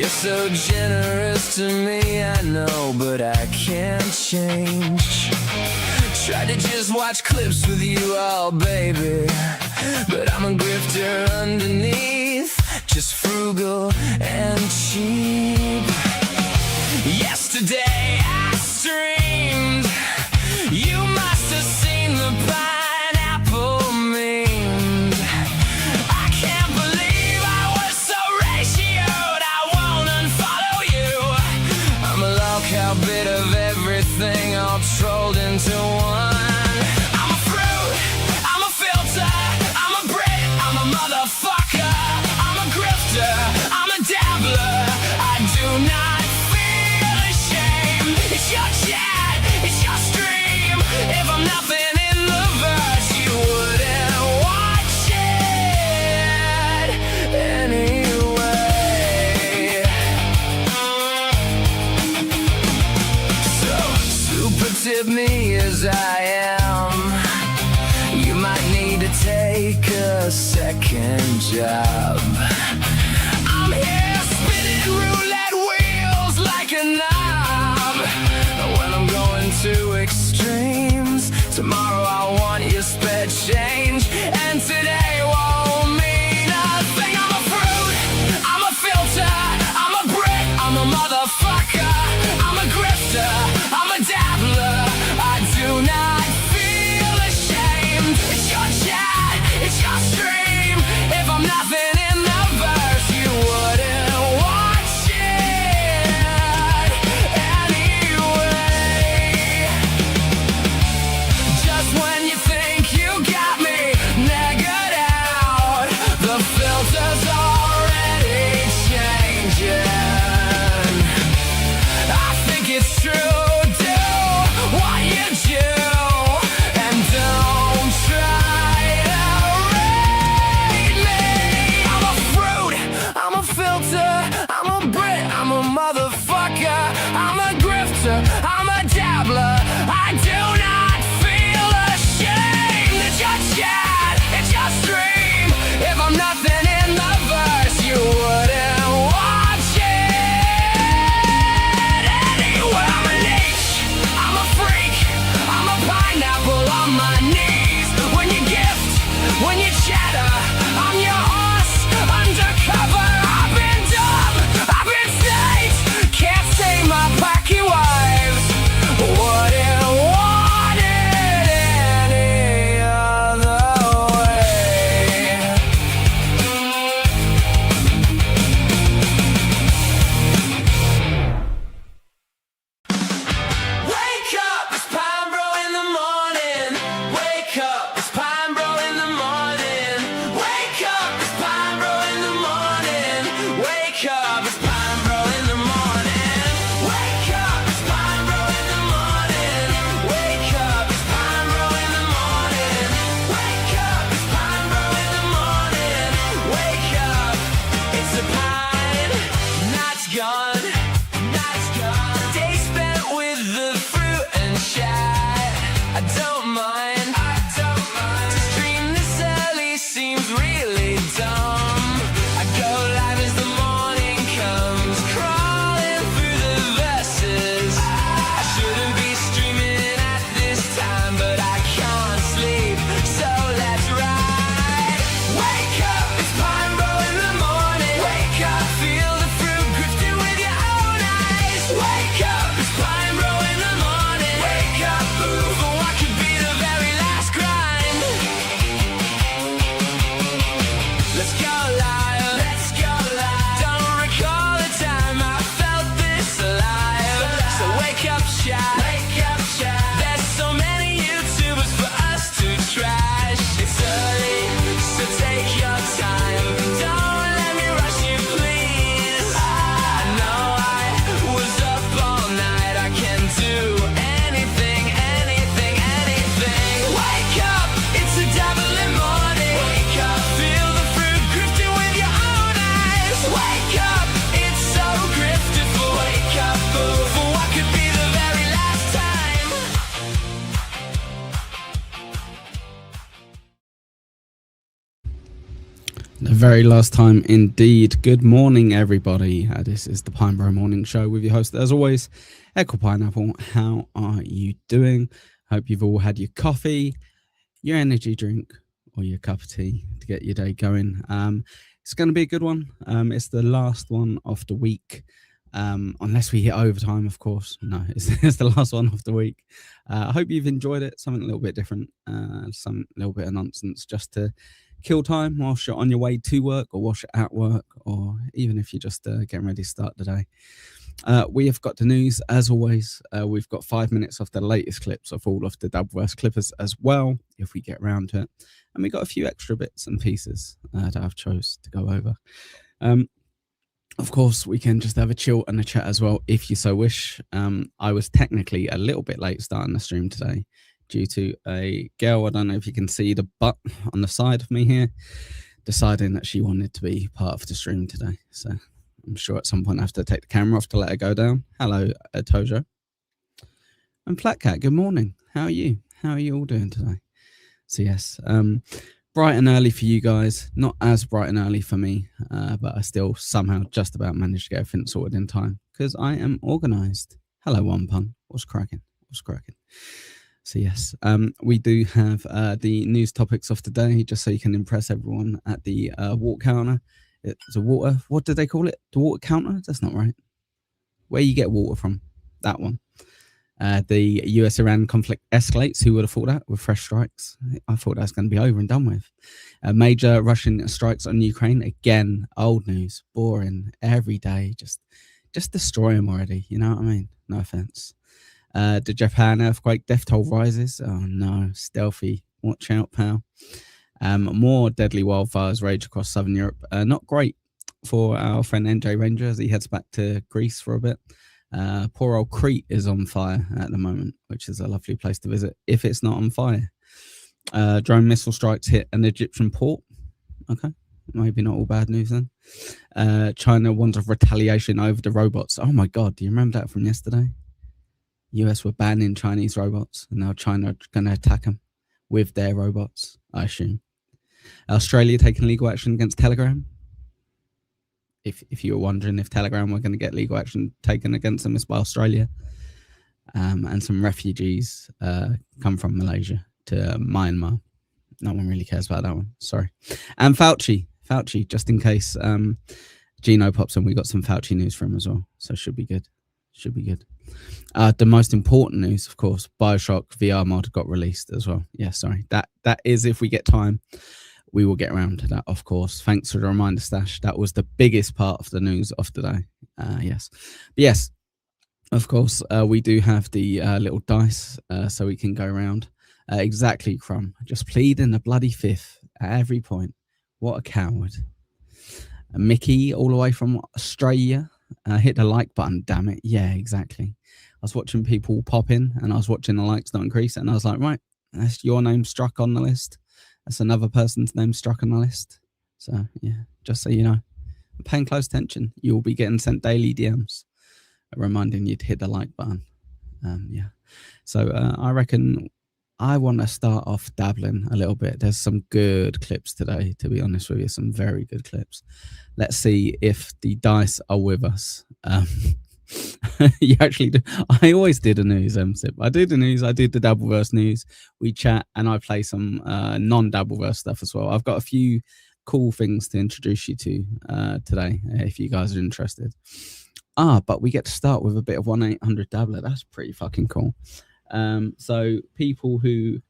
You're so generous to me, I know, but I can't change. Tried to just watch clips with you all, baby, but I'm a grifter underneath, just frugal and cheap. Yesterday I streamed, you must have seen the pineapple memes. I can't believe I was so ratioed, I won't unfollow you. I'm a lolcow, bit of everything, all trolled into one. I'm a fruit, I'm a filter, I'm a Brit, I'm a motherfucker, I'm a grifter, I'm a dabbler. I do not feel ashamed. It's your chat, it's your stream. If I'm nothing in the verse, you wouldn't watch it anyway. So, super tip me as I am. You might need to take a second job. I'm here spinning roulette wheels like a knob. When I'm going to extremes, tomorrow I want your spare change, and today won't mean nothing. I'm a fruit, I'm a filter, I'm a Brit, I'm a motherfucker, I'm a grifter, I'm a dabbler. I do not feel ashamed. It's your chat, it's your stream. If I'm nothing in the verse, you wouldn't watch it anyway. Just when you think you got me negated out, the filter's already changing. I think it's true, do what you do, and don't try to rate me. I'm a fruit, I'm a filter, I'm a Brit, I'm a motherfucker, I'm a grifter, I'm a dabbler. I do not feel ashamed. It's your chat, it's your stream. If I'm nothing in the verse, you wouldn't watch it anyway. I'm a leech, I'm a freak, I'm a pineapple on my knees. When you gift, when you chatter, I'm your horse undercover. I've been dumb, I've been snaked, can't say my packy wives wouldn't want it any other way. Wake up, it's Pine Bro in the morning. Wake up, it's Pine Bro in the morning. Wake up, it's Pine Bro in the morning. Wake up, it's Pine Bro in the morning. Wake up, it's Pine Bro in the morning. Wake up, it's Pine Bro in the morning. Wake up, it's Pine Bro in the morning. Wake up, it's a pine. Night's gone, night's gone. Day spent with the fruit and chat. I don't mind, I don't mind. To stream this early seems really dumb. I go live as the morning comes, crawling through the verses. I shouldn't be streaming at this time, but I can't sleep, so let's ride. Wake up, it's Pine Bro in the morning. Wake up, feel the fruit grifting with your very last time indeed. Good morning, everybody. This is the Pineborough Morning Show with your host, as always, Echo Pineapple. How are you doing? Hope you've all had your coffee, your energy drink, or your cup of tea to get your day going. It's going to be a good one. It's the last one of the week, unless we hit overtime, of course. No, it's the last one of the week. I hope you've enjoyed it. Something a little bit different, some little bit of nonsense just to kill time whilst you're on your way to work or whilst you're at work, or even if you're just getting ready to start the day. We have got the news as always. We've got 5 minutes of the latest clips of all of the Dabbleverse Clippers as well, if we get around to it. And we got a few extra bits and pieces that I've chose to go over. Of course, we can just have a chill and a chat as well, if you so wish. I was technically a little bit late starting the stream today due to a girl, I don't know if you can see the butt on the side of me here, deciding that she wanted to be part of the stream today. So I'm sure at some point I have to take the camera off to let her go down. Hello, Tojo. And Flatcat, good morning. How are you? How are you all doing today? So yes, bright and early for you guys. Not as bright and early for me, but I still somehow just about managed to get everything sorted in time because I am organised. Hello, One Pun. What's cracking? What's cracking? So yes, we do have the news topics of today, just so you can impress everyone at the water counter. It's a water, what did they call it? The water counter? That's not right. Where you get water from, that one. The US-Iran conflict escalates. Who would have thought that with fresh strikes? I thought that was going to be over and done with. Major Russian strikes on Ukraine. Again, old news, boring, every day. Just destroy them already. You know what I mean? No offense. The Japan earthquake, death toll rises. Oh no, stealthy. Watch out, pal. More deadly wildfires rage across southern Europe. Not great for our friend NJ Ranger as he heads back to Greece for a bit. Poor old Crete is on fire at the moment, which is a lovely place to visit if it's not on fire. Drone missile strikes hit an Egyptian port. Okay, maybe not all bad news then. China warns of retaliation over the robots. Oh my God, do you remember that from yesterday? US were banning Chinese robots, and now China are going to attack them with their robots, I assume. Australia taking legal action against Telegram. If you were wondering if Telegram were going to get legal action taken against them, it's by Australia. And some refugees come from Malaysia to Myanmar. No one really cares about that one. Sorry. And Fauci, just in case Gino pops in, we got some Fauci news for him as well. So should be good. The most important news, of course, Bioshock VR mod got released as well. Yeah, sorry. That is, if we get time, we will get around to that, of course. Thanks for the reminder, Stash. That was the biggest part of the news of today. Yes. But yes, of course, we do have the little dice so we can go around. Exactly, Crumb. Just pleading the bloody fifth at every point. What a coward. Mickey, all the way from Australia. Hit the like button, damn it. Yeah, exactly. I was watching people pop in and I was watching the likes not increase, and I was like, right, that's your name struck on the list. That's another person's name struck on the list. So yeah, just so you know, I'm paying close attention. You'll be getting sent daily DMs reminding you to hit the like button. Yeah. So I reckon I want to start off dabbling a little bit. There's some good clips today, to be honest with you, some very good clips. Let's see if the dice are with us. You actually do. I always did a news, MSIP. I did the news, I did the Dabbleverse news. We chat and I play some non-Dabbleverse stuff as well. I've got a few cool things to introduce you to today, if you guys are interested. But we get to start with a bit of 1-800-Dabbler. That's pretty fucking cool. So people who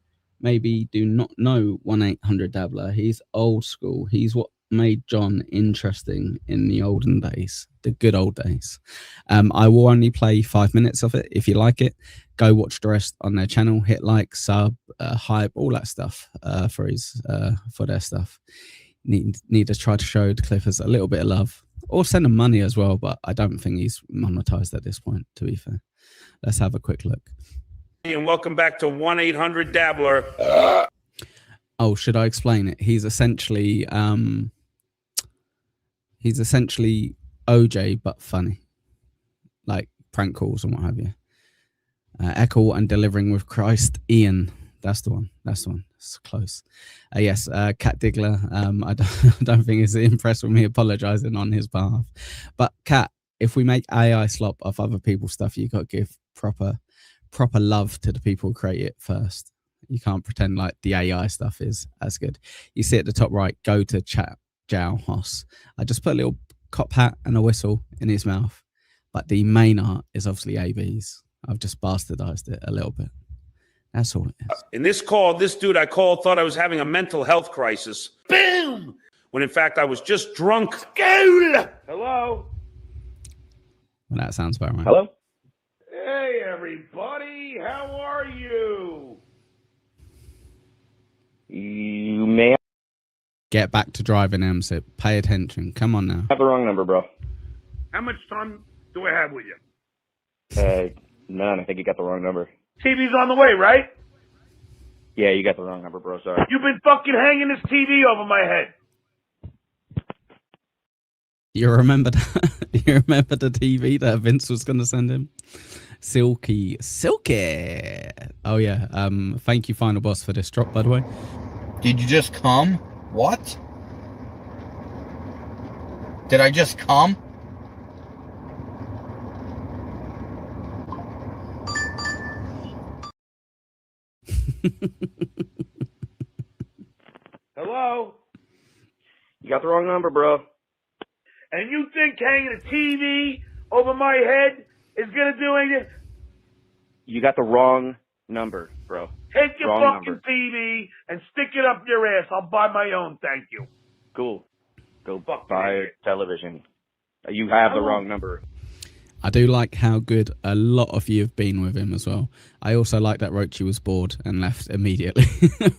maybe do not know 1-800-Dabbler, he's old school. He's what made John interesting in the olden days, the good old days. I will only play 5 minutes of it. If you like it, go watch the rest on their channel, hit like, sub, hype, all that stuff for their stuff. Need to try to show the Clippers a little bit of love, or send them money as well, but I don't think he's monetized at this point, to be fair. Let's have a quick look. And welcome back to 1-800-Dabbler. Oh, should I explain it? He's essentially OJ but funny, like prank calls and what have you. Echo and delivering with Christ, Ian. That's the one. It's close. Yes, Cat Diggler. I don't think he's impressed with me apologizing on his behalf. But Cat, if we make AI slop off other people's stuff, you got to give proper love to the people who create it first. You can't pretend like the AI stuff is as good. You see at the top right, go to chat Jow Hoss. I just put a little cop hat and a whistle in his mouth. But the main art is obviously AB's. I've just bastardized it a little bit. That's all it is. In this call, this dude I called thought I was having a mental health crisis. Boom! When in fact I was just drunk. Hello? Well, that sounds about right. Hello? Hey, everybody. How are you? You may Get back to driving, MSIP. Pay attention. Come on now. have the wrong number, bro. How much time do I have with you? None. I think you got the wrong number. TV's on the way, right? Yeah, you got the wrong number, bro. Sorry. You've been fucking hanging this TV over my head. You remember that? You remember the TV that Vince was going to send him? Silky. Oh yeah. Thank you, Final Boss, for this drop, by the way. Did you just come? What? Did I just come? Hello? You got the wrong number, bro. And you think hanging a TV over my head is gonna do anything? You got the wrong number, bro. Take your Wrong fucking number. TV and stick it up your ass. I'll buy my own, thank you. Cool. Go Fucking buy idiot. television. You have the wrong number. I do like how good a lot of you have been with him as well. I also like that Rochi was bored and left immediately,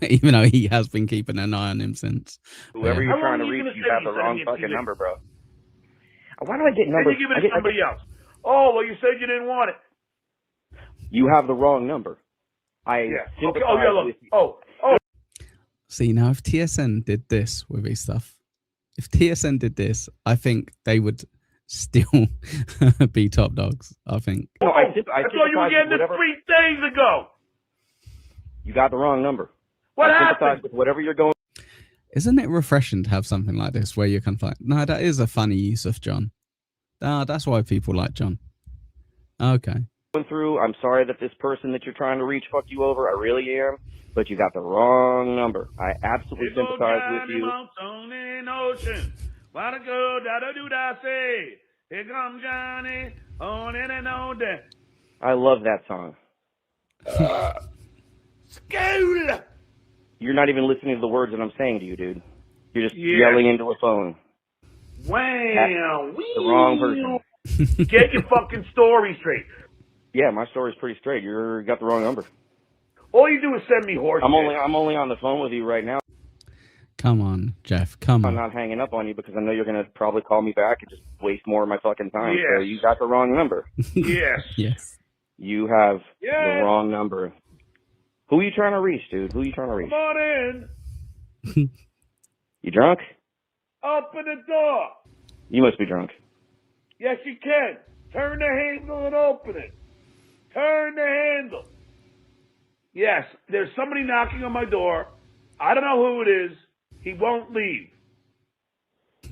even though he has been keeping an eye on him since. Whoever Yeah. you're How trying long to are you reach, gonna you say have you the sent wrong me a fucking TV? number, bro. Why do I get Then numbers? you give I it to get- somebody else. Oh, well, you said you didn't want it. You have the wrong number. I Yeah. Okay. sympathize Oh, yeah, look. with you. Oh. See, now if TSN did this with his stuff, if TSN did this, I think they would still be top dogs. I think. No, I I thought you were sympathize getting with this whatever. 3 days ago. You got the wrong number. What I sympathize happened? with whatever you're going. Isn't it refreshing to have something like this where you're kind of like, no, that is a funny use of John. That's why people like John. Okay. Through. I'm sorry that this person that you're trying to reach fucked you over. I really am. But you got the wrong number. I absolutely Here go sympathize with Johnny you. Monsoon in ocean. Wanna go da da do da say. Here comes Johnny on in and on that. I love that song. School. You're not even listening to the words that I'm saying to you, dude. You're just Yeah. yelling into a phone. Wow. The wrong person. Get your fucking story straight. Yeah, my story's pretty straight. You got the wrong number. All you do is send me horse I'm shit. only on the phone with you right now. Come on, Jeff. Come I'm on. not hanging up on you because I know you're gonna probably call me back and just waste more of my fucking time. So Yes. you got the wrong number. Yes. Yes. You have Yes. the wrong number. Who are you trying to reach, dude? Who are you trying to reach? Come on in. You drunk? Open the door. You must be drunk. Yes, you can. Turn the handle and open it. Turn the handle. Yes, there's somebody knocking on my door. I don't know who it is. He won't leave.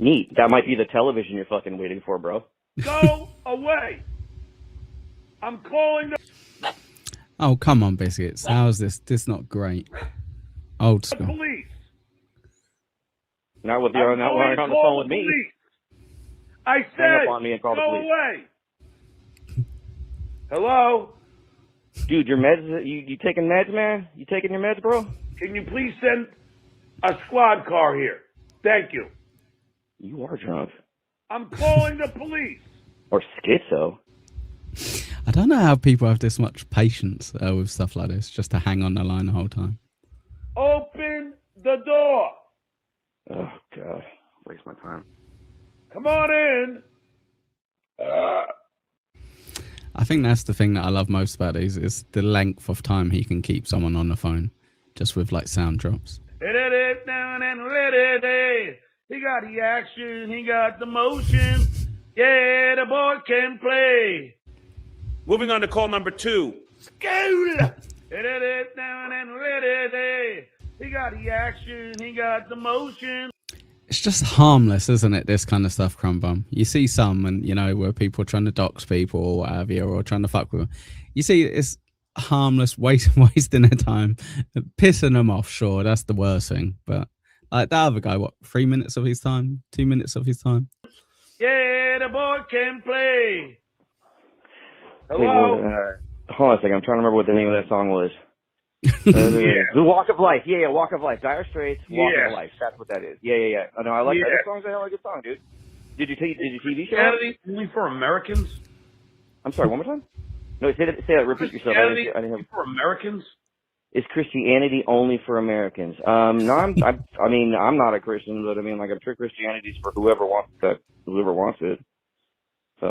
Neat. That might be the television you're fucking waiting for, bro. Go away. I'm calling the Oh, come on, Biscuits. How's this? This not great. Old school. police. Not with you. I'm Not going while to you're on the call phone with the me. police. I Hang said, up on me and call the go police. away. Hello? Dude, your meds, you taking meds, man? You taking your meds, bro? Can you please send a squad car here? Thank you. You are drunk. I'm calling the police. Or schizo. I don't know how people have this much patience with stuff like this, just to hang on the line the whole time. Open the door. Oh, God. Waste my time. Come on in. I think that's the thing that I love most about it is the length of time he can keep someone on the phone, just with like sound drops. Let it down and let it in. He got the action, he got the motion. Yeah, the boy can play. Moving on to call number 2. School. Let it down and let it in. He got the action. He got the motion. It's just harmless, isn't it? This kind of stuff, Crumbum. You see some, and where people are trying to dox people or whatever, or trying to fuck with them. You see, it's harmless, wasting their time, pissing them off. Sure, that's the worst thing. But like that other guy, what, 3 minutes of his time, 2 minutes of his time? Yeah, the boy can play. Hey, Hello. hold on a second. I'm trying to remember what the name of that song was. The Walk of Life. Yeah, Walk of Life. Dire Straits, Walk of Life. That's what that is. Yeah. I know. I like that. That song's a hell of a good song, dude. Did you TV show? Christianity only for Americans. I'm sorry. One more time. No, say that. Repeat yourself. I didn't have... For Americans. Is Christianity only for Americans? No, I'm not a Christian, but I mean, like, I'm sure Christianity's for whoever wants it. So.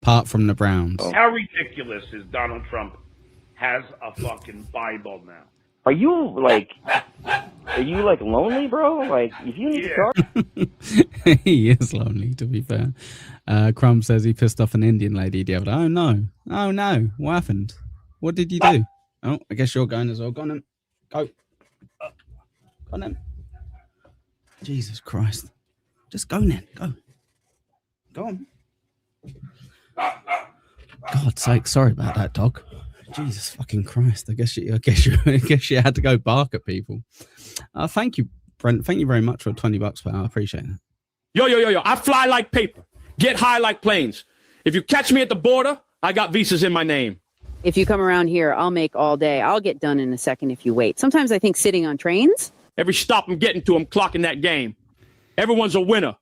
Apart from the Browns. How ridiculous is Donald Trump has a fucking Bible now? Are you like lonely, bro? Like, if you need to talk. He is lonely, to be fair. Crumb says he pissed off an Indian lady the other day. Oh no. What happened? What did you do? Oh, I guess you're going as well. Go on then. Go. Go on then. Jesus Christ. Just go then. Go. Go on. God's sake, sorry about that, dog. Jesus fucking Christ. I guess you had to go bark at people. Thank you, Brent. Thank you very much for $20, pal. I appreciate it. Yo. I fly like paper. Get high like planes. If you catch me at the border, I got visas in my name. If you come around here, I'll make all day. I'll get done in a second if you wait. Sometimes I think sitting on trains. Every stop I'm getting to, I'm clocking that game. Everyone's a winner.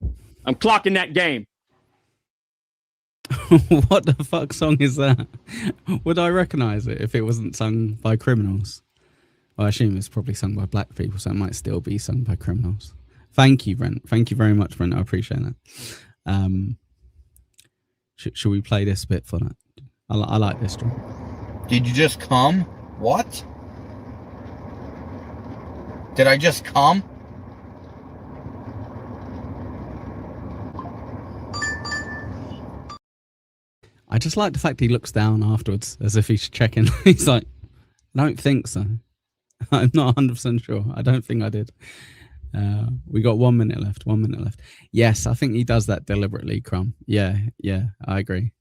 I'm clocking that game. What the fuck song is that? Would I recognize it if it wasn't sung by criminals? Well, I assume it's probably sung by black people, so it might still be sung by criminals. Thank you, Brent. Thank you very much, Brent. I appreciate that. Should we play this bit for that? I like this drum. Did you just come? What? Did I just come? I just like the fact he looks down afterwards as if he's checking. He's like, I don't think so. I'm not 100% sure. I don't think I did. We got 1 minute left. 1 minute left. Yes, I think he does that deliberately, Crumb. Yeah, I agree.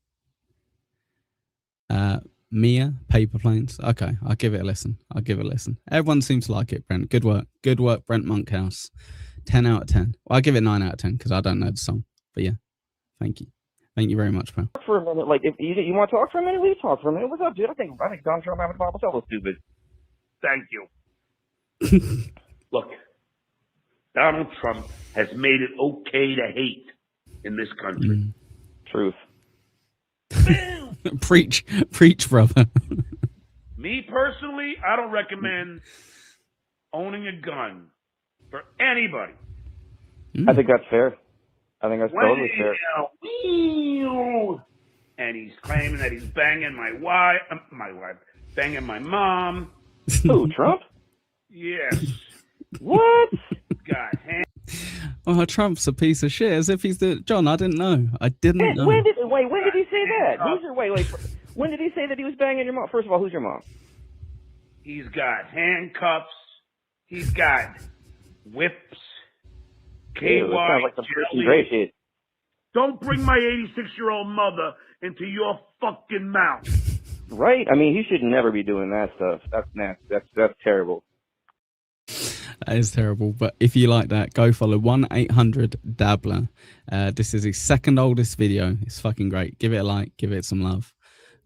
Mia, Paper Planes. Okay, I'll give it a listen. Everyone seems to like it, Brent. Good work, Brent Monkhouse. 10 out of 10. Well, I'll give it 9 out of 10 because I don't know the song. But yeah, thank you. Thank you very much, pal. For a minute, like, if you want to talk for a minute, we talk for a minute. What's up, dude? I think Donald Trump having a Bible was stupid. Thank you. Look, Donald Trump has made it okay to hate in this country. Truth. Preach, brother. Me personally, I don't recommend owning a gun for anybody. I think that's fair. I think that's totally fair. And he's claiming that he's banging my wife, banging my mom. Who, Trump? Yes. What? God, Oh, Trump's a piece of shit. As if he's the John. I didn't know. I didn't know. When did he say that? When did he say that he was banging your mom? First of all, who's your mom? He's got handcuffs. He's got whips. KY. That sounds like some Christian Grey shit. Don't bring my 86-year-old mother into your fucking mouth. Right? I mean, he should never be doing that stuff. That's nasty. That's terrible. That is terrible. But if you like that, go follow 1-800-Dabbler. This is his second oldest video. It's fucking great. Give it a like. Give it some love.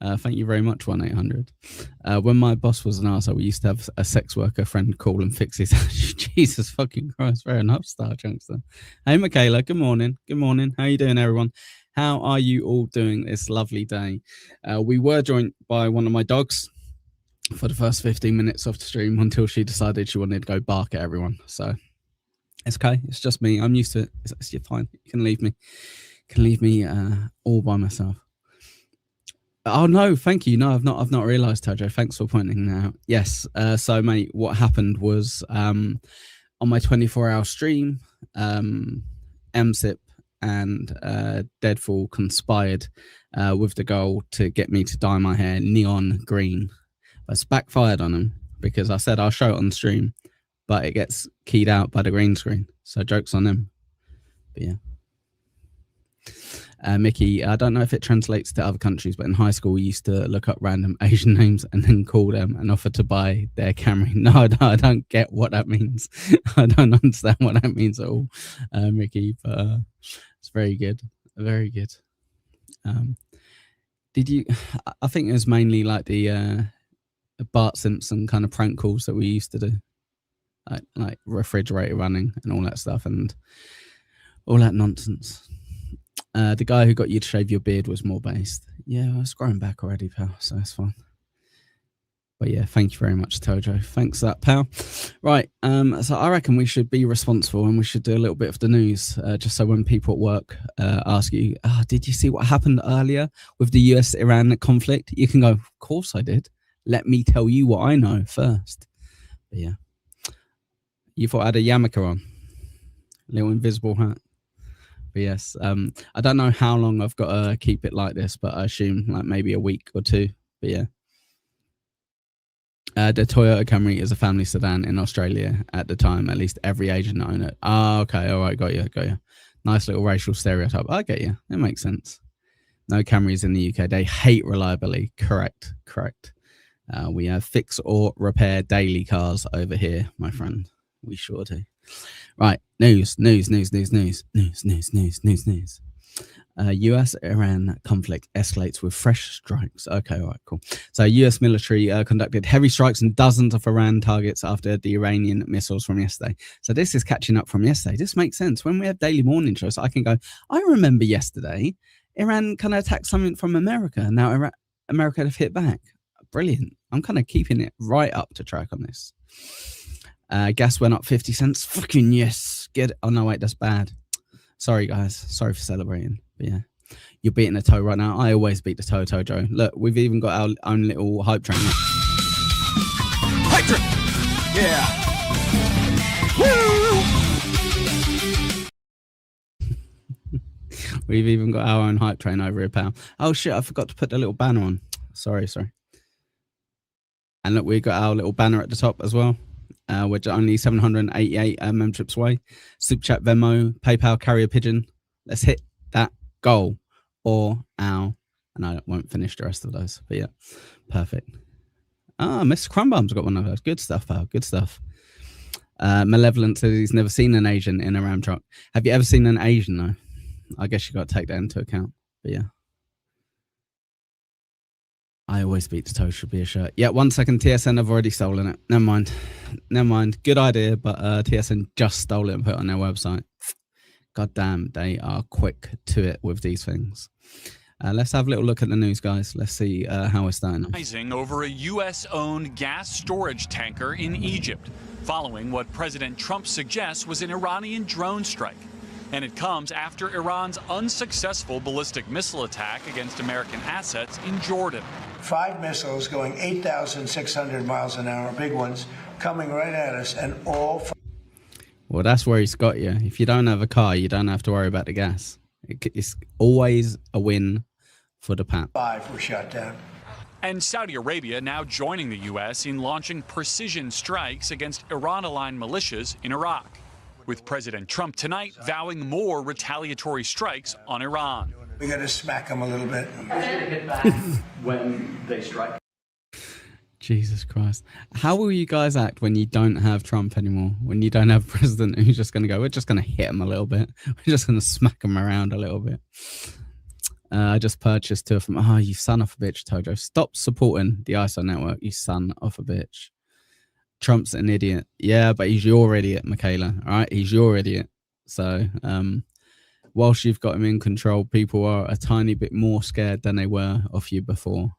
Thank you very much, 1-800. When my boss was an arsehole, we used to have a sex worker friend call and fix his... Jesus fucking Christ. Fair enough, Star Chunkster. Hey, Michaela. Good morning. Good morning. How you doing, everyone? How are you all doing this lovely day? We were joined by one of my dogs for the first 15 minutes of the stream until she decided she wanted to go bark at everyone. So it's okay. It's just me. I'm used to it. It's fine. You can leave me. You can leave me all by myself. Oh no, thank you. No, I've not realised, Tojo. Thanks for pointing that out. Yes. So mate, what happened was on my 24-hour stream, MSIP and Deadfall conspired with the goal to get me to dye my hair neon green. But it's backfired on them because I said I'll show it on the stream. but it gets keyed out by the green screen. So jokes on them. But yeah. Mickey, I don't know if it translates to other countries, but in high school we used to look up random Asian names and then call them and offer to buy their Camry. No, I don't get what that means. I don't understand what that means at all, Mickey. But it's very good, very good. Did you? I think it was mainly like the Bart Simpson kind of prank calls that we used to do, like refrigerator running and all that stuff and all that nonsense. The guy who got you to shave your beard was more based. Yeah, I was growing back already, pal, so that's fine. But yeah, thank you very much, Tojo. Thanks for that, pal. Right, so I reckon we should be responsible and we should do a little bit of the news, just so when people at work ask you, did you see what happened earlier with the US-Iran conflict? You can go, of course I did. Let me tell you what I know first. But yeah. You thought I had a yarmulke on? Little invisible hat. But yes, I don't know how long I've got to keep it like this, but I assume like maybe a week or two. But yeah. The Toyota Camry is a family sedan in Australia at the time. At least every Asian owned it. Oh, okay. All right. Got you. Nice little racial stereotype. I get you. It makes sense. No Camrys in the UK. They hate reliability. Correct. We have fix or repair daily cars over here, my friend. We sure do. Right, news. US-Iran conflict escalates with fresh strikes. Okay, all right, cool. So US military conducted heavy strikes on dozens of Iran targets after the Iranian missiles from yesterday. So this is catching up from yesterday. This makes sense. When we have daily morning shows, I can go, I remember yesterday, Iran kind of attacked something from America. And now America have hit back. Brilliant. I'm kind of keeping it right up to track on this. Gas went up 50 cents. Fucking yes. Get it. Oh, no, wait, that's bad. Sorry, guys. Sorry for celebrating. But yeah, you're beating the toe right now. I always beat the toe, Tojo. Look, we've even got our own little hype train. Hype train! Yeah! Woo! We've even got our own hype train over here, pal. Oh, shit, I forgot to put the little banner on. Sorry. And look, we got our little banner at the top as well. Which are only 788 memberships away. Super Chat, Venmo, PayPal, Carrier Pigeon. Let's hit that goal. And I won't finish the rest of those. But yeah, perfect. Mr. Crumbum's got one of those. Good stuff, pal. Good stuff. Malevolent says he's never seen an Asian in a Ram truck. Have you ever seen an Asian, though? I guess you got to take that into account. But yeah. I always beat the toe should be a shirt. Yeah, 1 second. TSN have already stolen it. Never mind. Good idea, but TSN just stole it and put it on their website. God damn, they are quick to it with these things. Let's have a little look at the news, guys. Let's see how we're starting. Rising over a U.S.-owned gas storage tanker in Egypt, following what President Trump suggests was an Iranian drone strike. And it comes after Iran's unsuccessful ballistic missile attack against American assets in Jordan. 5 missiles going 8,600 miles an hour, big ones, coming right at us, and all... Well, that's where he's got you. If you don't have a car, you don't have to worry about the gas. It's always a win for the PAP. 5 were shot down. And Saudi Arabia now joining the U.S. in launching precision strikes against Iran-aligned militias in Iraq, with President Trump tonight vowing more retaliatory strikes on Iran. We got to smack them a little bit. Hit back when they strike. Jesus Christ. How will you guys act when you don't have Trump anymore? When you don't have a president who's just going to go, we're just going to hit him a little bit. We're just going to smack him around a little bit. I just purchased 2 of them. Oh, you son of a bitch, Tojo. Stop supporting the ISO network, you son of a bitch. Trump's an idiot. Yeah, but he's your idiot, Michaela. All right, he's your idiot. So, whilst you've got him in control, people are a tiny bit more scared than they were of you before.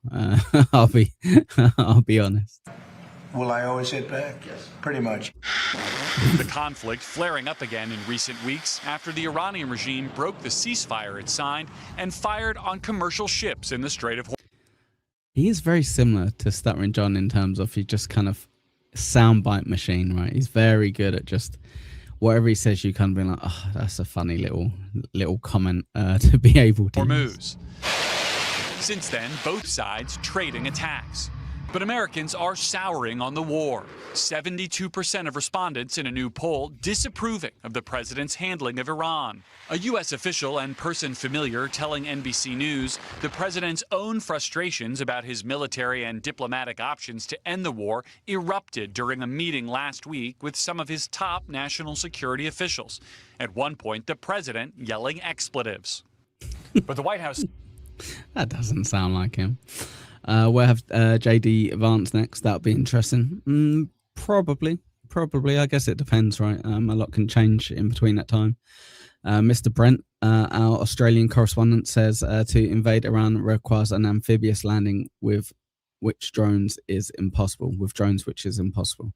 I'll be honest. Will I always hit back? Yes. Pretty much. The conflict flaring up again in recent weeks after the Iranian regime broke the ceasefire it signed and fired on commercial ships in the Strait of Hormuz. He is very similar to Stuttering John in terms of he just kind of soundbite machine, right? He's very good at just whatever he says, you kind of be like, oh, that's a funny little comment to be able to Hormuz. Since then, both sides trading attacks. But Americans are souring on the war. 72% of respondents in a new poll disapproving of the president's handling of Iran. A U.S. official and person familiar telling NBC News the president's own frustrations about his military and diplomatic options to end the war erupted during a meeting last week with some of his top national security officials. At one point, the president yelling expletives. But the White House... That doesn't sound like him. We'll have JD Vance next. That'll be interesting. Probably. I guess it depends, right? A lot can change in between that time. Mr. Brent, our Australian correspondent, says to invade Iran requires an amphibious landing with drones, which is impossible.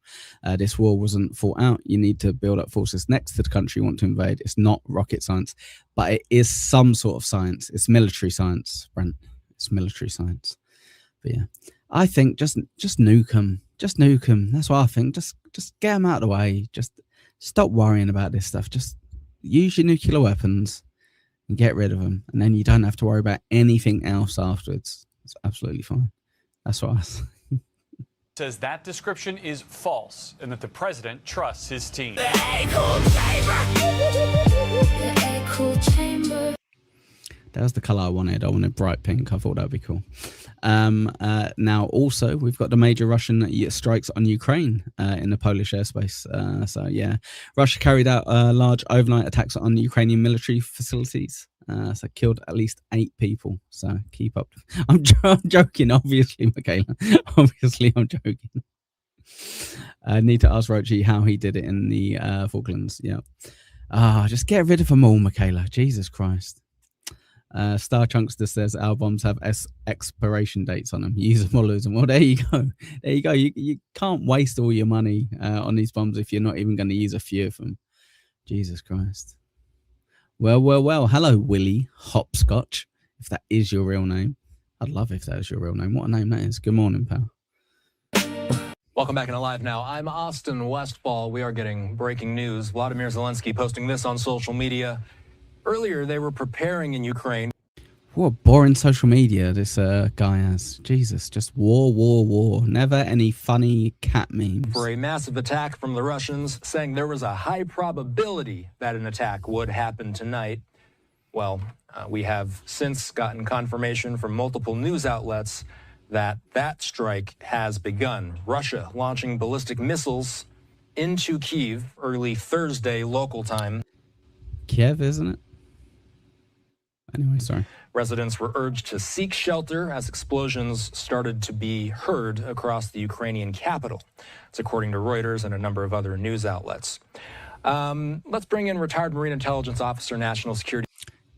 This war wasn't fought out. You need to build up forces next to the country you want to invade. It's not rocket science, but it is some sort of science. It's military science, Brent. It's military science. But yeah, I think just nuke them. Just nuke them. That's what I think. Just get them out of the way. Just stop worrying about this stuff. Just use your nuclear weapons and get rid of them. And then you don't have to worry about anything else afterwards. It's absolutely fine. That's what I say. Says that description is false and that the president trusts his team. That was the colour I wanted. I wanted bright pink. I thought that would be cool. Now, also, we've got the major Russian strikes on Ukraine in the Polish airspace. So, yeah, Russia carried out large overnight attacks on Ukrainian military facilities. So, killed at least 8 people. So, keep up. I'm joking, obviously, Michaela. Obviously, I'm joking. Need to ask Rochi how he did it in the Falklands. Yeah. Just get rid of them all, Michaela. Jesus Christ. Star Chunkster says our bombs have expiration dates on them. Use them or lose them. Well, there you go. There you go. You can't waste all your money on these bombs if you're not even going to use a few of them. Jesus Christ. Well. Hello, Willie Hopscotch, if that is your real name. I'd love if that was your real name. What a name that is. Good morning, pal. Welcome back in Alive Now. I'm Austin Westfall. We are getting breaking news. Vladimir Zelensky posting this on social media. Earlier, they were preparing in Ukraine. What boring social media this guy has. Jesus, just war. Never any funny cat memes. For a massive attack from the Russians, saying there was a high probability that an attack would happen tonight. Well, we have since gotten confirmation from multiple news outlets that strike has begun. Russia launching ballistic missiles into Kyiv early Thursday local time. Kiev, isn't it? Anyway, sorry. Residents were urged to seek shelter as explosions started to be heard across the Ukrainian capital. It's according to Reuters and a number of other news outlets. Let's bring in retired Marine Intelligence Officer, National Security.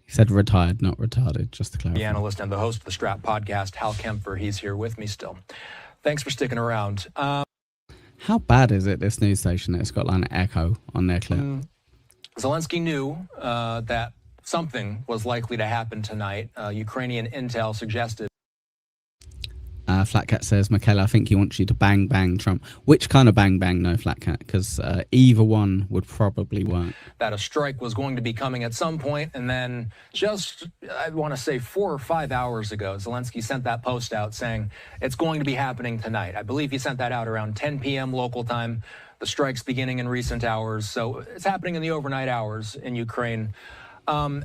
He said retired, not retarded, just to clarify. The analyst and the host of the Strap podcast, Hal Kempfer. He's here with me still. Thanks for sticking around. How bad is it, this news station, that it's got like an echo on their clip? Zelensky knew that something was likely to happen tonight. Ukrainian intel suggested. Flat Cat says, Michaela, I think he wants you to bang Trump. Which kind of bang, no, Flat Cat? Because either one would probably work. That a strike was going to be coming at some point, and then just, I want to say 4 or 5 hours ago, Zelensky sent that post out saying it's going to be happening tonight. I believe he sent that out around 10 p.m. local time. The strike's beginning in recent hours, so it's happening in the overnight hours in Ukraine. All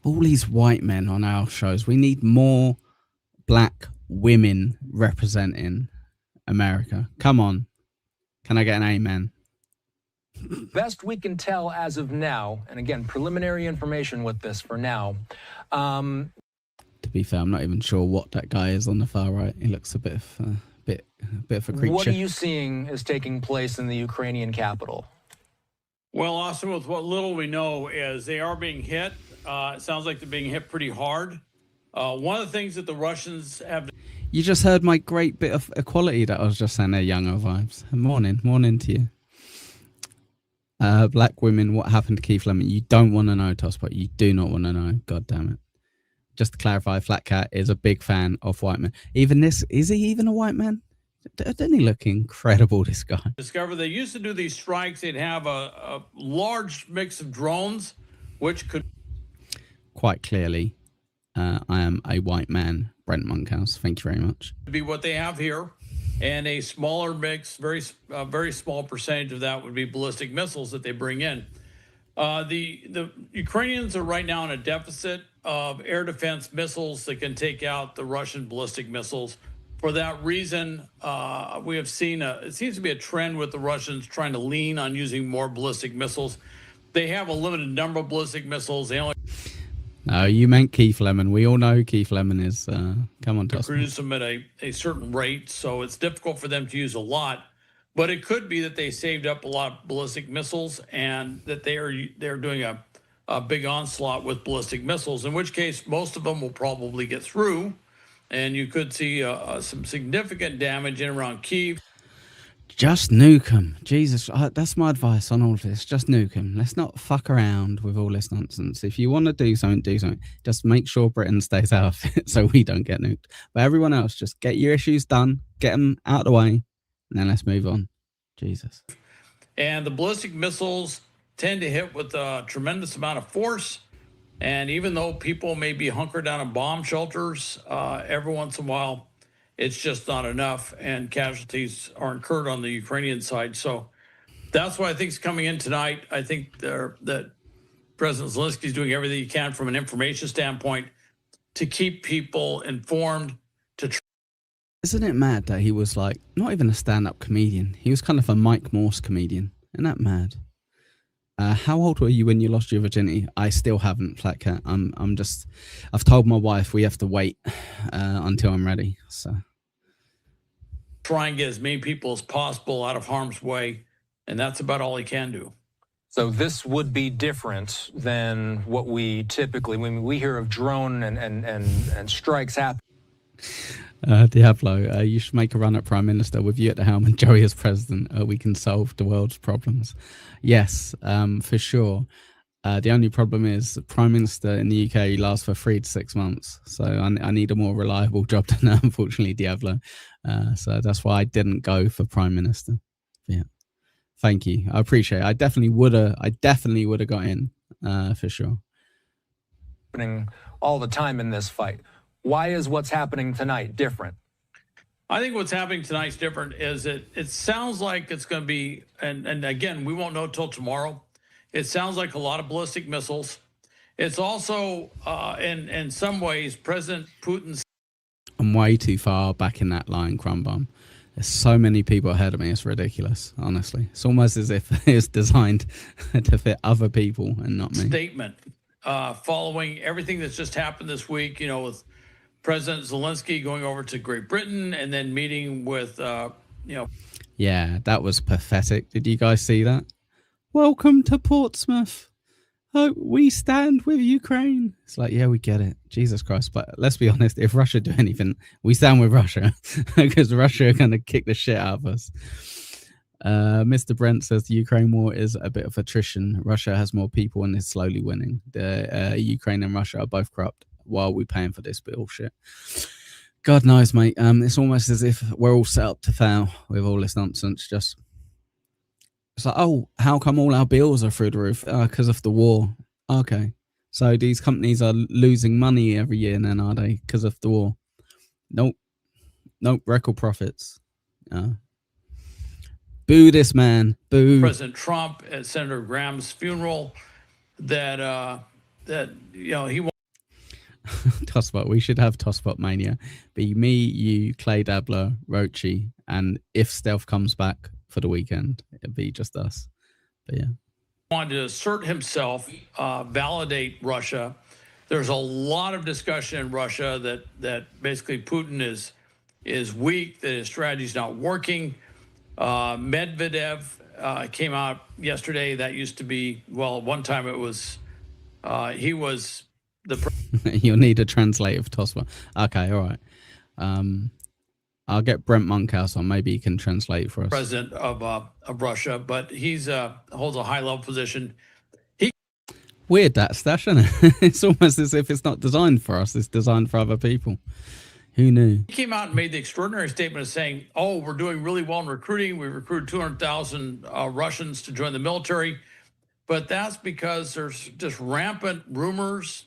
these white men on our shows. We need more black women representing America. Come on. Can I get an amen? Best we can tell as of now, and again, preliminary information with this for now. To be fair, I'm not even sure what that guy is on the far right. He looks a bit of a creature. What are you seeing is taking place in the Ukrainian capital? Well, Austin, with what little we know is they are being hit. It sounds like they're being hit pretty hard. One of the things that the Russians have... You just heard my great bit of equality that I was just saying there, Younger Vibes. Morning to you. Black women, what happened to Keith Lemon? You don't want to know, Tosspot. You do not want to know. God damn it. Just to clarify, Flat Cat is a big fan of white men. Even this, is he even a white man? Doesn't he look incredible, this guy? Discover they used to do these strikes. They'd have a large mix of drones, which could... Quite clearly, I am a white man, Brent Monkhouse. Thank you very much. Be what they have here, and a smaller mix, very small percentage of that would be ballistic missiles that they bring in. The Ukrainians are right now in a deficit of air defense missiles that can take out the Russian ballistic missiles. For that reason, we have seen it seems to be a trend with the Russians trying to lean on using more ballistic missiles. They have a limited number of ballistic missiles. They only No, you meant Keith Lemon. We all know who Keith Lemon is. Come on, Tosma. produce them at a certain rate, so it's difficult for them to use a lot. But it could be that they saved up a lot of ballistic missiles and that they're doing a big onslaught with ballistic missiles, in which case most of them will probably get through, and you could see some significant damage in around Kyiv. Just nuke them. Jesus, that's my advice on all of this. Just nuke them. Let's not fuck around with all this nonsense. If you want to do something, do something. Just make sure Britain stays out of it so we don't get nuked. But everyone else, just get your issues done, get them out of the way, and then let's move on. Jesus. And the ballistic missiles tend to hit with a tremendous amount of force. And even though people may be hunkered down in bomb shelters, every once in a while, it's just not enough, and casualties are incurred on the Ukrainian side. So that's what I think is coming in tonight. I think that President Zelensky is doing everything he can from an information standpoint to keep people informed. Isn't it mad that he was like not even a stand-up comedian? He was kind of a Mike Morse comedian. Isn't that mad? How old were you when you lost your virginity? I still haven't, Flat Cat. I've told my wife we have to wait until I'm ready. So try and get as many people as possible out of harm's way, and that's about all he can do. So this would be different than what we typically, when we hear of drone and strikes happen. Diablo, you should make a run at Prime Minister with you at the helm and Joey as President. We can solve the world's problems. Yes, for sure. The only problem is Prime Minister in the UK lasts for 3 to 6 months. So I need a more reliable job than that, unfortunately, Diablo. So that's why I didn't go for Prime Minister. Yeah. Thank you. I appreciate it. I definitely would have got in, for sure. Happening all the time in this fight. Why is what's happening tonight different? I think what's happening tonight is different is it sounds like it's going to be, and again, we won't know until tomorrow. It sounds like a lot of ballistic missiles. It's also, in some ways, President Putin's. I'm way too far back in that line, Crumbum. There's so many people ahead of me. It's ridiculous, honestly. It's almost as if it's designed to fit other people and not me. Statement following everything that's just happened this week, with President Zelensky going over to Great Britain and then meeting with, Yeah, that was pathetic. Did you guys see that? Welcome to Portsmouth. Oh, we stand with Ukraine. It's like, yeah, we get it. Jesus Christ. But let's be honest, if Russia do anything, we stand with Russia because Russia are going to kick the shit out of us. Mr. Brent says the Ukraine war is a bit of attrition. Russia has more people and is slowly winning. The Ukraine and Russia are both corrupt while we're paying for this bullshit. God knows, mate. It's almost as if we're all set up to fail with all this nonsense. It's like, oh, how come all our bills are through the roof? Because of the war. Okay. So these companies are losing money every year then, are they? Because of the war. Nope. Record profits. Boo this man. Boo. President Trump at Senator Graham's funeral that he wants. Tosspot. We should have Tosspot Mania. Be me, you, Clay Dabbler, Rochi, and if Stealth comes back for the weekend, it'd be just us. But yeah. Wanted to assert himself, validate Russia. There's a lot of discussion in Russia that basically Putin is weak, that his strategy is not working. Medvedev came out yesterday. That used to be, well, one time it was, he was the. You'll need a translator for Tosma. Okay, all right. I'll get Brent Monkhouse on. Maybe he can translate for us. President of Russia, but he's holds a high level position. Weird that stash, isn't it? It's almost as if it's not designed for us. It's designed for other people. Who knew? He came out and made the extraordinary statement of saying, "Oh, we're doing really well in recruiting. We recruited 200,000 Russians to join the military," but that's because there's just rampant rumors.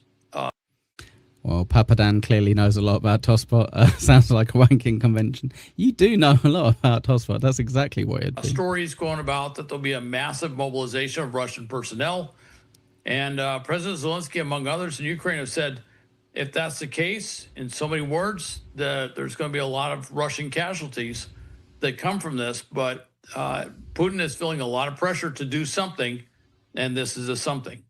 Well, Papadan clearly knows a lot about Tosspot. Sounds like a wanking convention. You do know a lot about Tosspot. That's exactly what it'd be. Stories going about that there'll be a massive mobilization of Russian personnel. And President Zelensky, among others in Ukraine, have said, if that's the case, in so many words, that there's going to be a lot of Russian casualties that come from this. But Putin is feeling a lot of pressure to do something, and this is a something.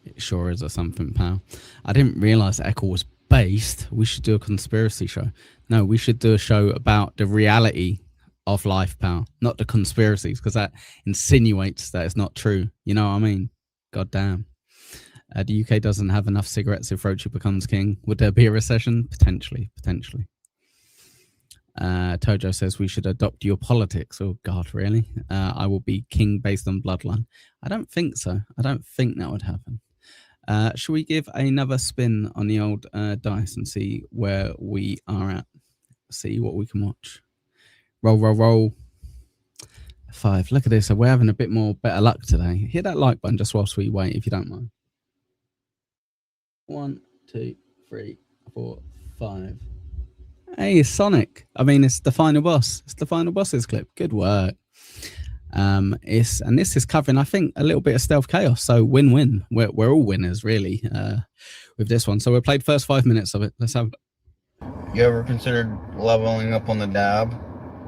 It sure is a something, pal. I didn't realise Eccles was based. We should do a conspiracy show. No, we should do a show about the reality of life, pal, not the conspiracies, because that insinuates that it's not true. You know what I mean? God damn. The UK doesn't have enough cigarettes if Rochi becomes king. Would there be a recession? Potentially. Tojo says we should adopt your politics. Oh, God, really? I will be king based on bloodline. I don't think so. I don't think that would happen. Should we give another spin on the old dice and see where we are at? See what we can watch. Roll. 5. Look at this. So we're having a bit more better luck today. Hit that like button just whilst we wait, if you don't mind. 1, 2, 3, 4, 5. Hey, it's Sonic. I mean, it's the final boss. It's the final boss's clip. Good work. This is covering, I think, a little bit of Stealth Chaos. So win-win. We're all winners, really, with this one. So we played first 5 minutes of it. Let's have. You ever considered leveling up on the dab?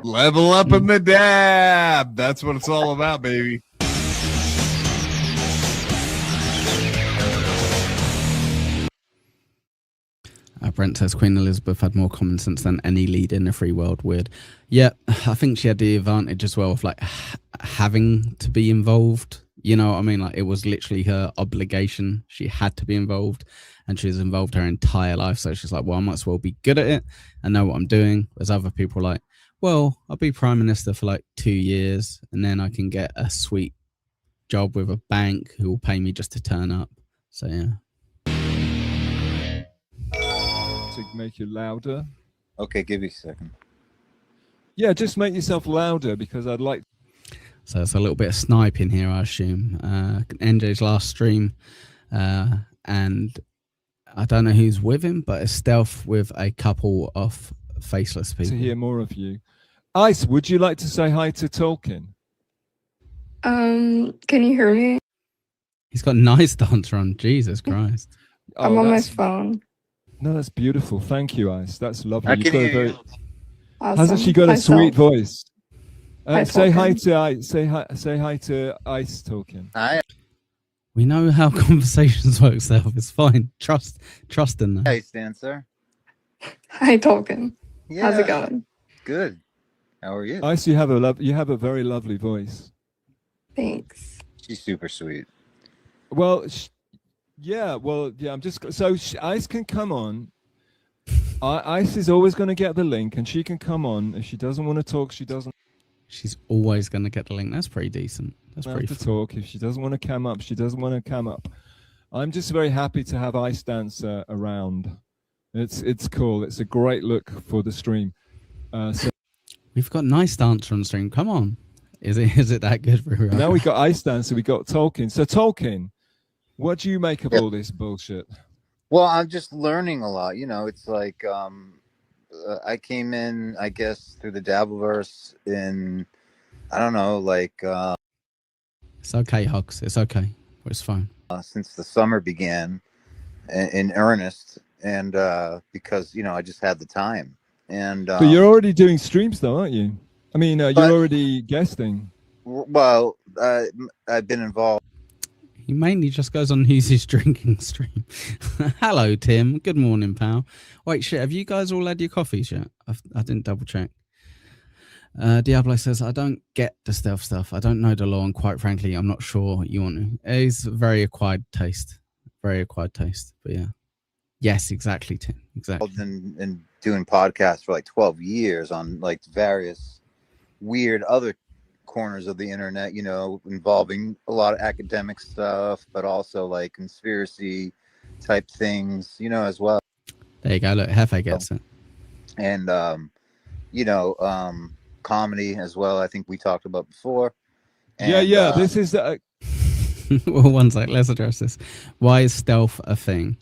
Level up in the dab. That's what it's all about, baby. Brent says Queen Elizabeth had more common sense than any leader in the free world. Weird. Yeah, I think she had the advantage as well of like having to be involved. You know what I mean? Like it was literally her obligation. She had to be involved, and she's involved her entire life. So she's like, well, I might as well be good at it and know what I'm doing. Whereas other people are like, well, I'll be prime minister for like 2 years and then I can get a sweet job with a bank who will pay me just to turn up. So yeah. To make you louder. Okay, give me a second. Yeah, just make yourself louder because I'd like. So it's a little bit of sniping here, I assume. NJ's last stream, and I don't know who's with him, but it's stealth with a couple of faceless people. To hear more of you. Ice, would you like to say hi to Tolkien? Can you hear me? He's got a nice dancer on. Jesus Christ. I'm on my phone. No, that's beautiful. Thank you, Ice. That's lovely. I can hear you. Awesome. Hasn't she got a sweet voice? Say hi Tolkien. to Ice. Say hi to Ice Tolkien. Hi. We know how conversations work, Self. It's fine. Trust in that. Hey, Stancer. Hi, Tolkien. Yeah. How's it going? Good. How are you? Ice, you have a very lovely voice. Thanks. She's super sweet. Well, I'm just so Ice can come on. Ice is always going to get the link, and she can come on. If she doesn't want to talk, she doesn't. She's always going to get the link. That's pretty decent. That's have pretty to talk. If she doesn't want to come up, she doesn't want to come up. I'm just very happy to have Ice Dancer around. It's cool. It's a great look for the stream. So We've got nice dancer on stream. Come on. Is it that good for her? now we got Ice Dancer. We got Tolkien. So Tolkien, what do you make of all this bullshit? Well, I'm just learning a lot. You know, it's like I came in, I guess, through the Dabbleverse in, I don't know, like... It's okay, Hugs. It's okay. It's fine. Since the summer began in earnest, and because, you know, I just had the time. And But you're already doing streams, though, aren't you? I mean, you're already guesting. Well, I've been involved. He mainly just goes on his drinking stream. Hello, Tim. Good morning, pal. Wait, shit. Have you guys all had your coffees yet? I didn't double check. Diablo says, I don't get the stealth stuff. I don't know the law, and quite frankly, I'm not sure you want to. It's a very acquired taste. Very acquired taste. But yeah. Yes, exactly, Tim. Exactly. And doing podcasts for like 12 years on like various weird other corners of the internet, you know, involving a lot of academic stuff, but also like conspiracy type things, you know, as well. There you go. Look, Hefe gets it. And, you know, comedy as well. I think we talked about before. And, yeah. This is... Well, one sec. Let's address this. Why is stealth a thing?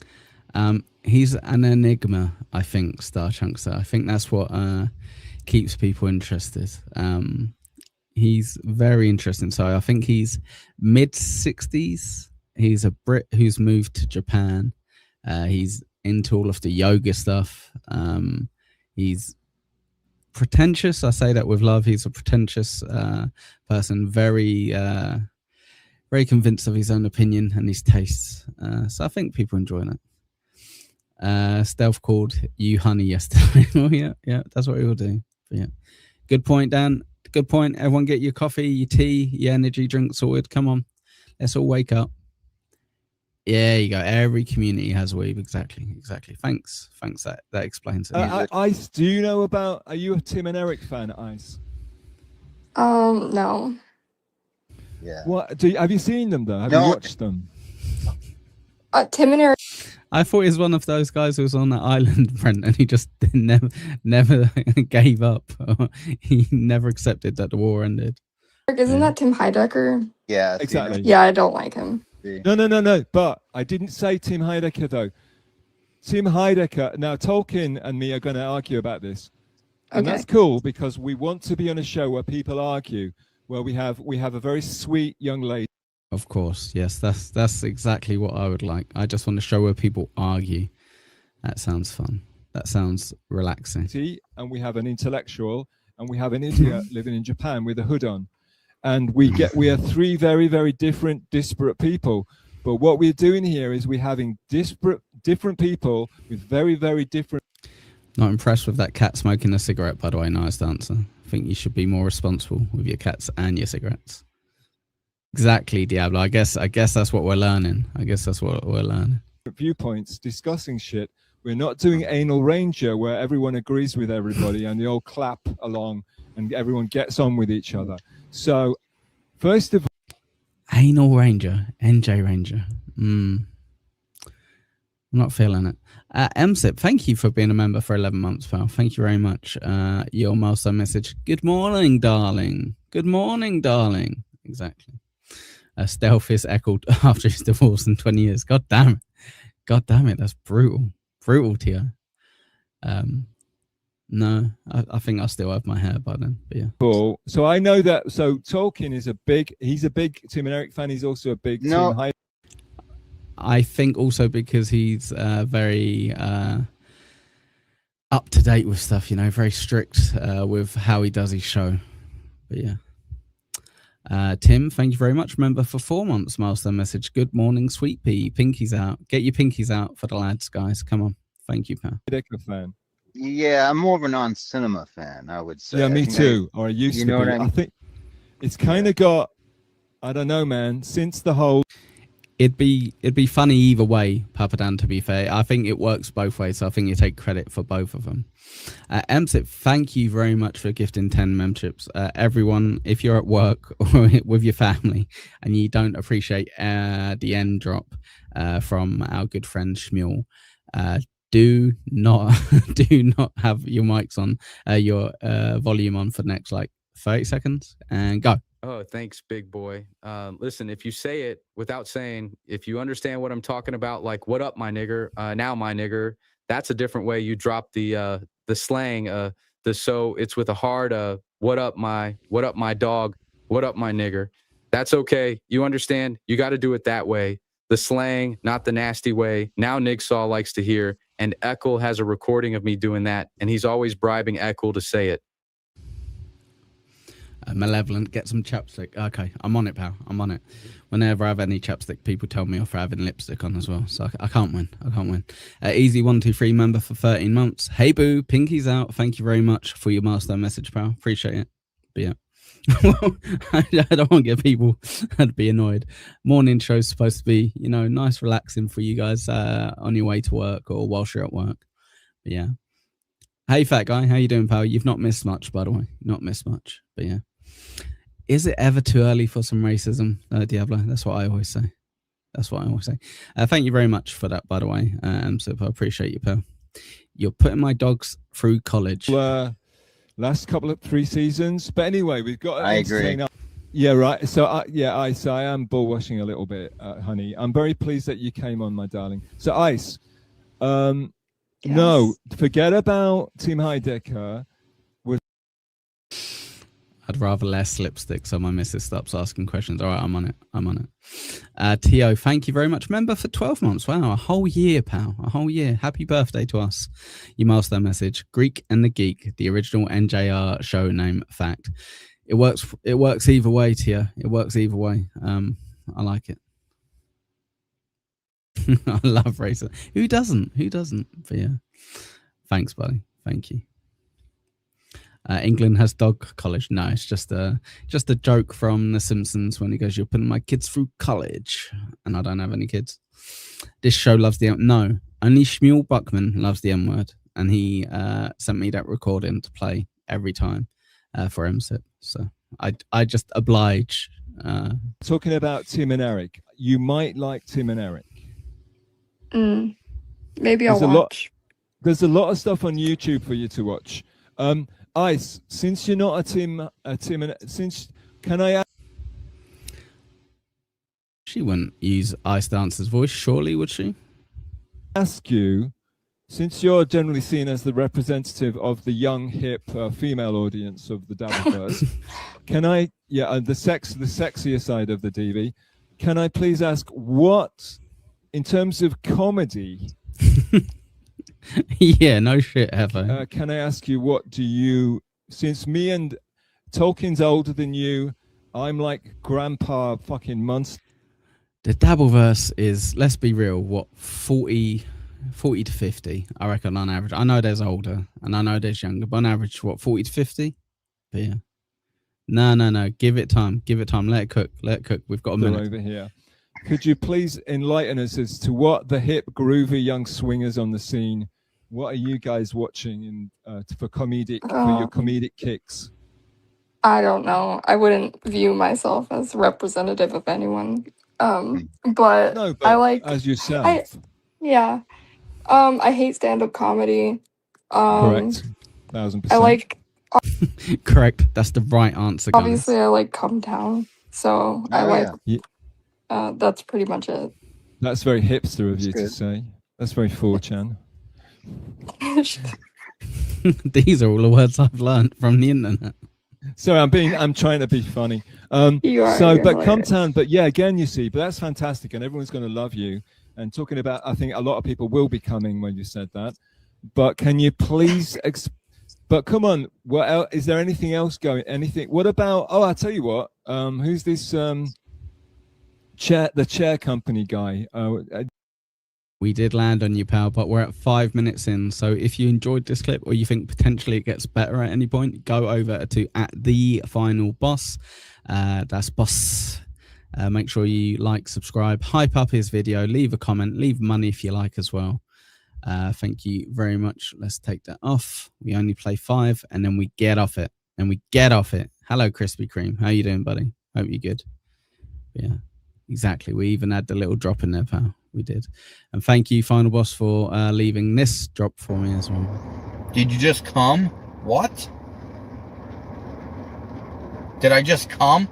He's an enigma, I think, Star Chunkster. I think that's what keeps people interested. He's very interesting. So I think he's mid-60s. He's a Brit who's moved to Japan. He's into all of the yoga stuff. He's pretentious. I say that with love. He's a pretentious person, very convinced of his own opinion and his tastes. So I think people enjoy it. Stealth called you honey yesterday. Oh yeah, that's what we will do. But yeah, good point, Dan. Good point. Everyone get your coffee, your tea, your energy drink sorted. Come on, let's all wake up. Yeah, you go. Every community has a weeb. Exactly. Thanks. That explains it. Ice, do you know about? Are you a Tim and Eric fan, Ice? No. Yeah. What have you seen them though? Have you watched them? Tim and Eric. I thought he was one of those guys who was on that island, Brent, and he just never gave up. He never accepted that the war ended. Isn't that Tim Heidecker? Yeah, exactly. Yeah, I don't like him. No. But I didn't say Tim Heidecker though. Tim Heidecker. Now Tolkien and me are going to argue about this, and that's cool because we want to be on a show where people argue. Where we have a very sweet young lady. Of course, yes, that's exactly what I would like. I just want to show where people argue. That sounds fun. That sounds relaxing. And we have an intellectual, and we have an idiot living in Japan with a hood on, and we are three very, very different, disparate people. But what we're doing here is we're having different people with very, very different. Not impressed with that cat smoking a cigarette, by the way. Nice answer. I think you should be more responsible with your cats and your cigarettes. Exactly, Diablo. I guess that's what we're learning. Viewpoints, discussing shit. We're not doing Anal Ranger where everyone agrees with everybody and they all clap along and everyone gets on with each other. So, first of all, Anal Ranger, NJ Ranger. I'm not feeling it. MSIP, thank you for being a member for 11 months, pal. Thank you very much. Your milestone message. Good morning, darling. Exactly. Stealth is echoed after his divorce in 20 years. God damn it. That's brutal. Tio. No, I think I still have my hair by then. But yeah. Cool. So I know that. So Tolkien is he's a big Tim and Eric fan. He's also a big Tim Heidecker. I think also because he's very up to date with stuff, very strict with how he does his show. But yeah. Tim, thank you very much. Member for 4 months. Milestone message. Good morning, sweet pea. Pinkies out. Get your pinkies out for the lads, guys. Come on. Thank you, pal. Fan. Yeah, I'm more of a non-cinema fan, I would say. Yeah, me too. Or I used to be. I think it's kind of got, I don't know, man, since the whole... It'd be funny either way, Papa Dan, to be fair. I think it works both ways, so I think you take credit for both of them. MSIP, thank you very much for gifting 10 memberships. Everyone, if you're at work or with your family and you don't appreciate the end drop from our good friend Shmuel, do not have your mics on, your volume on for the next 30 seconds and go. Oh, thanks, big boy. Listen, if you say it without saying, if you understand what I'm talking about, like "What up, my nigger?" Now, my nigger. That's a different way you drop the slang. So it's with a hard "What up, my dog? What up, my nigger?" That's okay. You understand? You got to do it that way. The slang, not the nasty way. Now Nigsaw likes to hear, and Eccles has a recording of me doing that, and he's always bribing Eccles to say it. Malevolent, get some chapstick. Okay, I'm on it, pal. I'm on it. Whenever I have any chapstick, people tell me off for having lipstick on as well. So I can't win. Easy123 member for 13 months. Hey boo, pinkies out. Thank you very much for your milestone message, pal. Appreciate it. But yeah. I don't want to get people to be annoyed. Morning show's supposed to be, nice, relaxing for you guys on your way to work or whilst you're at work. But yeah. Hey, fat guy, how you doing, pal? You've not missed much, by the way. Not missed much, but yeah. Is it ever too early for some racism, Diablo? That's what I always say. Thank you very much for that, by the way. So I appreciate you, pal. You're putting my dogs through college. Last couple of 3 seasons. But anyway, we've got... I agree. Yeah, right. So, I am bullwashing a little bit, honey. I'm very pleased that you came on, my darling. So, Ice, No, forget about Team Heidecker. I'd rather less lipstick so my missus stops asking questions. All right, I'm on it. Tio, thank you very much. Remember, for 12 months. Wow, a whole year, pal. A whole year. Happy birthday to us. You milestone message. Greek and the Geek, the original NJR show name fact. It works either way, Tio. It works either way. I like it. I love racing. Who doesn't? But yeah. Thanks, buddy. Thank you. England has dog college. No, it's just a joke from The Simpsons when he goes, "You're putting my kids through college," and I don't have any kids. This show loves the no. Only Shmuel Buckman loves the M word, and he sent me that recording to play every time for MSIP. So I just oblige. Talking about Tim and Eric, you might like Tim and Eric. Maybe I'll watch. There's a lot of stuff on YouTube for you to watch. Ice, since you're not a Tim, can I ask? She wouldn't use Ice Dancer's voice, surely, would she? Ask you, since you're generally seen as the representative of the young, hip female audience of the Dabbleverse, can I, the sexier side of the DV, can I please ask what, in terms of comedy? Yeah, no shit, Hefe. Can I ask you, what do you, since me and Tolkien's older than you, I'm like grandpa fucking monster. The Dabbleverse is, let's be real, what, 40 to 50, I reckon, on average. I know there's older, and I know there's younger, but on average, what, 40 to 50? But yeah. No, give it time, let it cook. We've got a minute. Over here. Could you please enlighten us as to what the hip, groovy young swingers on the scene, what are you guys watching for your comedic kicks? I don't know. I wouldn't view myself as representative of anyone. But I like as yourself. I hate stand-up comedy. Correct. 1000%. I like. Correct. That's the right answer, guys. Obviously, I like Come Down. So I like. Yeah. That's pretty much it. That's very hipster of you to say. That's very 4chan. These are all the words I've learned from the internet. Sorry, I'm trying to be funny. Come down, but yeah, again, you see, but that's fantastic, and everyone's going to love you. And talking about, I think a lot of people will be coming when you said that. But can you please? But come on, what else? Is there anything else going? Anything? What about? Oh, I'll tell you what. Who's this? The chair company guy. We did land on you, pal, but we're at 5 minutes in. So if you enjoyed this clip or you think potentially it gets better at any point, go over to @thefinalboss. That's boss. Make sure you like, subscribe, hype up his video, leave a comment, leave money if you like as well. Thank you very much. Let's take that off. We only play 5 and then we get off it. Hello, Krispy Kreme. How you doing, buddy? Hope you're good. Yeah, exactly. We even had the little drop in there, pal. We did. And thank you, Final Boss, for leaving this drop for me as well. Did you just come? What? Did I just come?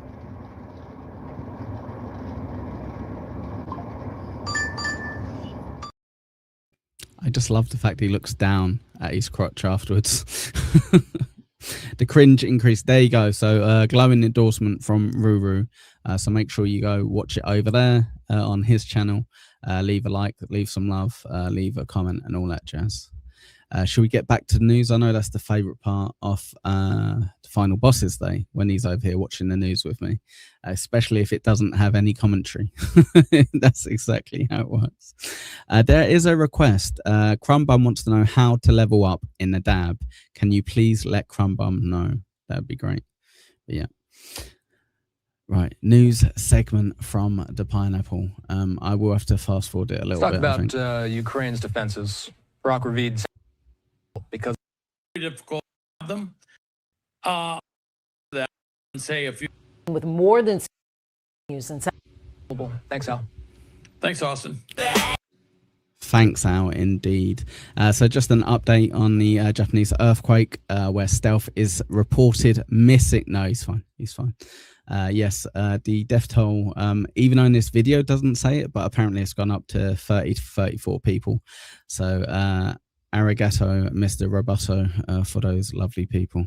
I just love the fact he looks down at his crotch afterwards. The cringe increase. There you go. So glowing endorsement from Ruru. So make sure you go watch it over there on his channel. Leave a like, leave some love, leave a comment and all that jazz. Should we get back to the news? I know that's the favourite part of the Final Bosses Day, when he's over here watching the news with me, especially if it doesn't have any commentary. That's exactly how it works. There is a request. Crumbum wants to know how to level up in the dab. Can you please let Crumbum know? That'd be great. But yeah. Right, news segment from the Pineapple. I will have to fast forward it a little bit. Let's talk about Ukraine's defenses. Brock Ravid, because very difficult to have them. That say if you with more than use and thanks, Al. Thanks, Austin. Thanks, Al, indeed. So just an update on the Japanese earthquake where Stealth is reported missing. No, he's fine. Yes, the death toll, even though in this video doesn't say it, but apparently it's gone up to 30 to 34 people. So arigato, Mr. Roboto, for those lovely people.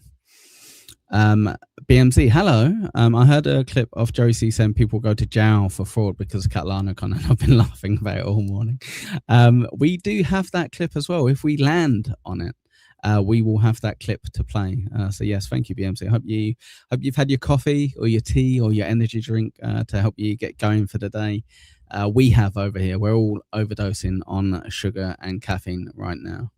BMC, hello. I heard a clip of Joey C saying people go to jail for fraud because of CatalanaCon, and I've been laughing about it all morning. We do have that clip as well. If we land on it, we will have that clip to play. So yes, thank you, BMC. I hope you've had your coffee or your tea or your energy drink to help you get going for the day. We have over here. We're all overdosing on sugar and caffeine right now.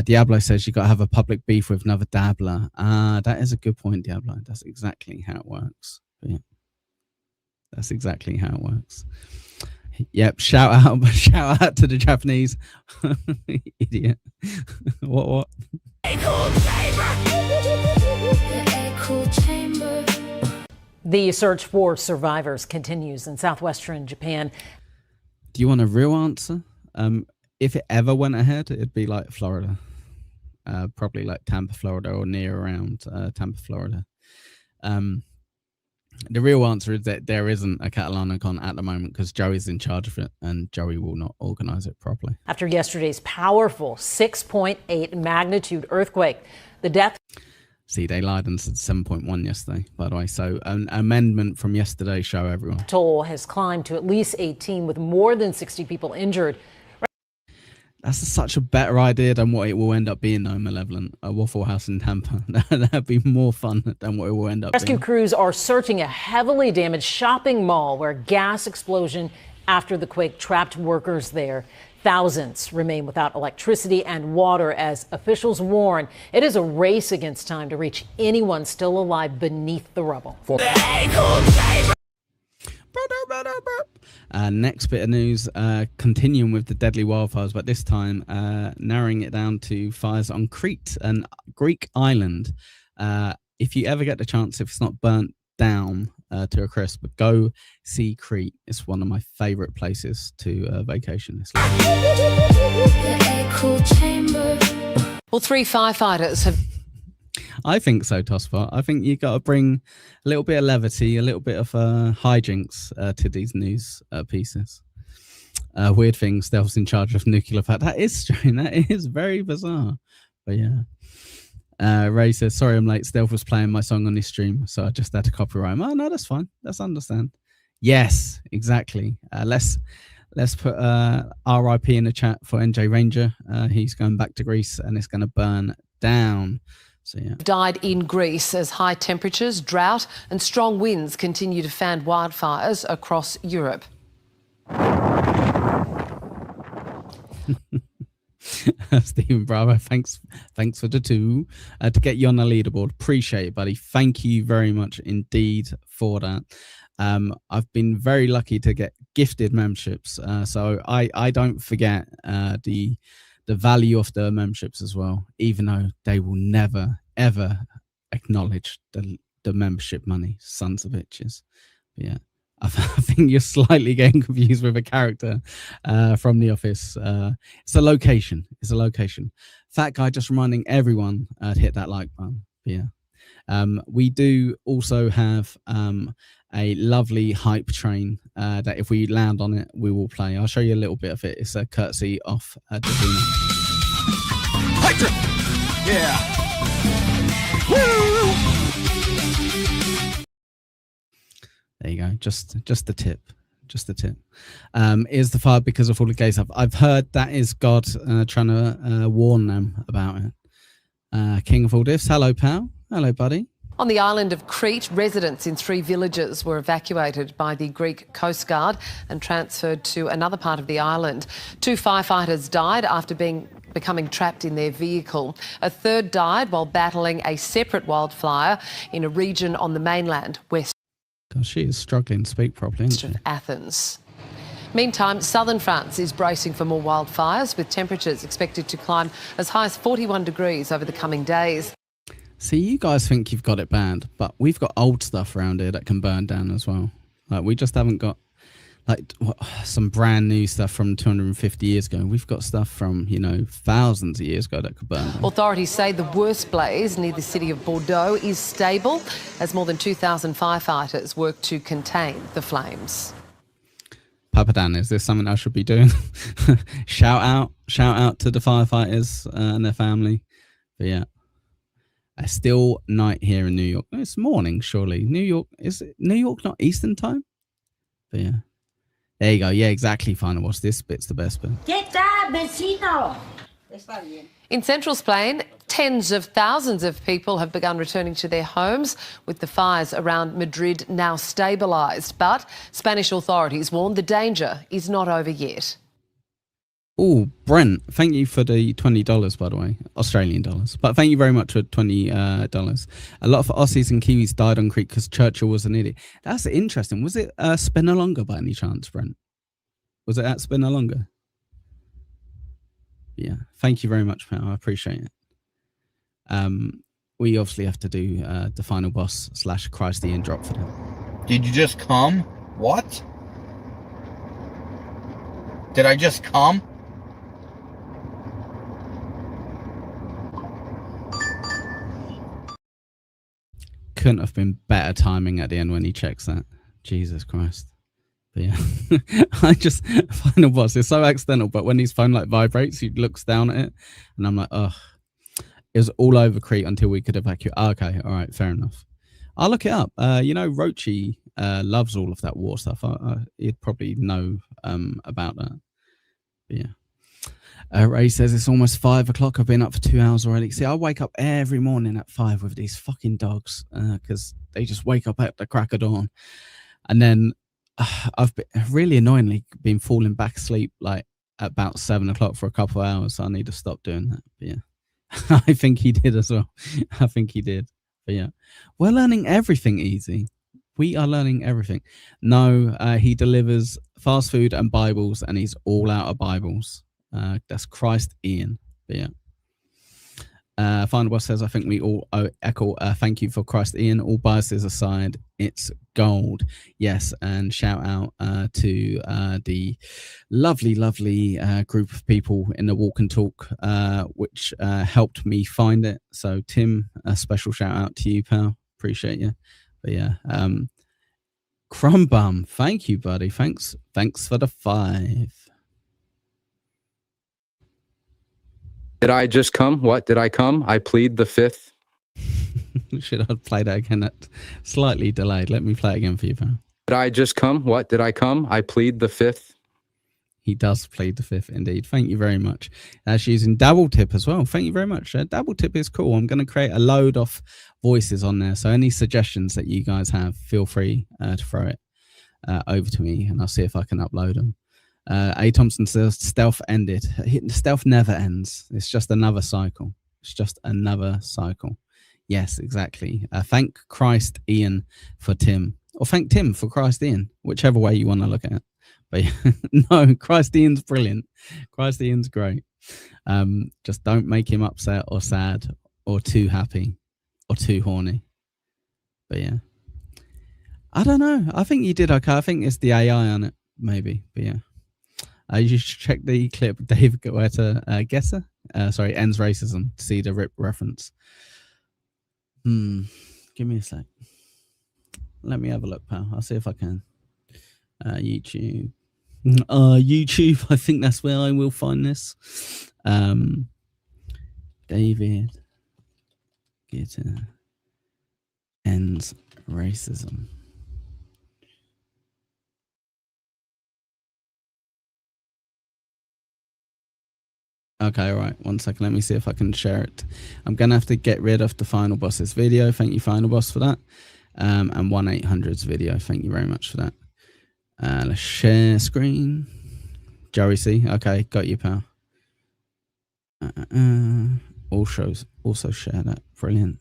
Diablo says you got to have a public beef with another dabbler. That is a good point, Diablo. That's exactly how it works. Yeah. That's exactly how it works. Yep. Shout out to the Japanese. Idiot. What? The search for survivors continues in southwestern Japan. Do you want a real answer? If it ever went ahead, it'd be like Florida. Probably like Tampa, Florida, or near around Tampa, Florida. The real answer is that there isn't a CatalanaCon at the moment because Joey's in charge of it and Joey will not organize it properly. After yesterday's powerful 6.8 magnitude earthquake, the death... See, they lied and said 7.1 yesterday, by the way. So an amendment from yesterday's show, everyone. Toll has climbed to at least 18 with more than 60 people injured. That's such a better idea than what it will end up being, though, Malevolent. A Waffle House in Tampa. That'd be more fun than what it will end up Rescue being. crews are searching a heavily damaged shopping mall where a gas explosion after the quake trapped workers there. Thousands remain without electricity and water as officials warn it is a race against time to reach anyone still alive beneath the rubble. Next bit of news, continuing with the deadly wildfires, but this time narrowing it down to fires on Crete, an Greek island. If you ever get the chance, if it's not burnt down to a crisp, go see Crete. It's one of my favorite places to vacation this year. Well, 3 firefighters have... I think so, Tosspot. I think you got to bring a little bit of levity, a little bit of hijinks to these news pieces. Weird thing, Stealth's in charge of nuclear fact. That is strange. That is very bizarre. But yeah. Ray says, sorry I'm late. Stealth was playing my song on this stream, so I just had to copyright him. Oh, no, that's fine. Let's understand. Yes, exactly. Let's put RIP in the chat for NJ Ranger. He's going back to Greece and it's going to burn down. So, yeah. Died in Greece as high temperatures, drought and strong winds continue to fan wildfires across Europe. Stephen Bravo, thanks for the 2 to get you on the leaderboard. Appreciate it, buddy. Thank you very much indeed for that. I've been very lucky to get gifted memberships, so I don't forget the value of the memberships as well, even though they will never ever acknowledge the membership money, sons of bitches. But yeah, I think you're slightly getting confused with a character from The Office. It's a location. Fat Guy just reminding everyone to hit that like button. But yeah, we do also have a lovely hype train that if we land on it, we will play. I'll show you a little bit of it. It's a courtesy of Davina. Hype trip! Yeah! Woo! There you go. Just the tip. Is the fire because of all the gay stuff? I've heard that is God trying to warn them about it. King of all diffs. Hello, pal. Hello, buddy. On the island of Crete, residents in 3 villages were evacuated by the Greek Coast Guard and transferred to another part of the island. 2 firefighters died after becoming trapped in their vehicle. A third died while battling a separate wildfire in a region on the mainland west God, she is struggling to speak properly, isn't of she? Athens. Meantime, southern France is bracing for more wildfires, with temperatures expected to climb as high as 41 degrees over the coming days. See, you guys think you've got it bad, but we've got old stuff around here that can burn down as well. Like, we just haven't got... like some brand new stuff from 250 years ago. We've got stuff from, thousands of years ago that could burn. Authorities say the worst blaze near the city of Bordeaux is stable as more than 2,000 firefighters work to contain the flames. Papa Dan, is this something I should be doing? shout out to the firefighters and their family. But yeah, it's still night here in New York. It's morning, surely. New York, is it New York not Eastern time? But yeah. There you go. Yeah, exactly. Final boss. This bit's the best bit. In Central Spain, tens of thousands of people have begun returning to their homes, with the fires around Madrid now stabilised. But Spanish authorities warn the danger is not over yet. Oh, Brent, thank you for the $20, by the way, Australian dollars. But thank you very much for $20. A lot of Aussies and Kiwis died on Crete because Churchill was an idiot. That's interesting. Was it Spinalonga by any chance, Brent? Was it at Spinalonga? Yeah, thank you very much, pal. I appreciate it. We obviously have to do the final boss / Christ Ian drop for them. Did you just come? What? Did I just come? Couldn't have been better timing at the end when he checks that. Jesus Christ. But yeah, final boss, it's so accidental, but when his phone like vibrates, he looks down at it, and I'm like, ugh. It was all over Crete until we could evacuate. Okay, all right, fair enough. I'll look it up. Rochi loves all of that war stuff. He'd probably know about that. But yeah. Ray says it's almost 5 o'clock. I've been up for 2 hours already. See, I wake up every morning at 5 with these fucking dogs because they just wake up at the crack of dawn. And then I've really annoyingly been falling back asleep like at about 7 o'clock for a couple of hours. So I need to stop doing that. But yeah, I think he did as well. I think he did. But yeah, we're learning everything easy. We are learning everything. No, he delivers fast food and Bibles, and he's all out of Bibles. That's Christ Ian. But yeah. Final boss says, I think we all echo thank you for Christ Ian. All biases aside, it's gold. Yes, and shout out to the lovely group of people in the Walk and Talk, which helped me find it. So Tim, a special shout out to you, pal. Appreciate you. But yeah, Crumbum, thank you, buddy. Thanks for the 5. Did I just come? What? Did I come? I plead the 5th. Should I play that again? That's slightly delayed. Let me play it again for you, pal. Did I just come? What? Did I come? I plead the 5th. He does plead the 5th, indeed. Thank you very much. That's using Dabble Tip as well. Thank you very much. Dabble Tip is cool. I'm going to create a load of voices on there. So any suggestions that you guys have, feel free to throw it over to me, and I'll see if I can upload them. A. Thompson says stealth ended. Stealth never ends. It's just another cycle. It's just another cycle. Yes, exactly. Thank Christ Ian for Tim, or thank Tim for Christ Ian, whichever way you want to look at it. But no, Christ Ian's brilliant. Christ Ian's great. Just don't make him upset or sad or too happy or too horny. But yeah, I don't know. I think you did okay. I think it's the AI on it, maybe. But yeah. You should check the clip David Guetta ends racism to see the RIP reference. Give me a sec. Let me have a look, pal. I'll see if I can. YouTube. YouTube, I think that's where I will find this. David Guetta ends racism. Okay, all right. 1 second. Let me see if I can share it. I'm going to have to get rid of the Final Boss's video. Thank you, Final Boss, for that. And 1-800's video. Thank you very much for that. Let's share screen. Joey C. Okay, got you, pal. Also share that. Brilliant.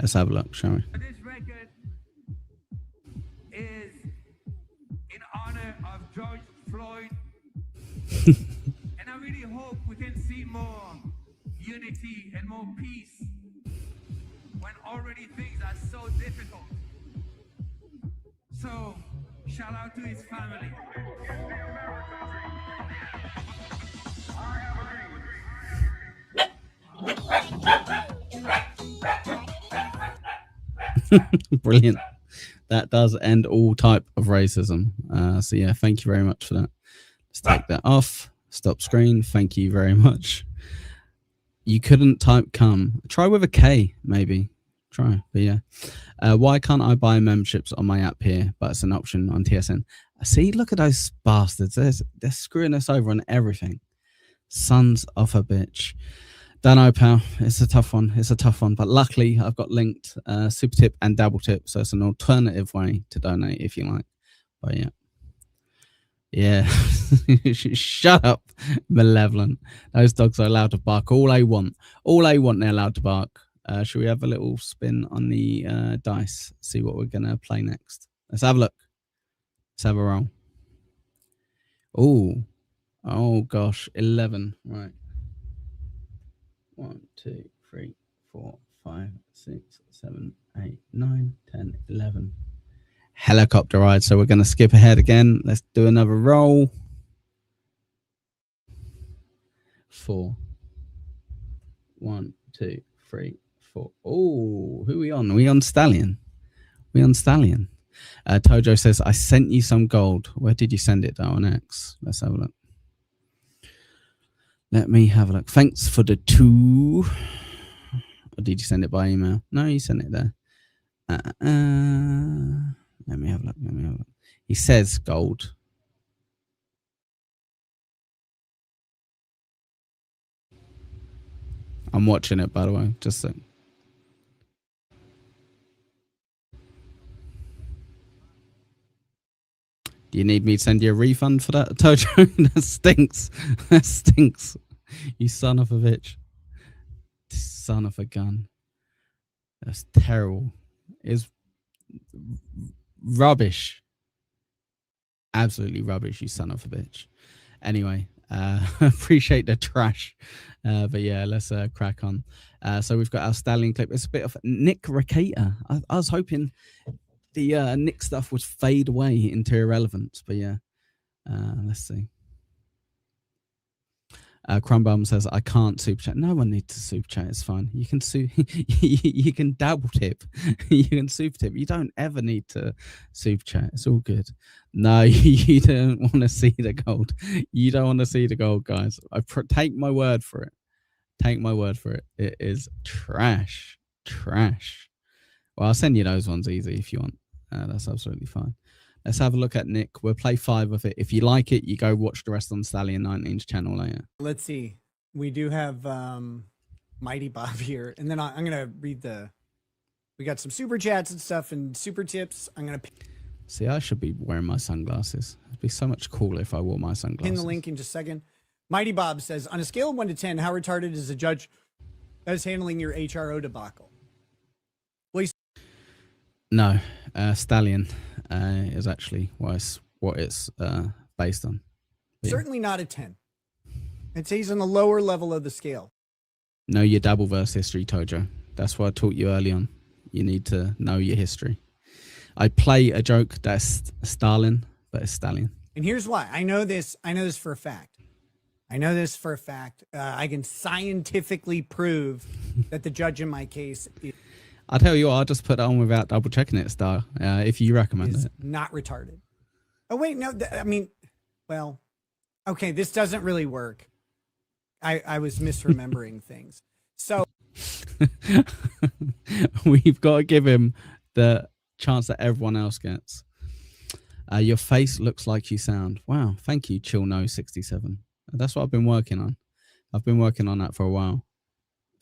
Let's have a look, shall we? This record is in honor of George Floyd. And I really hope we can see more unity and more peace when already things are so difficult. So, shout out to his family. Brilliant. That does end all type of racism. So yeah, thank you very much for that. Let's take that off. Stop screen. Thank you very much. You couldn't type come. Try with a K, maybe. Try. But yeah. Why can't I buy memberships on my app here, but it's an option on TSN? See, look at those bastards. They're screwing us over on everything. Sons of a bitch. Don't know, pal. It's a tough one. But luckily, I've got linked Super Tip and Dabble Tip, so it's an alternative way to donate if you like. But yeah. Yeah. Shut up, malevolent. Those dogs are allowed to bark all they want. They're allowed to bark. Should we have a little spin on the dice? See what we're going to play next. Let's have a look. Let's have a roll. Oh, gosh. 11. Right. 1, 2, 3, 4, 5, 6, 7, 8, 9, 10, 11. Helicopter ride. So we're going to skip ahead again. Let's do another roll. 4. 1, 2, 3, 4. Oh, who are we on? Are we on Stallion? Tojo says, I sent you some gold. Where did you send it, though, on X? Let's have a look. Let me have a look. Thanks for the 2. Or did you send it by email? No, you sent it there. Let me have a look. He says gold. I'm watching it, by the way. Just so. Do you need me to send you a refund for that, Tojo? That stinks. You son of a bitch. Son of a gun. That's terrible. It's rubbish. Absolutely rubbish, you son of a bitch. Anyway, appreciate the trash. But yeah, let's crack on. So we've got our Stallion clip. It's a bit of Nick Ricata. I was hoping the Nick stuff would fade away into irrelevance, but yeah, let's see. Crumbum says, I can't super chat. No one needs to super chat. It's fine. You can you can dabble tip. You can super tip. You don't ever need to super chat. It's all good. No, you don't want to see the gold. You don't want to see the gold, guys. Take my word for it. Take my word for it. It is trash. Well, I'll send you those ones easy if you want. That's absolutely fine. Let's have a look at Nick. We'll play 5 of it. If you like it, you go watch the rest on Stallion 19's channel later. Let's see. We do have Mighty Bob here. And then I'm going to read we got some super chats and stuff and super tips. I'm going to see, I should be wearing my sunglasses. It'd be so much cooler if I wore my sunglasses. pin the link in just a second. Mighty Bob says, on a scale of 1 to 10, how retarded is a judge that is handling your HRO debacle? No, Stallion is actually what it's based on. Yeah. Certainly not a 10. I'd say he's on the lower level of the scale. Know your Dabbleverse history, Tojo. That's what I taught you early on. You need to know your history. I play a joke that's Stalin, but it's Stallion. And here's why. I know this for a fact. I can scientifically prove that the judge in my case is I'll tell you what, I'll just put that on without double checking it, Star, if you recommend it. Not retarded. Oh, wait, no, well, okay, this doesn't really work. I was misremembering things. So we've got to give him the chance that everyone else gets. Your face looks like you sound. Wow, thank you, Chillno67. That's what I've been working on. I've been working on that for a while.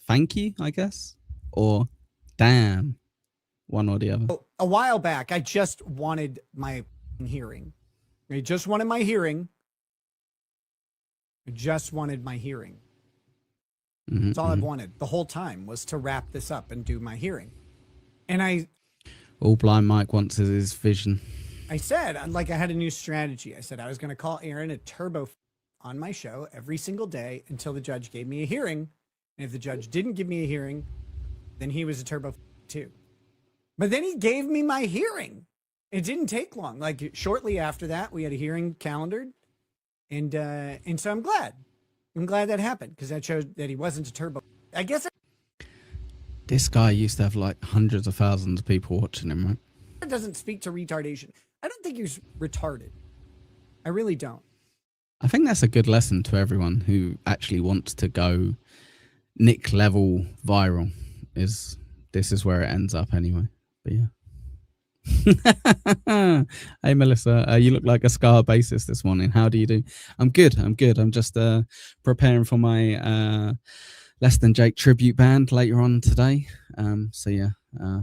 Thank you, I guess, or damn, one or the other. A while back, I just wanted my hearing. I just wanted my hearing. That's all I've wanted the whole time, was to wrap this up and do my hearing. And all Blind Mike wants is his vision. I said, I had a new strategy. I said I was going to call Aaron a turbo on my show every single day until the judge gave me a hearing. And if the judge didn't give me a hearing, then he was a turbo too. But then he gave me my hearing. It didn't take long. Like shortly after that, we had a hearing calendared, and so I'm glad. I'm glad that happened because that showed that he wasn't a turbo. I guess This guy used to have like hundreds of thousands of people watching him, right? that doesn't speak to retardation. I don't think he's retarded. I really don't. I think that's a good lesson to everyone who actually wants to go Nick level viral. This is where it ends up anyway. But yeah. Hey Melissa, you look like a Scar bassist this morning. How do you do? I'm good. I'm just preparing for my Less Than Jake tribute band later on today. So yeah,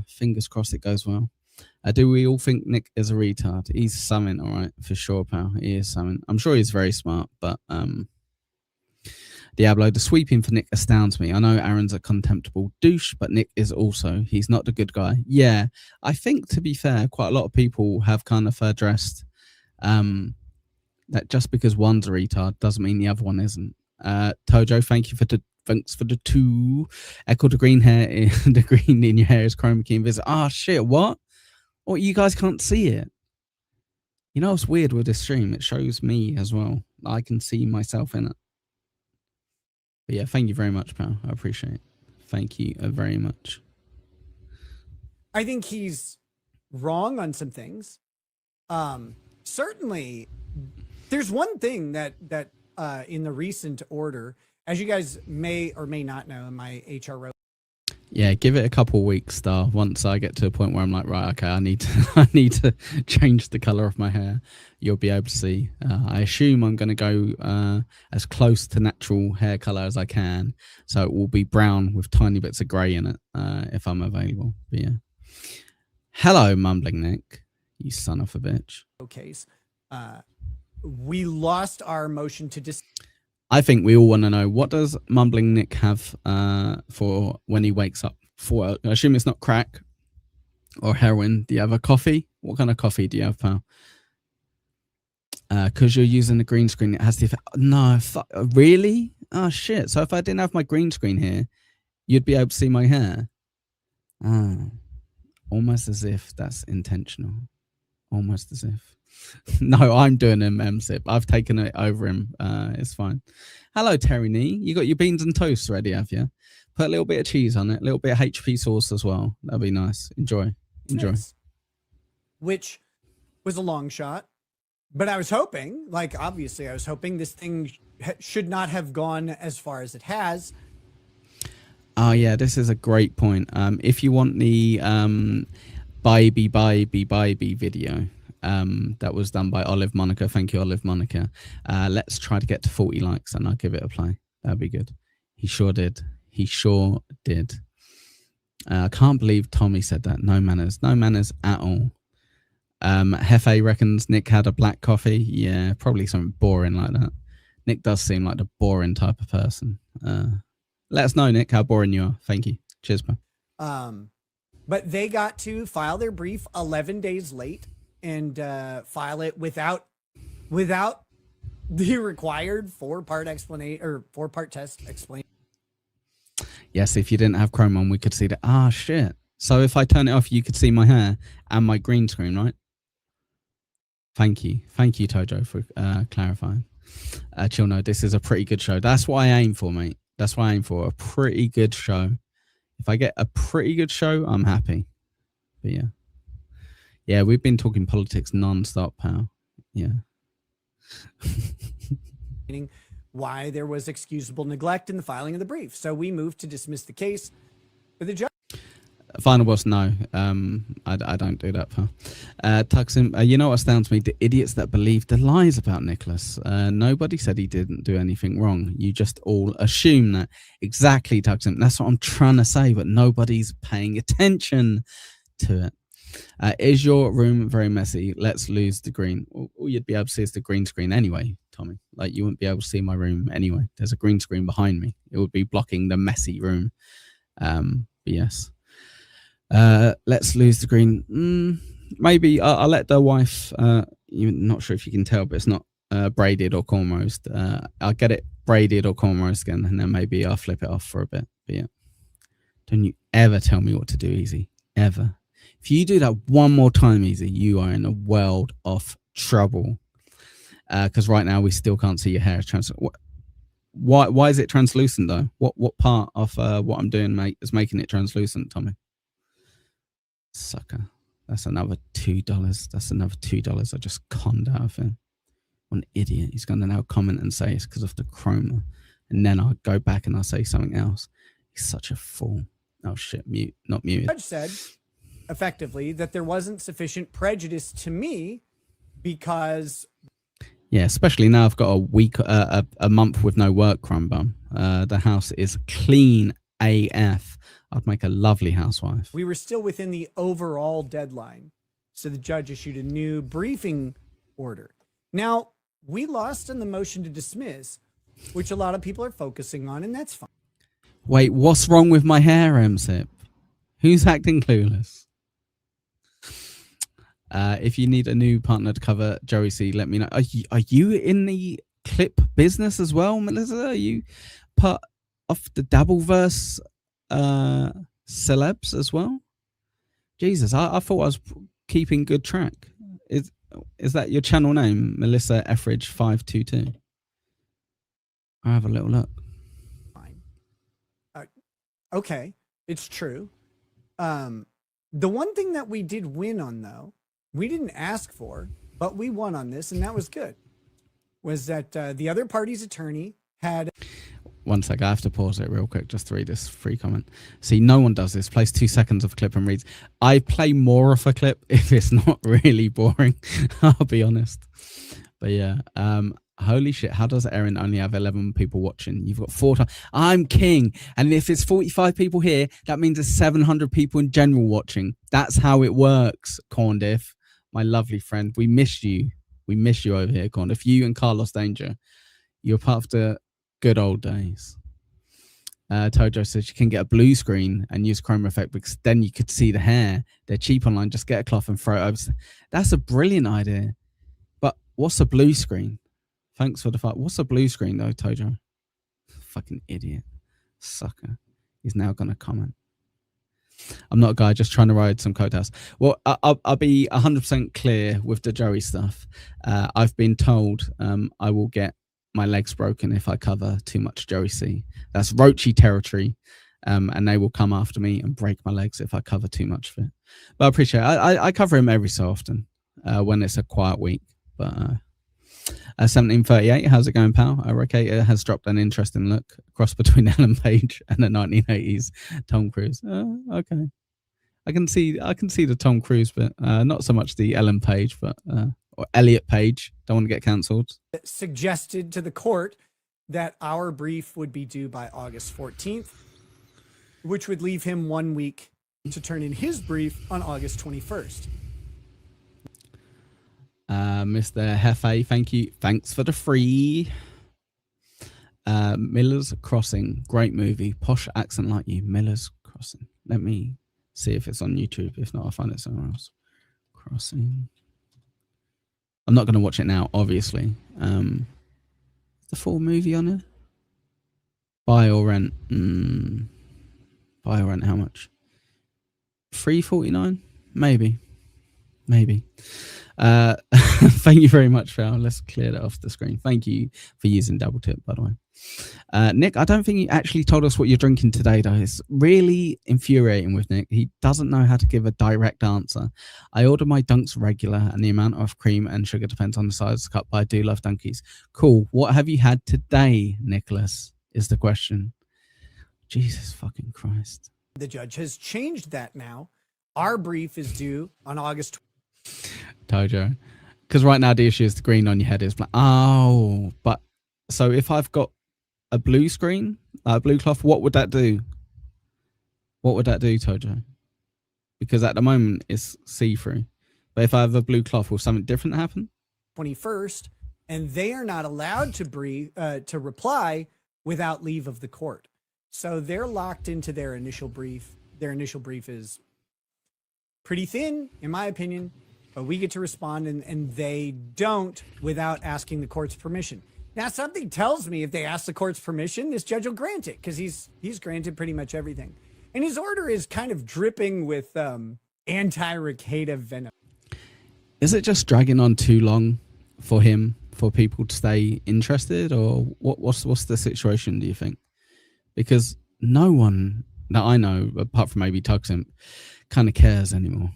fingers crossed it goes well. Do we all think Nick is a retard? He's something, all right, for sure, pal. He is something. I'm sure he's very smart, but Diablo, the sweeping for Nick astounds me. I know Aaron's a contemptible douche, but Nick is also. He's not the good guy. Yeah, I think, to be fair, quite a lot of people have kind of addressed that just because one's a retard doesn't mean the other one isn't. Tojo, thanks for the 2. Echo the green hair, the green in your hair is chroma key and visit. Ah, shit, what? Oh, you guys can't see it. You know what's weird with this stream? It shows me as well. I can see myself in it. But yeah, thank you very much, pal. I appreciate it. Thank you very much. I think he's wrong on some things. Certainly, there's one thing that in the recent order, as you guys may or may not know, in my HR wrote. Yeah, give it a couple of weeks, Star. Once I get to a point where I'm like, right, okay, I need to change the color of my hair. You'll be able to see. I assume I'm going to go as close to natural hair color as I can, so it will be brown with tiny bits of grey in it if I'm available. But yeah. Hello, Mumbling Nick, you son of a bitch. Case, we lost our motion to I think we all want to know, what does Mumbling Nick have for when he wakes up? For I assume it's not crack or heroin. Do you have a coffee? What kind of coffee do you have, pal? Because you're using the green screen, it has the effect. No, really? Oh, shit. So if I didn't have my green screen here, you'd be able to see my hair? Almost as if that's intentional. Almost as if. No, I'm doing him sip. I've taken it over him. It's fine. Hello, Terry Nee. You got your beans and toast ready, have you? Put a little bit of cheese on it, a little bit of HP sauce as well. That'd be nice. Enjoy. Which was a long shot, but I was hoping, like, obviously, I was hoping this thing should not have gone as far as it has. Oh yeah, this is a great point. If you want the Baby video. That was done by Olive Monica. Thank you, Olive Monica. Let's try to get to 40 likes and I'll give it a play. That'd be good. He sure did. I can't believe Tommy said that. No manners at all. Hefe reckons Nick had a black coffee. Yeah, probably something boring like that. Nick does seem like the boring type of person. Let us know, Nick, how boring you are. Thank you. Cheers, man. But they got to file their brief 11 days late. And file it without the required 4-part explanation or 4-part test explain. Yes, if you didn't have Chrome on, we could see that. Ah, shit. So if I turn it off, you could see my hair and my green screen, right? Thank you, Tojo, for clarifying. Chill, no, this is a pretty good show. That's what I aim for, mate. That's what I aim for. A pretty good show. If I get a pretty good show, I'm happy. But yeah. Yeah, we've been talking politics non-stop, pal. Yeah. Why there was excusable neglect in the filing of the brief. So we moved to dismiss the case. But the judge... Final boss, no. I don't do that, pal. Tuxin, you know what astounds me? The idiots that believe the lies about Nicholas. Nobody said he didn't do anything wrong. You just all assume that. Exactly, Tuxin. That's what I'm trying to say, but nobody's paying attention to it. Is your room very messy? Let's lose the green. All you'd be able to see is the green screen anyway, Tommy. Like, you wouldn't be able to see my room anyway. There's a green screen behind me. It would be blocking the messy room. But yes. Let's lose the green. Maybe I'll let the wife, you're not sure if you can tell, but it's not braided or cornrowed. I'll get it braided or cornrowed again, and then maybe I'll flip it off for a bit. But yeah. Don't you ever tell me what to do, Easy. Ever. If you do that one more time, Easy, you are in a world of trouble. Because right now we still can't see your hair. Why is it translucent though? What part of what I'm doing, mate, is making it translucent, Tommy? Sucker. That's another $2. That's another $2 I just conned out of him. What an idiot. He's going to now comment and say it's because of the chroma. And then I'll go back and I'll say something else. He's such a fool. Oh shit, mute, not muted. The judge said effectively that there wasn't sufficient prejudice to me because... Yeah, especially now I've got a week, a month with no work, crumb bum. The house is clean AF. I'd make a lovely housewife. We were still within the overall deadline. So the judge issued a new briefing order. Now, we lost on the motion to dismiss, which a lot of people are focusing on, and that's fine. Wait, what's wrong with my hair, MSIP? Who's acting clueless? If you need a new partner to cover Joey C, let me know. Are you in the clip business as well, Melissa? Are you part of the Dabbleverse celebs as well? Jesus, I thought I was keeping good track. Is that your channel name, Melissa Etheridge 522? I'll have a little look. Okay, it's true. The one thing that we did win on, though, we didn't ask for, but we won on this, and that was good, was that the other party's attorney had... One sec, I have to pause it real quick just to read this free comment. See, no one does this. Plays 2 seconds of a clip and reads. I play more of a clip if it's not really boring. I'll be honest. But yeah, holy shit, how does Erin only have 11 people watching? You've got 4 times. I'm king. And if it's 45 people here, that means there's 700 people in general watching. That's how it works, Corndiff, my lovely friend. We miss you. We miss you over here, Corndiff. You and Carlos Danger. You're part of the good old days. Tojo says you can get a blue screen and use chroma effect because then you could see the hair. They're cheap online. Just get a cloth and throw it over. That's a brilliant idea. But what's a blue screen? Thanks for the fight. What's a blue screen though, Tojo? Fucking idiot. Sucker. He's now going to comment. I'm not a guy just trying to ride some coattails. Well, I'll be 100% clear with the Joey stuff. I've been told I will get my legs broken if I cover too much Joey C. That's Roachy territory, and they will come after me and break my legs if I cover too much of it. But I appreciate it. I cover him every so often when it's a quiet week. But 1738, how's it going, pal? Rokator has dropped an interesting look, cross between Ellen Page and the 1980s Tom Cruise. Okay, I can see the Tom Cruise bit, not so much the Ellen Page, but or Elliot Page. Don't want to get cancelled. Suggested to the court that our brief would be due by August 14th, which would leave him 1 week to turn in his brief on August 21st. Mr. Hefe, thank you. Thanks for the free. Miller's Crossing, great movie. Posh accent like you. Miller's Crossing. Let me see if it's on YouTube. If not, I'll find it somewhere else. Crossing. I'm not going to watch it now, obviously. The full movie on it? Buy or rent? Buy or rent, how much? $3.49? Maybe. Thank you very much, Val. Let's clear that off the screen. Thank you for using Double Tip, by the way. Nick, I don't think you actually told us what you're drinking today, though. It's really infuriating with Nick. He doesn't know how to give a direct answer. I order my dunks regular, and the amount of cream and sugar depends on the size of the cup, but I do love Dunkies. Cool. What have you had today, Nicholas, is the question. Jesus fucking Christ. The judge has changed that now. Our brief is due on August 20th. Tojo. Because right now the issue is the green on your head is black. Oh, but so if I've got a blue screen, a blue cloth, what would that do? What would that do, Tojo? Because at the moment it's see-through. But if I have a blue cloth, will something different happen? 21st, and they are not allowed to reply without leave of the court. So they're locked into their initial brief. Their initial brief is pretty thin, in my opinion, but we get to respond, and they don't without asking the court's permission. Now, something tells me if they ask the court's permission, this judge will grant it, because he's granted pretty much everything. And his order is kind of dripping with anti-ricada venom. Is it just dragging on too long for him, for people to stay interested, or what's the situation, do you think? Because no one that I know, apart from maybe Tugsimp, kind of cares anymore.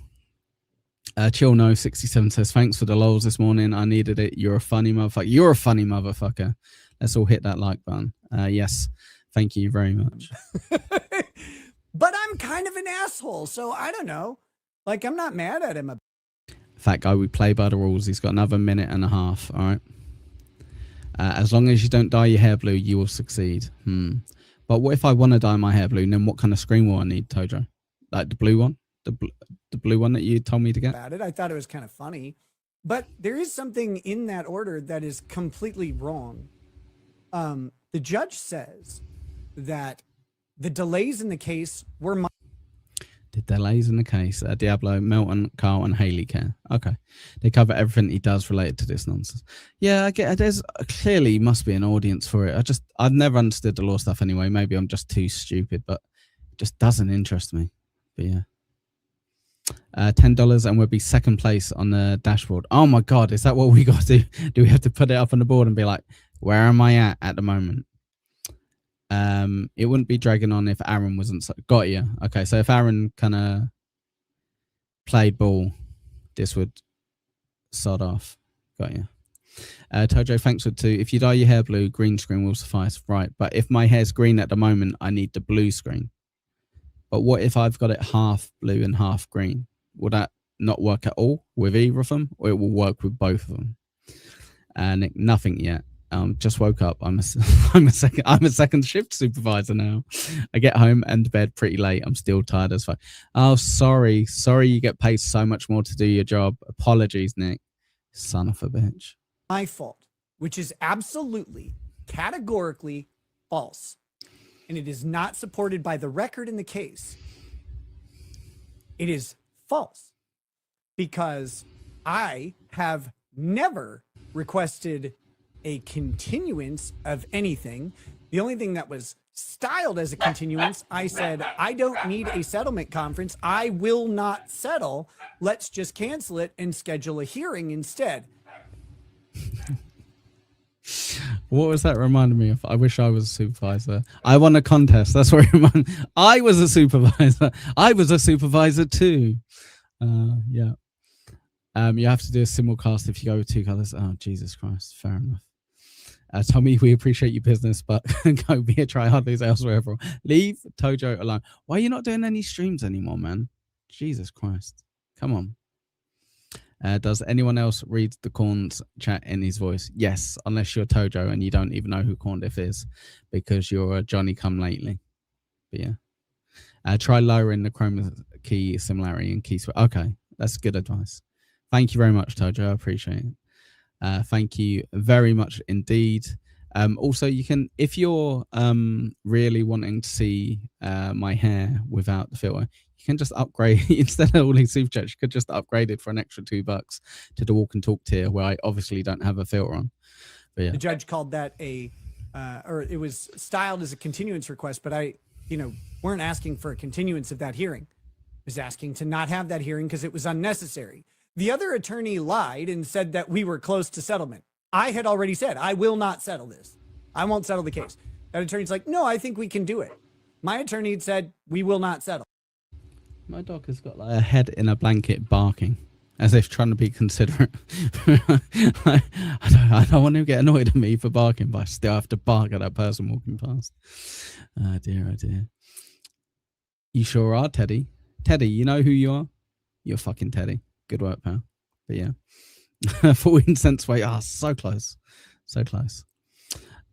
Chill No 67 says, thanks for the lols this morning. I needed it. You're a funny motherfucker. You're a funny motherfucker. Let's all hit that like button. Yes. Thank you very much. But I'm kind of an asshole, so I don't know. Like, I'm not mad at him. Fat guy, we play by the rules. He's got another minute and a half. All right. As long as you don't dye your hair blue, you will succeed. But what if I want to dye my hair blue? And then what kind of screen will I need, Tojo? Like the blue one? The blue one that you told me to get? About it. I thought it was kind of funny. But there is something in that order that is completely wrong. The judge says that the delays in the case were The delays in the case. Diablo, Melton, Carl, and Haley care. Okay. They cover everything he does related to this nonsense. Yeah, I get it. There's clearly must be an audience for it. I've never understood the law stuff anyway. Maybe I'm just too stupid, but it just doesn't interest me. But yeah. $10 and we'll be second place on the dashboard. Oh my God, is that what we got to do? Do we have to put it up on the board and be like, where am I at the moment? It wouldn't be dragging on if Aaron wasn't got you. Okay, so if Aaron kind of played ball, this would sod off. Got you. Tojo, thanks for 2. If you dye your hair blue, green screen will suffice. Right, but if my hair's green at the moment, I need the blue screen. But what if I've got it half blue and half green? Will that not work at all with either of them, or it will work with both of them? And nothing yet. Just woke up. I'm a second shift supervisor now. I get home and to bed pretty late. I'm still tired as fuck. Oh, sorry. You get paid so much more to do your job. Apologies, Nick. Son of a bitch. my fault, which is absolutely, categorically false. And it is not supported by the record in the case. It is false because I have never requested a continuance of anything. The only thing that was styled as a continuance, I said, I don't need a settlement conference. I will not settle. Let's just cancel it and schedule a hearing instead. What was that reminding me of? I wish I was a supervisor. I won a contest. That's what it reminded me. I was a supervisor. I was a supervisor too. Yeah. You have to do a simulcast if you go with 2 colors. Oh, Jesus Christ. Fair enough. Tommy, we appreciate your business, but go be a tryhard, lose elsewhere. Everyone. Leave Tojo alone. Why are you not doing any streams anymore, man? Jesus Christ. Come on. Does anyone else read the Corn's chat in his voice? Yes, unless you're Tojo and you don't even know who Corndiff is because you're a Johnny come lately. But yeah. Try lowering the chroma key similarity in key switch. Okay, that's good advice. Thank you very much, Tojo. I appreciate it. Thank you very much indeed. Also, you can, if you're really wanting to see my hair without the filter, you can just upgrade instead of all these super chats. You could just upgrade it for an extra $2 to the walk and talk tier, where I obviously don't have a filter on. But yeah. The judge called that or it was styled as a continuance request, but I, weren't asking for a continuance of that hearing. I was asking to not have that hearing because it was unnecessary. The other attorney lied and said that we were close to settlement. I had already said, I will not settle this. I won't settle the case. That attorney's like, no, I think we can do it. My attorney had said, we will not settle. My dog has got like a head in a blanket barking as if trying to be considerate. I don't want to get annoyed at me for barking, but I still have to bark at that person walking past. Oh dear, oh dear. You sure are, Teddy. Teddy, you know who you are? You're fucking Teddy. Good work, pal. But yeah. 14 cents weight. Ah, so close. So close.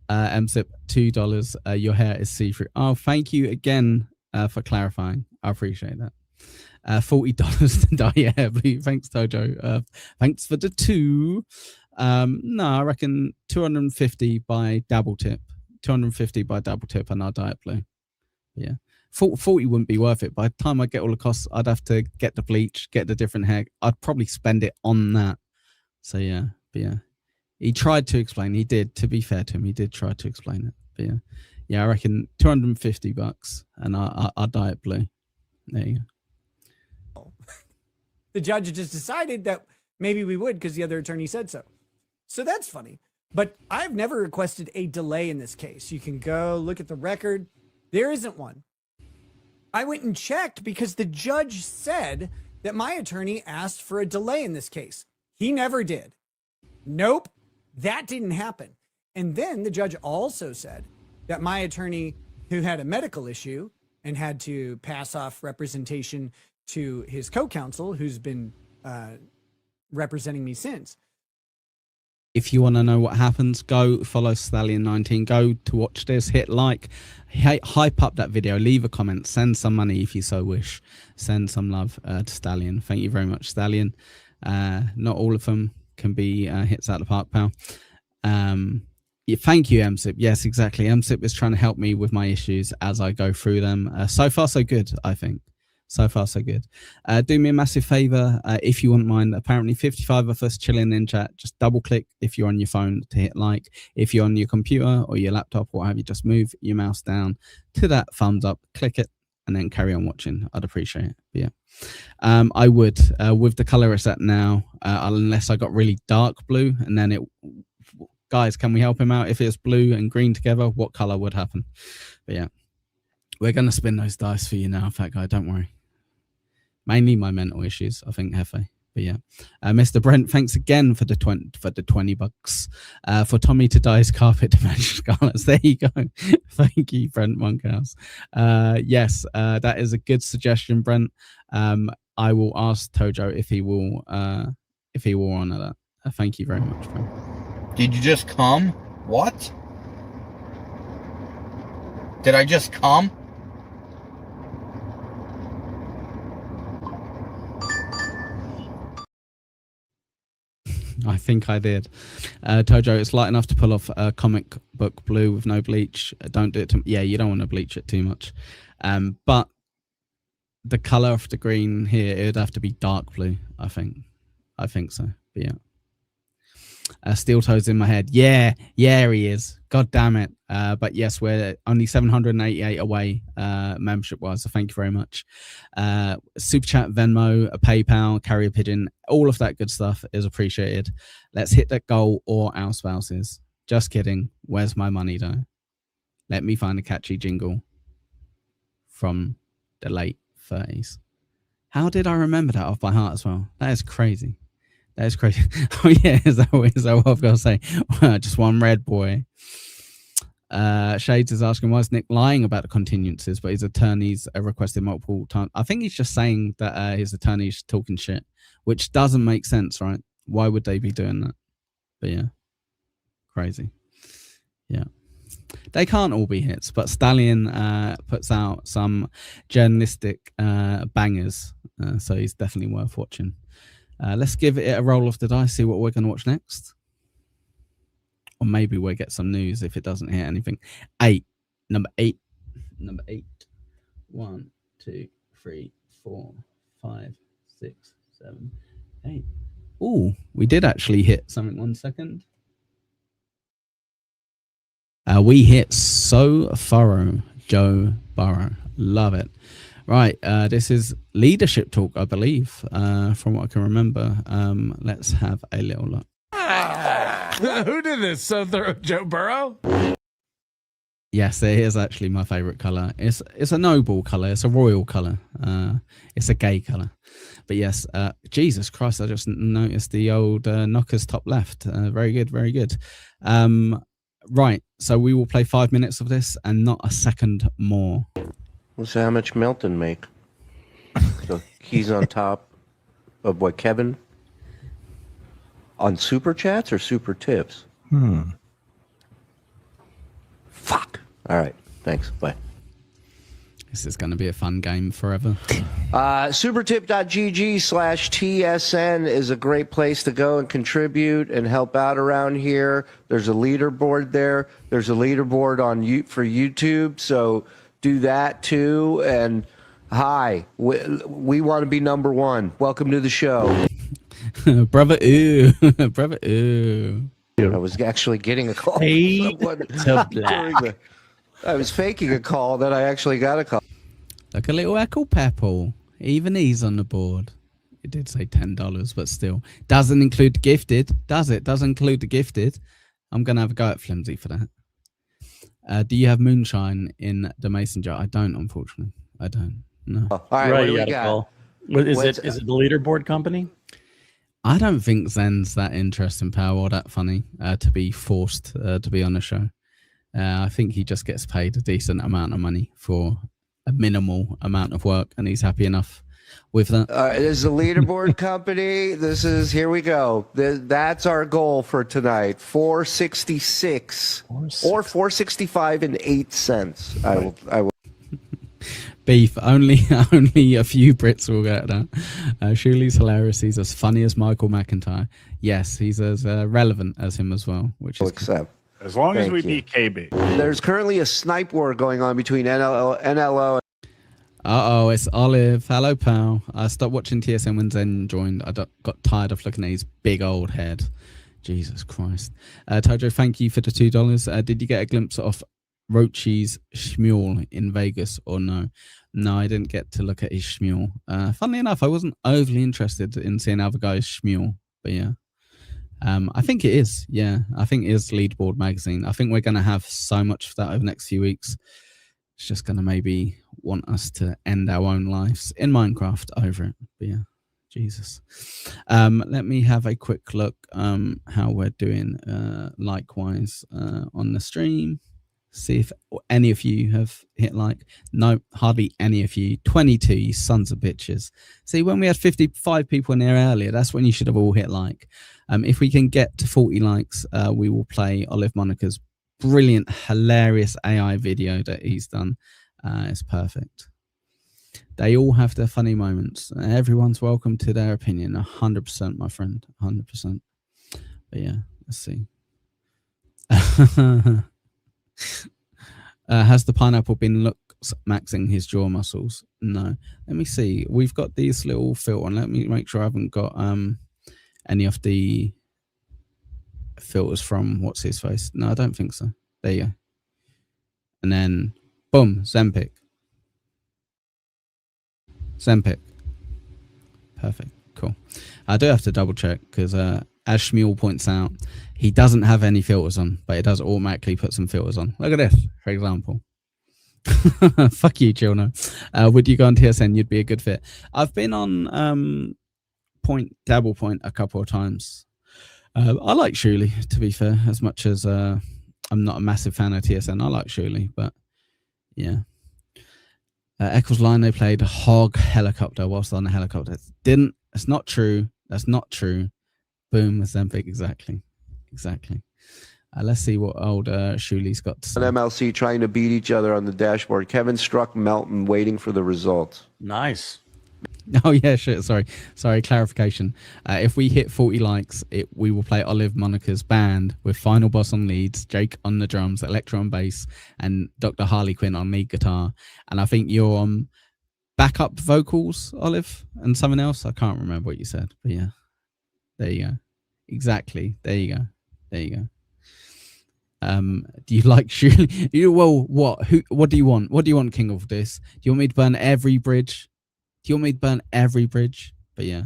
MSIP, $2. Your hair is see-through. Oh, thank you again for clarifying. I appreciate that. $40 to dye your hair blue. Thanks, Tojo. Thanks for the 2. No, I reckon 250 by Dabble tip. 250 by Dabble tip, and I'll dye it blue. Yeah. 40 wouldn't be worth it. By the time I get all the costs, I'd have to get the bleach, get the different hair. I'd probably spend it on that. So yeah, but yeah. He tried to explain. He did, to be fair to him, he did try to explain it. But yeah. Yeah, I reckon $250 and I'll dye it blue. There you go. The judge just decided that maybe we would because the other attorney said so. So that's funny. But I've never requested a delay in this case. You can go look at the record. There isn't one. I went and checked because the judge said that my attorney asked for a delay in this case. He never did. Nope, that didn't happen. And then the judge also said that my attorney, who had a medical issue and had to pass off representation to his co-counsel, who's been representing me since. If you want to know what happens, go follow Stallion19. Go to watch this, hit like, hype up that video, leave a comment, send some money if you so wish. Send some love to Stallion. Thank you very much, Stallion. Not all of them can be hits out of the park, pal. Yeah, thank you, MSIP. Yes, exactly. MSIP is trying to help me with my issues as I go through them. So far, so good, I think. So far, so good. Do me a massive favor, if you wouldn't mind. Apparently 55 of us chilling in chat. Just double click if you're on your phone to hit like. If you're on your computer or your laptop or what have you, just move your mouse down to that thumbs up, click it, and then carry on watching. I'd appreciate it. But yeah, I would, with the color it's at now, unless I got really dark blue, and then it, guys, can we help him out? If it's blue and green together, what color would happen? But yeah, we're going to spin those dice for you now, fat guy, don't worry. Mainly my mental issues, I think, Hefe. But yeah, Mr. Brent, thanks again for the 20 bucks. For Tommy to dye his carpet to match Scarlett's. There you go. Thank you, Brent Monkhouse. Yes, that is a good suggestion, Brent. I will ask Tojo if he will honor that. Thank you very much, Brent. Did you just come? What? Did I just come? I think I did. Tojo, it's light enough to pull off a comic book blue with no bleach. Don't do it to... Yeah, you don't want to bleach it too much. But the color of the green here, it would have to be dark blue, I think. I think so. But yeah. Steel Toes in my head. Yeah, he is. God damn it. But yes, we're only 788 away membership wise, so thank you very much. Super Chat, Venmo, a PayPal, Carrier Pigeon, all of that good stuff is appreciated. Let's hit that goal or our spouses. Just kidding. Where's my money though? Let me find a catchy jingle from the late 30s. How did I remember that off by heart as well? That is crazy. That is crazy. Oh yeah, is that what I've got to say? Just one red boy. Shades is asking, why is Nick lying about the continuances, but his attorneys are requested multiple times? I think he's just saying that his attorney's talking shit, which doesn't make sense, right? Why would they be doing that? But yeah, crazy. Yeah. They can't all be hits, but Stallion puts out some journalistic bangers, so he's definitely worth watching. Let's give it a roll of the dice, see what we're going to watch next. Or maybe we'll get some news if it doesn't hit anything. Number eight. 1, 2, 3, 4, 5, 6, 7, 8. Oh, we did actually hit something. 1 second. We hit So Thorough, Joe Burrow. Love it. Right, this is leadership talk, I believe, from what I can remember. Let's have a little look. Who did this? So Thorough, Joe Burrow? Yes, it is actually my favorite color. It's a noble color. It's a royal color. It's a gay color. But yes, Jesus Christ, I just noticed the old knockers top left. Very good, very good. Right, so we will play 5 minutes of this and not a second more. Let's see how much Melton make. So he's on top of what, Kevin? On super chats or super tips? Fuck. All right. Thanks. Bye. This is going to be a fun game forever. Supertip.gg/TSN is a great place to go and contribute and help out around here. There's a leaderboard there. There's a leaderboard for YouTube. So do that too. And hi, we want to be number one. Welcome to the show. Brother, ooh. Brother, ooh. I was actually getting a call. I was faking a call, then I actually got a call. Like a little Echo Pepple. Even he's on the board. It did say $10, but still doesn't include gifted, does it? Doesn't include the gifted. I'm gonna have a go at Flimsy for that. Do you have moonshine in the mason jar? I don't, unfortunately. I don't. No. All right, what do we got? Is it the leaderboard company? I don't think Zen's that interesting, pal, or that funny to be forced to be on the show. I think he just gets paid a decent amount of money for a minimal amount of work, and he's happy enough with that. This is the leaderboard company. Here we go. That's our goal for tonight. 466 or 465 and 8 cents. I will. Beef. Only a few Brits will get that. Shuley's hilarious. He's as funny as Michael McIntyre. Yes, he's as relevant as him as well, which is accept. As long as Thank we you. beat KB. There's currently a snipe war going on between NLO. It's Olive. Hello, pal. I stopped watching TSN when Zen joined. I got tired of looking at his big old head. Jesus Christ. Tojo, thank you for the $2. Did you get a glimpse of Rochi's Shmuel in Vegas or no? No, I didn't get to look at his Shmuel. Funnily enough, I wasn't overly interested in seeing other guys' Shmuel, but yeah. I think it is. Yeah, I think it is Leaderboard magazine. I think we're going to have so much of that over the next few weeks. It's just going to maybe want us to end our own lives in Minecraft over it. But yeah, Jesus. Let me have a quick look how we're doing likewise on the stream. See if any of you have hit like. No, hardly any of you. 22, you sons of bitches. See, when we had 55 people in there earlier, that's when you should have all hit like. If we can get to 40 likes, we will play Olive Monica's brilliant, hilarious AI video that he's done. It's perfect. They all have their funny moments. Everyone's welcome to their opinion. 100%, my friend. 100%. But yeah, let's see. Has the pineapple been maxing his jaw muscles? No. Let me see. We've got these little filter on. Let me make sure I haven't got any of the filters from what's his face. No, I don't think so. There you go. And then boom, Zempic. Perfect. Cool. I do have to double check because as Shmuel points out, he doesn't have any filters on, but it does automatically put some filters on. Look at this, for example. Fuck you, Chilno. Would you go on TSN? You'd be a good fit. I've been on Dabble Point a couple of times. I like Shuley, to be fair, as much as I'm not a massive fan of TSN. I like Shuley, but yeah. Eccles line, they played Hog Helicopter whilst on the helicopter. Didn't. It's not true. That's not true. Boom, Zempic. Exactly. Let's see what old Shuley's got to say. MLC trying to beat each other on the dashboard. Kevin struck Melton, waiting for the results. Nice. Oh yeah, shit. Sorry. Clarification. If we hit 40 likes, we will play Olive Monica's band with Final Boss on leads, Jake on the drums, Electro on bass, and Dr. Harley Quinn on lead guitar. And I think you're on backup vocals, Olive, and something else. I can't remember what you said, but yeah, there you go. Exactly. There you go. Do you like Shuley? Well, what? What do you want? What do you want, King of this? Do you want me to burn every bridge? But yeah.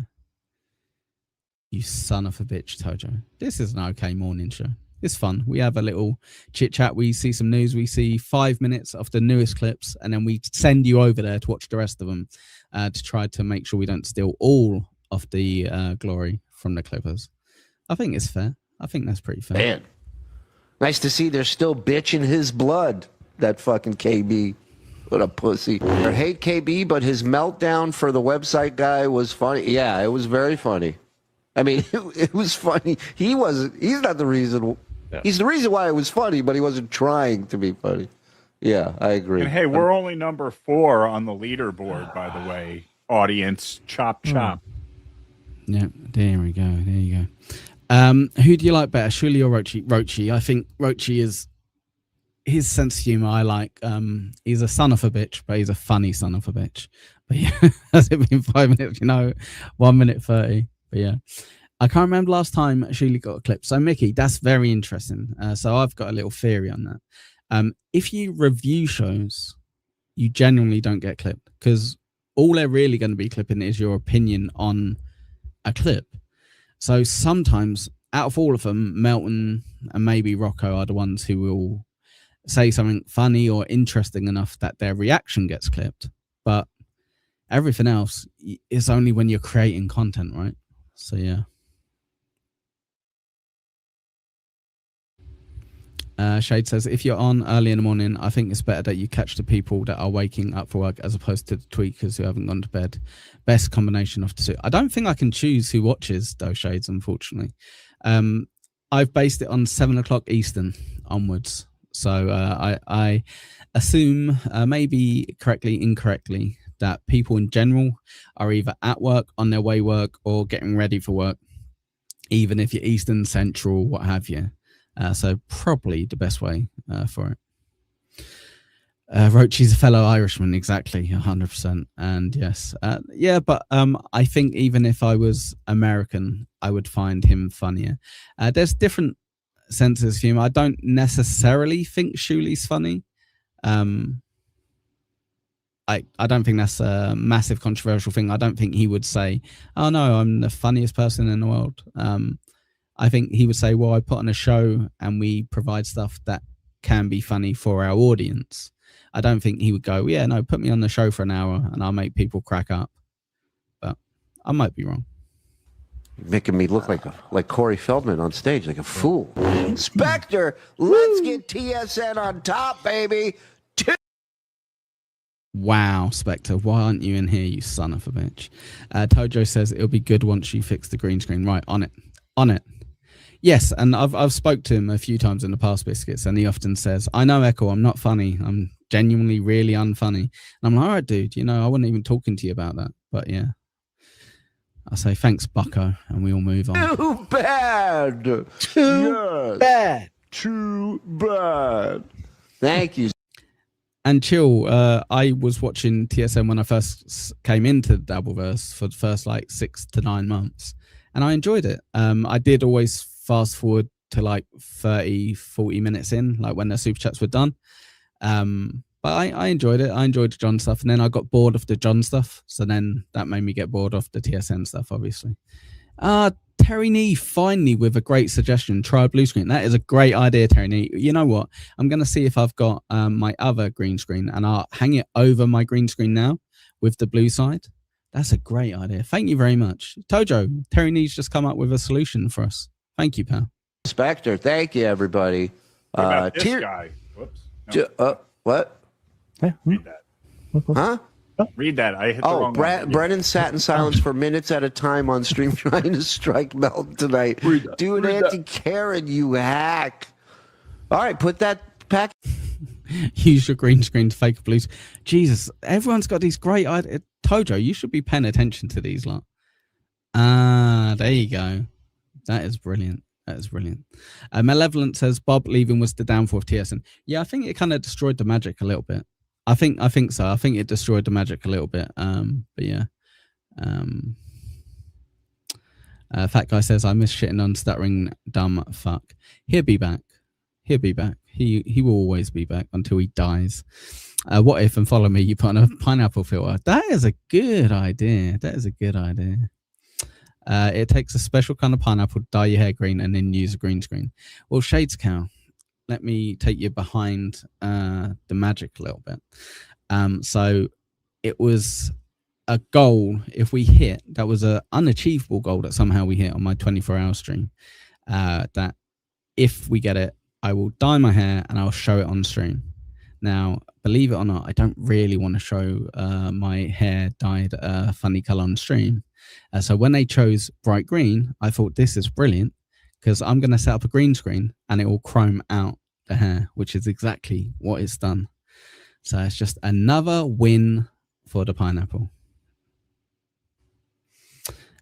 You son of a bitch, Tojo. This is an okay morning show. It's fun. We have a little chit chat. We see some news. We see 5 minutes of the newest clips, and then we send you over there to watch the rest of them to try to make sure we don't steal all of the glory from the Clippers. I think it's fair. I think that's pretty fair. Man, nice to see there's still bitch in his blood. That fucking KB. What a pussy. I hate KB, but his meltdown for the website guy was funny. Yeah, it was very funny. I mean, it was funny. He's not the reason. Yeah. He's the reason why it was funny, but he wasn't trying to be funny. Yeah, I agree. And hey, we're only number 4 on the leaderboard, by the way. Audience, chop. Yeah, there we go. There you go. Who do you like better, Shuley or Rochi? Rochi. I think Rochi is his sense of humor. I like. He's a son of a bitch, but he's a funny son of a bitch. But yeah, has it been 5 minutes? 1 minute 30. But yeah, I can't remember last time Shuley got a clip. So Mickey, that's very interesting. So I've got a little theory on that. If you review shows, you genuinely don't get clipped because all they're really going to be clipping is your opinion on a clip. So sometimes out of all of them, Melton and maybe Rocco are the ones who will say something funny or interesting enough that their reaction gets clipped. But everything else is only when you're creating content, right? So yeah. Shade says, if you're on early in the morning, I think it's better that you catch the people that are waking up for work as opposed to the tweakers who haven't gone to bed. Best combination of the two. I don't think I can choose who watches those Shades, unfortunately. I've based it on 7 o'clock Eastern onwards. So I assume, maybe correctly, incorrectly, that people in general are either at work, on their way work, or getting ready for work, even if you're Eastern, Central, what have you. So probably the best way for it. Rochi's a fellow Irishman, exactly, 100%. And yes, yeah, but I think even if I was American, I would find him funnier. There's different senses of humor. I don't necessarily think Shuli's funny. I don't think that's a massive controversial thing. I don't think he would say, oh no, I'm the funniest person in the world. I think he would say, well, I put on a show and we provide stuff that can be funny for our audience. I don't think he would go, yeah, no, put me on the show for an hour and I'll make people crack up. But I might be wrong. Making me look like Corey Feldman on stage, like a fool. Spectre, let's get TSN on top, baby. Wow, Spectre, why aren't you in here, you son of a bitch? Tojo says it'll be good once you fix the green screen. Right, on it. Yes, and I've spoke to him a few times in the past, Biscuits, and he often says, I know, Echo, I'm not funny. I'm genuinely really unfunny. And I'm like, all right, dude, you know, I wasn't even talking to you about that. But yeah. I say, thanks, bucko, and we all move on. Too bad. Too bad. Too bad. Thank you. And chill, I was watching TSN when I first came into the Dabbleverse for the first like 6 to 9 months. And I enjoyed it. I did always fast forward to like 30, 40 minutes in, like when the super chats were done. But I enjoyed it. I enjoyed the John stuff. And then I got bored of the John stuff. So then that made me get bored of the TSN stuff, obviously. Terry Nee, finally, with a great suggestion. Try a blue screen. That is a great idea, Terry Nee. You know what? I'm going to see if I've got my other green screen and I'll hang it over my green screen now with the blue side. That's a great idea. Thank you very much. Tojo, Terry Nee's just come up with a solution for us. Thank you, pal. Spectre, thank you, everybody. What about this guy? Whoops. No. What? Read that. Huh? Read that. I hit the wrong one. Brennan sat in silence for minutes at a time on stream trying to strike Melton tonight. Do an anti-Karen, you hack. All right, put that pack. Use your green screen to fake a blue. Jesus, everyone's got these great ideas. Tojo, you should be paying attention to these lot. There you go. That is brilliant. That is brilliant. Malevolent says Bob leaving was the downfall of TSN. Yeah, I think it kind of destroyed the magic a little bit. I think so. I think it destroyed the magic a little bit. But yeah. Fat Guy says I miss shitting on stuttering dumb fuck. He'll be back. He'll be back. He will always be back until he dies. What if, and follow me, you put on a pineapple filter? That is a good idea. That is a good idea. It takes a special kind of pineapple to dye your hair green and then use a green screen. Well, Shades Cow, let me take you behind the magic a little bit. So it was a goal, if we hit, that was an unachievable goal that somehow we hit on my 24-hour stream, that if we get it, I will dye my hair and I'll show it on stream. Now, believe it or not, I don't really want to show my hair dyed a funny color on stream. So when they chose bright green, I thought this is brilliant because I'm going to set up a green screen and it will chrome out the hair, which is exactly what it's done. So it's just another win for the pineapple.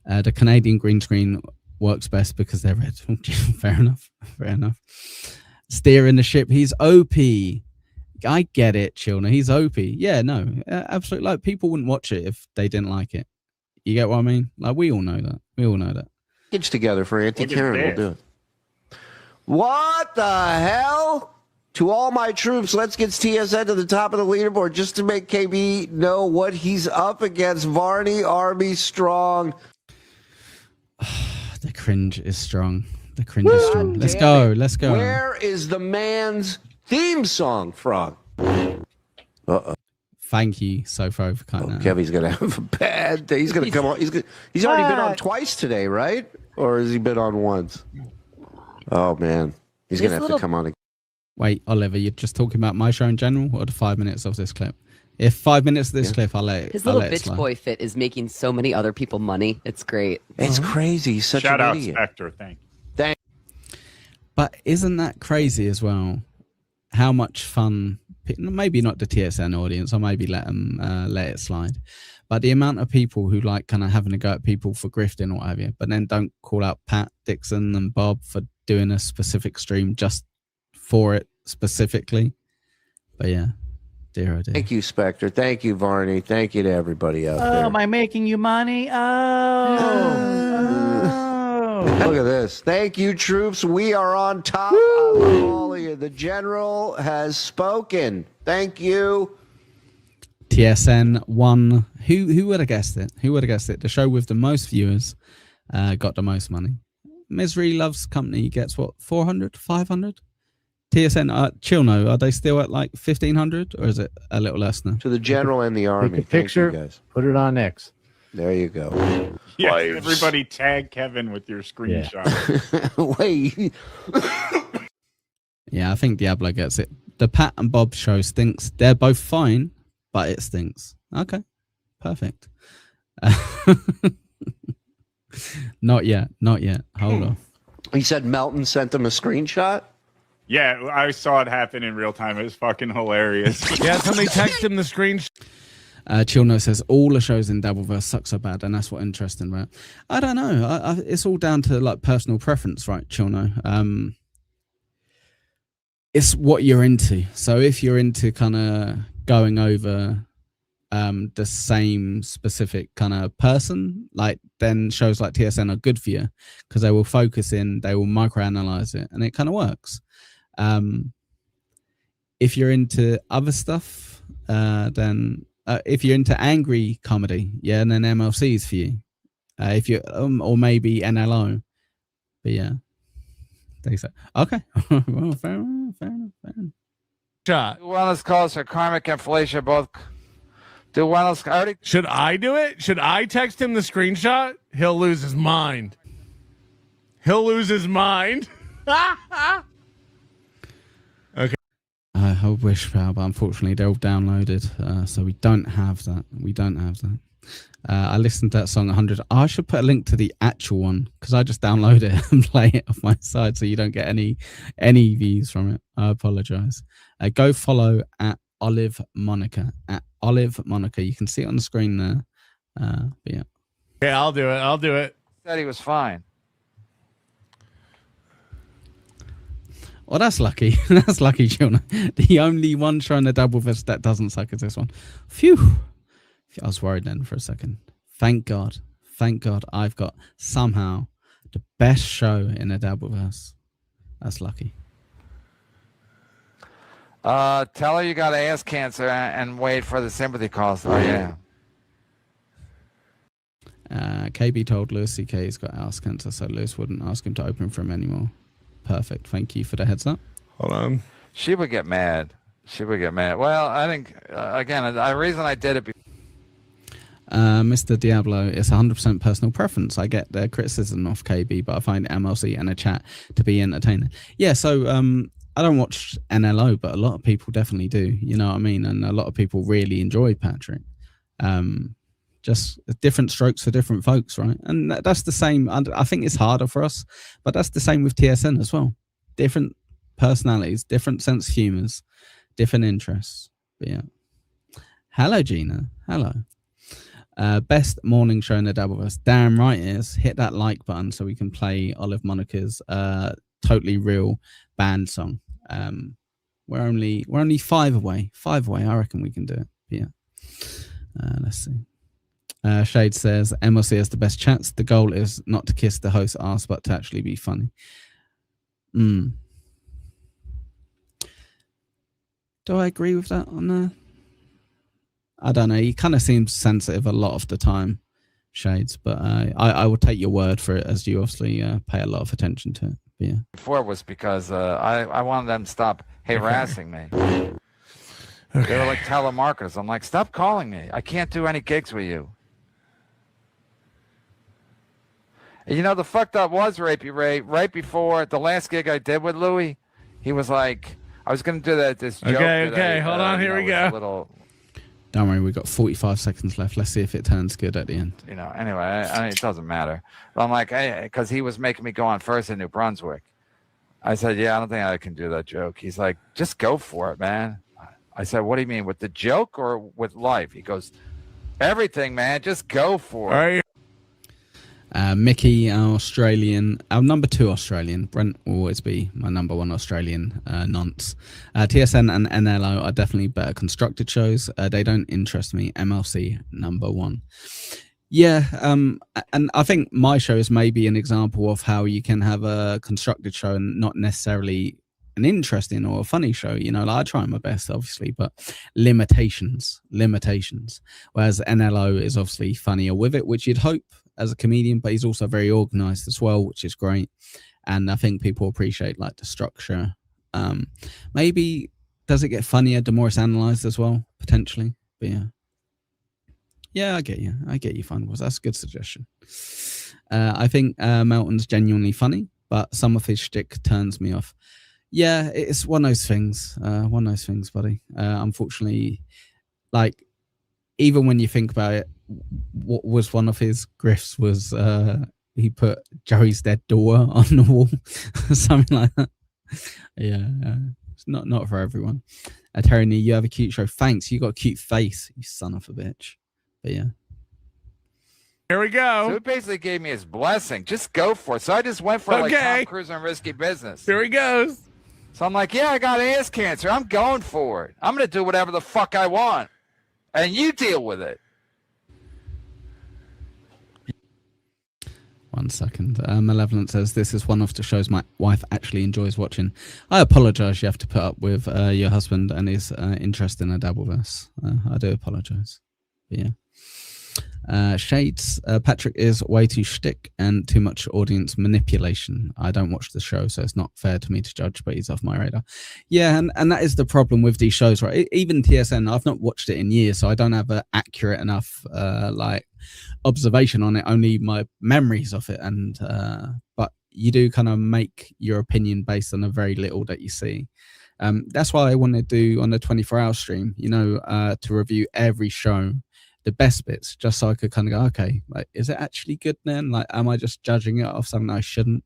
The Canadian green screen works best because they're red. Fair enough. Fair enough. Steering the ship. He's OP. I get it, Chilner. He's OP. Yeah, no, absolutely. Like, people wouldn't watch it if they didn't like it. You get what I mean? Like, we all know that. We all know that. Package together for anti-Karen. We'll do it. What the hell? To all my troops, let's get TSN to the top of the leaderboard just to make KB know what he's up against. Varney Army strong. The cringe is strong. The cringe is strong. Let's go. Let's go. Where is the man's theme song from? Uh-oh. Thank you, Sofo, for cutting that. Kevin's gonna have a bad day. He's gonna come on. He's already been on twice today, right? Or has he been on once? Oh man, he's gonna have to come on again. Wait, Oliver, you're just talking about my show in general, or the 5 minutes of this clip? If 5 minutes of this clip, I'll let it. His little I'll let it bitch slide. boy fit is making so many other people money. It's great. It's crazy. He's such Shout an out idiot. Spectre. Thank you. But isn't that crazy as well? How much fun? Maybe not the TSN audience, or maybe let them let it slide. But the amount of people who like kind of having a go at people for grifting or what have you, but then don't call out Pat, Dixon, and Bob for doing a specific stream just for it specifically. But yeah, dear oh dear. Thank you, Spectre. Thank you, Varney. Thank you to everybody out there. Am I making you money? Look at this. Thank you, troops. We are on top. I love all of you. The general has spoken. Thank you. TSN won. Who would have guessed it? Who would have guessed it? The show with the most viewers got the most money. Misery Loves Company gets what, 400, 500? TSN, Chilno, are they still at like 1,500 or is it a little less now? To the general and the army. Take a picture, Thank you guys. put it on X. There you go. Yes, everybody tag Kevin with your screenshot. Wait. Yeah, I think Diablo gets it. The Pat and Bob show stinks. They're both fine, but it stinks. Okay, perfect. Not yet. Not yet. Hold on. He said Melton sent him a screenshot? Yeah, I saw it happen in real time. It was fucking hilarious. Yeah, somebody text him the screenshot. Chilno says all the shows in Dabbleverse suck so bad, and that's what interesting, right? I don't know. It's all down to like personal preference, right, Chilno? It's what you're into. So if you're into kind of going over the same specific kind of person, like then shows like TSN are good for you because they will focus in, they will microanalyze it, and it kind of works. If you're into other stuff, then if you're into angry comedy, yeah, and then MLC is for you. If you or maybe NLO, but yeah, they say okay. Well, fair enough. Shot. Wellness calls for karmic and Felicia both. Do wellness already? Should I do it? Should I text him the screenshot? He'll lose his mind. He'll lose his mind. Okay. I wish, pal, but unfortunately they're all downloaded, so we don't have that. We don't have that. I listened to that song 100. I should put a link to the actual one because I just download it and play it off my side, so you don't get any views from it. I apologize. Go follow at Olive Monica. At Olive Monica, you can see it on the screen there. But yeah. Okay, I'll do it. I'll do it. Said he was fine. Well, that's lucky. That's lucky, Jonah. The only one show in the Dabbleverse that doesn't suck is this one. Phew. I was worried then for a second. Thank God. Thank God I've got somehow the best show in the Dabbleverse. That's lucky. Tell her you got ass cancer and wait for the sympathy calls. Oh, yeah. KB told Lewis CK he's got ass cancer, so Lewis wouldn't ask him to open for him anymore. Perfect. Thank you for the heads up. Hold on. She would get mad. She would get mad. Well, I think, again, the reason I did it. Mr. Diablo, it's 100% personal preference. I get the criticism of KB, but I find MLC and a chat to be entertaining. Yeah, so I don't watch NLO, but a lot of people definitely do. You know what I mean? And a lot of people really enjoy Patrick. Just different strokes for different folks, right? And that's the same. I think it's harder for us, but that's the same with TSN as well. Different personalities, different sense of humors, different interests. But yeah. Hello, Gina. Hello. Best morning show in the Dabbleverse. Damn right it is. Hit that like button so we can play Olive Monica's Totally Real band song. We're only 5 away. 5 away. I reckon we can do it. But yeah. Let's see. Shade says MLC has the best chats. The goal is not to kiss the host's ass, but to actually be funny. Do I agree with that on there? I don't know. He kind of seems sensitive a lot of the time, Shades, but I will take your word for it, as you obviously pay a lot of attention to it. But yeah. Before was because I wanted them to stop harassing me. They were like telemarketers. I'm like, stop calling me. I can't do any gigs with you. And you know, the fucked up was, Rapey Ray, right before the last gig I did with Louis, he was like, I was going to do this joke. Okay, hold on, here we go. Little, don't worry, we've got 45 seconds left. Let's see if it turns good at the end. You know, anyway, I mean, it doesn't matter. But I'm like, hey, because he was making me go on first in New Brunswick. I said, yeah, I don't think I can do that joke. He's like, just go for it, man. I said, what do you mean, with the joke or with life? He goes, everything, man. Just go for it. Mickey, our Australian, our number 2 Australian. Brent will always be my number 1 Australian nonce. TSN and NLO are definitely better constructed shows. They don't interest me. MLC, number 1. Yeah, and I think my show is maybe an example of how you can have a constructed show and not necessarily an interesting or a funny show. You know, like I try my best, obviously, but limitations. Whereas NLO is obviously funnier with it, which you'd hope as a comedian, but he's also very organized as well, which is great. And I think people appreciate like the structure. Maybe does it get funnier the more it's analyzed as well, potentially? But yeah, I get you, Fun Was. That's a good suggestion. I think Melton's genuinely funny, but some of his shtick turns me off. Yeah, it's one of those things. Buddy. Unfortunately, like, even when you think about it, what was one of his grifts was he put Joey's dead daughter on the wall, something like that. Yeah, it's not for everyone. Terry, you have a cute show. Thanks. You got a cute face, you son of a bitch. But yeah. Here we go. So he basically gave me his blessing. Just go for it. So I just went for like Tom Cruise on Risky Business. Here he goes. So I'm like, yeah, I got ass cancer. I'm going for it. I'm going to do whatever the fuck I want. And you deal with it. 1 second. Malevolent says, this is one of the shows my wife actually enjoys watching. I apologize you have to put up with your husband and his interest in a Dabbleverse. I do apologize. But yeah. Shades, Patrick is way too shtick and too much audience manipulation. I don't watch the show, so it's not fair to me to judge, but he's off my radar. Yeah, and that is the problem with these shows, right? Even TSN, I've not watched it in years, so I don't have an accurate enough like observation on it, only my memories of it. And but you do kind of make your opinion based on a very little that you see. That's why I want to do on the 24-hour stream, you know, to review every show, the best bits, just so I could kind of go, okay, like, is it actually good then? Like, am I just judging it off something I shouldn't?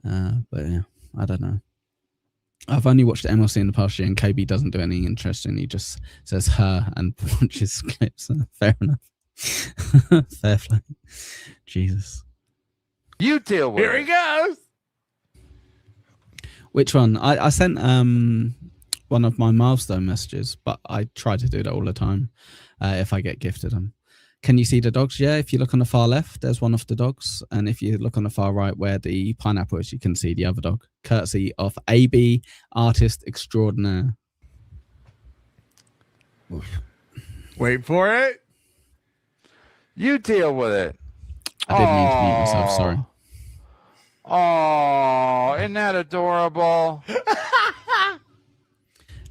But yeah, I don't know. I've only watched MLC in the past year, and KB doesn't do anything interesting. He just says her and watches clips. Fair enough. Fair play. Jesus. You deal with Here it. he goes. Which one? I sent one of my milestone messages, but I try to do that all the time if I get gifted them. Can you see the dogs? Yeah, if you look on the far left, there's one of the dogs. And if you look on the far right where the pineapple is, you can see the other dog. Courtesy of AB, artist extraordinaire. Wait for it. You deal with it. I didn't mean to mute myself, sorry. Oh, isn't that adorable?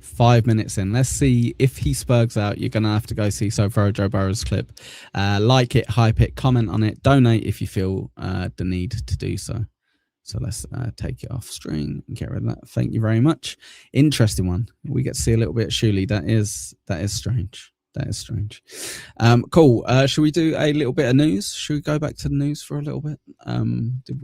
5 minutes in. Let's see if he spurgs out. You're going to have to go see So Far Joe Burrow's clip. Like it, hype it, comment on it, donate if you feel the need to do so. So let's take it off screen and get rid of that. Thank you very much. Interesting one. We get to see a little bit of Shuli. That is strange. That is strange. Cool. Should we do a little bit of news? Should we go back to the news for a little bit?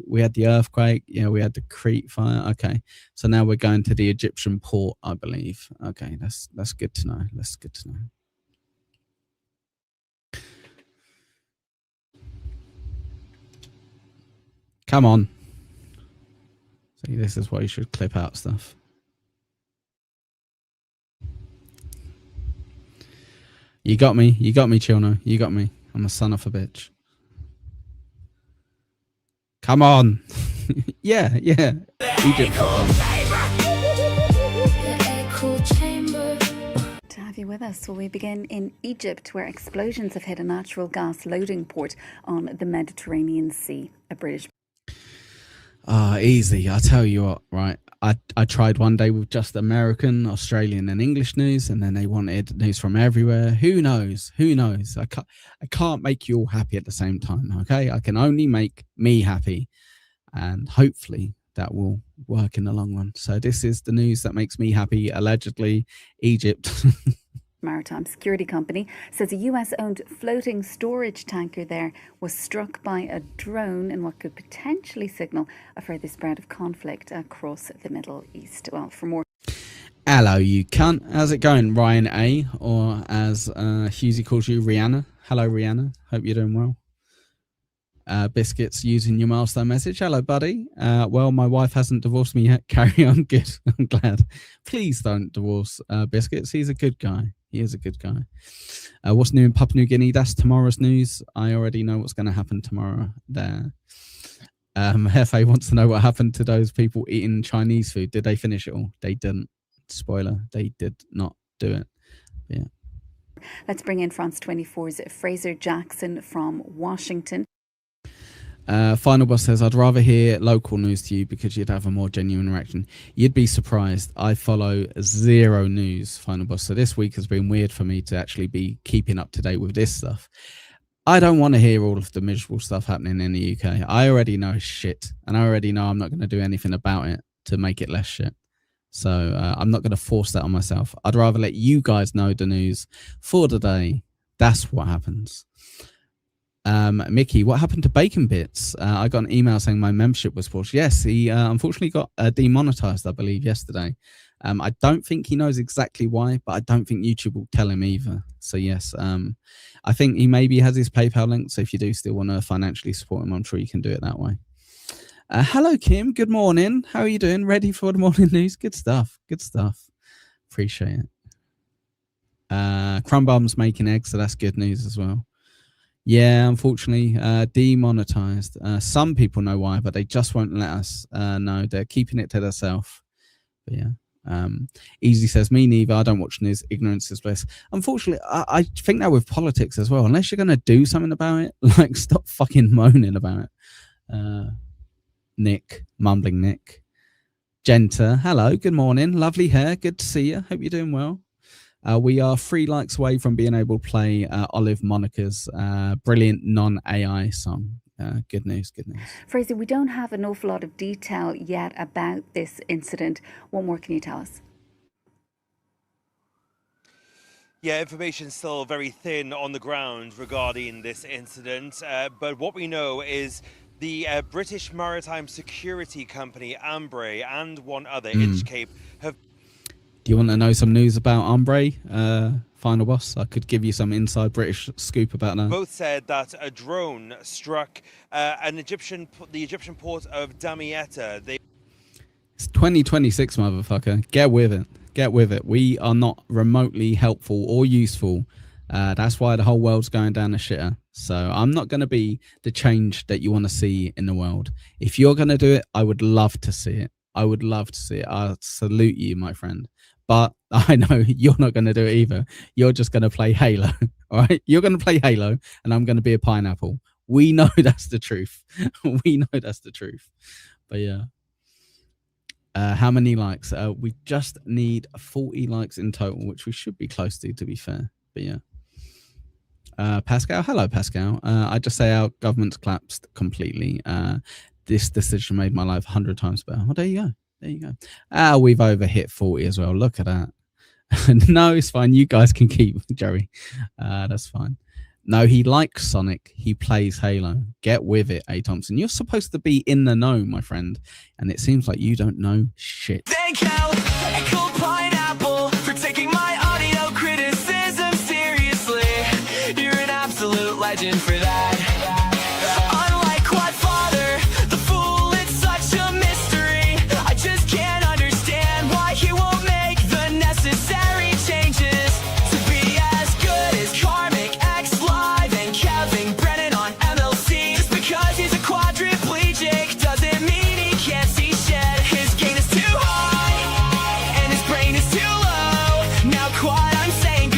We had the earthquake. Yeah, we had the Crete fire. Okay. So now we're going to the Egyptian port, I believe. Okay, that's good to know. That's good to know. Come on. See, this is why you should clip out stuff. You got me, Chilno. You got me. I'm a son of a bitch. Come on. yeah. Egypt. To have you with us. Well, we begin in Egypt, where explosions have hit a natural gas loading port on the Mediterranean Sea. A British. Easy. I tell you what, right? I tried one day with just American, Australian, and English news, and then they wanted news from everywhere. Who knows? Who knows? I can't make you all happy at the same time. Okay, I can only make me happy, and hopefully that will work in the long run. So this is the news that makes me happy. Allegedly, Egypt. Maritime security company says a US-owned floating storage tanker there was struck by a drone in what could potentially signal a further spread of conflict across the Middle East. Well, for more. Hello, you cunt. How's it going, Ryan A? Or as Husey calls you, Rihanna. Hello, Rihanna. Hope you're doing well. Biscuits using your milestone message. Hello, buddy. Well, my wife hasn't divorced me yet. Carry on. Good. I'm glad. Please don't divorce Biscuits. He's a good guy. He is a good guy. What's new in Papua New Guinea? That's tomorrow's news. I already know what's going to happen tomorrow there. Hefe wants to know what happened to those people eating Chinese food. Did they finish it all? They didn't. Spoiler. They did not do it. Yeah. Let's bring in France 24's Fraser Jackson from Washington. Final Boss says, I'd rather hear local news to you because you'd have a more genuine reaction. You'd be surprised. I follow zero news, Final Boss. So this week has been weird for me to actually be keeping up to date with this stuff. I don't want to hear all of the miserable stuff happening in the UK. I already know shit, and I already know I'm not going to do anything about it to make it less shit. So I'm not going to force that on myself. I'd rather let you guys know the news for the day. That's what happens. Mickey, what happened to Bacon Bits? I got an email saying my membership was forced. Yes, he unfortunately got demonetized, I believe, yesterday. I don't think he knows exactly why, but I don't think YouTube will tell him either. So yes, I think he maybe has his PayPal link. So if you do still want to financially support him, I'm sure you can do it that way. Hello, Kim. Good morning. How are you doing? Ready for the morning news? Good stuff. Good stuff. Appreciate it. Crumbum's making eggs, so that's good news as well. Yeah, unfortunately, demonetized. Some people know why, but they just won't let us know. They're keeping it to themselves. But yeah. Easy says, me neither. I don't watch news. Ignorance is bliss. Unfortunately, I think that with politics as well. Unless you're going to do something about it, like stop fucking moaning about it. Nick, mumbling Nick. Genta, hello, good morning. Lovely hair. Good to see you. Hope you're doing well. We are 3 likes away from being able to play Olive Monica's brilliant non-AI song. Good news, good news. Fraser, we don't have an awful lot of detail yet about this incident. What more can you tell us? Yeah, information's still very thin on the ground regarding this incident, but what we know is the British maritime security company Ambre and one other, Inchcape, have... Do you want to know some news about Ambre, Final Boss? I could give you some inside British scoop about that. Both said that a drone struck the Egyptian port of Damietta. It's 2026, motherfucker. Get with it. Get with it. We are not remotely helpful or useful. That's why the whole world's going down the shitter. So I'm not going to be the change that you want to see in the world. If you're going to do it, I would love to see it. I would love to see it. I salute you, my friend. But I know you're not going to do it either. You're just going to play Halo. All right? You're going to play Halo, and I'm going to be a pineapple. We know that's the truth. We know that's the truth. But yeah. How many likes? We just need 40 likes in total, which we should be close to be fair. But yeah. Pascal, hello Pascal. I just say our government's collapsed completely. This decision made my life 100 times better. Well, there you go. There you go. We've overhit 40 as well. Look at that. No, it's fine. You guys can keep Jerry. That's fine. No, he likes Sonic. He plays Halo. Get with it, A. Thompson. You're supposed to be in the know, my friend. And it seems like you don't know shit. Thank you, Echo Pineapple, for taking my audio criticism seriously. You're an absolute legend for that. Unlike Quad Father, the fool, it's such a mystery. I just can't understand why he won't make the necessary changes to be as good as Karmic X Live and Kevin Brennan on MLC. Just because he's a quadriplegic doesn't mean he can't see shit. His gain is too high and his brain is too low. Now Quad, I'm saying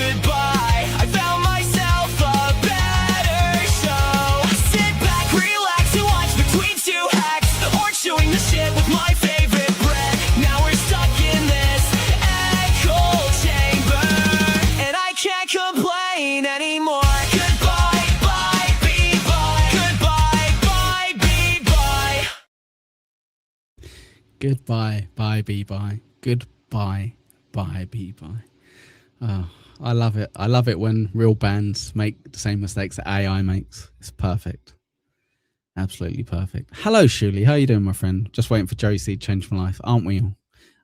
I complain anymore. Goodbye, bye, be bye. Goodbye, bye, be bye. Goodbye, bye, be bye. Goodbye, bye, be bye. Oh, I love it. I love it when real bands make the same mistakes that AI makes. It's perfect. Absolutely perfect. Hello, Shuli. How you doing, my friend? Just waiting for Joey C to change my life. Aren't we all?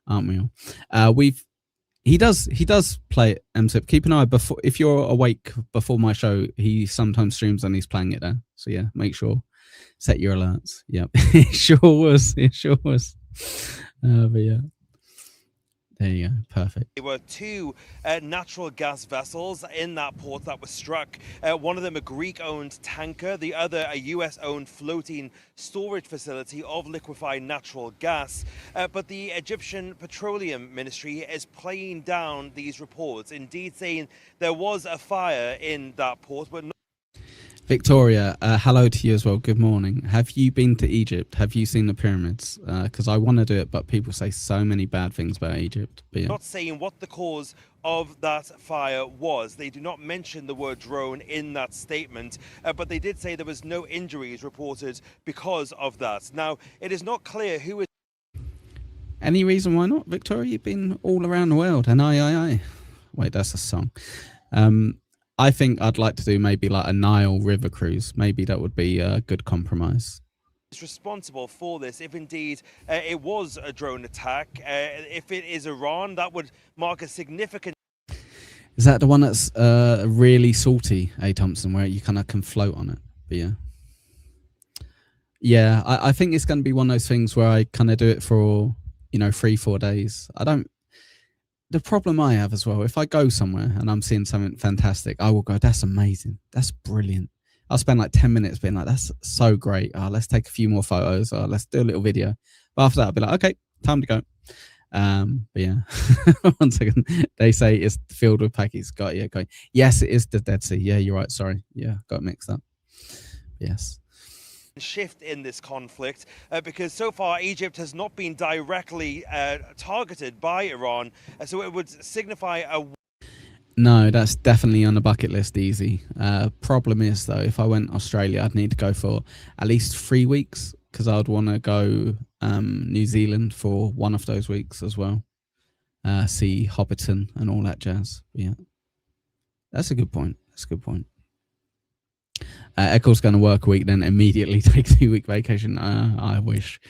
Aren't we all? He does play it, MSIP. Keep an eye before, if you're awake before my show, he sometimes streams and he's playing it there. So yeah, make sure, set your alerts. Yep. It sure was. But yeah. There you go. Perfect. There were two natural gas vessels in that port that were struck. One of them a Greek-owned tanker, the other a US-owned floating storage facility of liquefied natural gas. But the Egyptian Petroleum Ministry is playing down these reports, indeed saying there was a fire in that port, but not. Victoria, hello to you as well. Good morning. Have you been to Egypt? Have you seen the pyramids? Because I want to do it, but people say so many bad things about Egypt. But yeah. Not saying what the cause of that fire was. They do not mention the word drone in that statement, but they did say there was no injuries reported because of that. Now, it is not clear who is. Any reason why not, Victoria? You've been all around the world, and I. Wait, that's a song. I think I'd like to do maybe like a Nile River cruise. Maybe that would be a good compromise. Is responsible for this, if indeed it was a drone attack. If it is Iran, that would mark a significant. Is that the one that's really salty, Thompson, where you kind of can float on it? But yeah. Yeah, I think it's going to be one of those things where I kind of do it for, 3-4 days. The problem I have as well, if I go somewhere and I'm seeing something fantastic, I will go, that's amazing. That's brilliant. I'll spend like 10 minutes being like, that's so great. Let's take a few more photos. Let's do a little video. But after that, I'll be like, okay, time to go. But yeah, 1 second. They say it's filled with Pakis. Got it. Yeah, okay. Yes, it is the Dead Sea. Yeah, you're right. Sorry. Yeah, got mixed up. Yes. Shift in this conflict because so far Egypt has not been directly targeted by Iran, so it would signify a. No, that's definitely on the bucket list. Easy. Problem is though, if I went Australia, I'd need to go for at least 3 weeks because I'd want to go New Zealand for one of those weeks as well. See Hobbiton and all that jazz. Yeah, that's a good point. Eccle's going to work a week, then immediately take a 2-week vacation. I wish.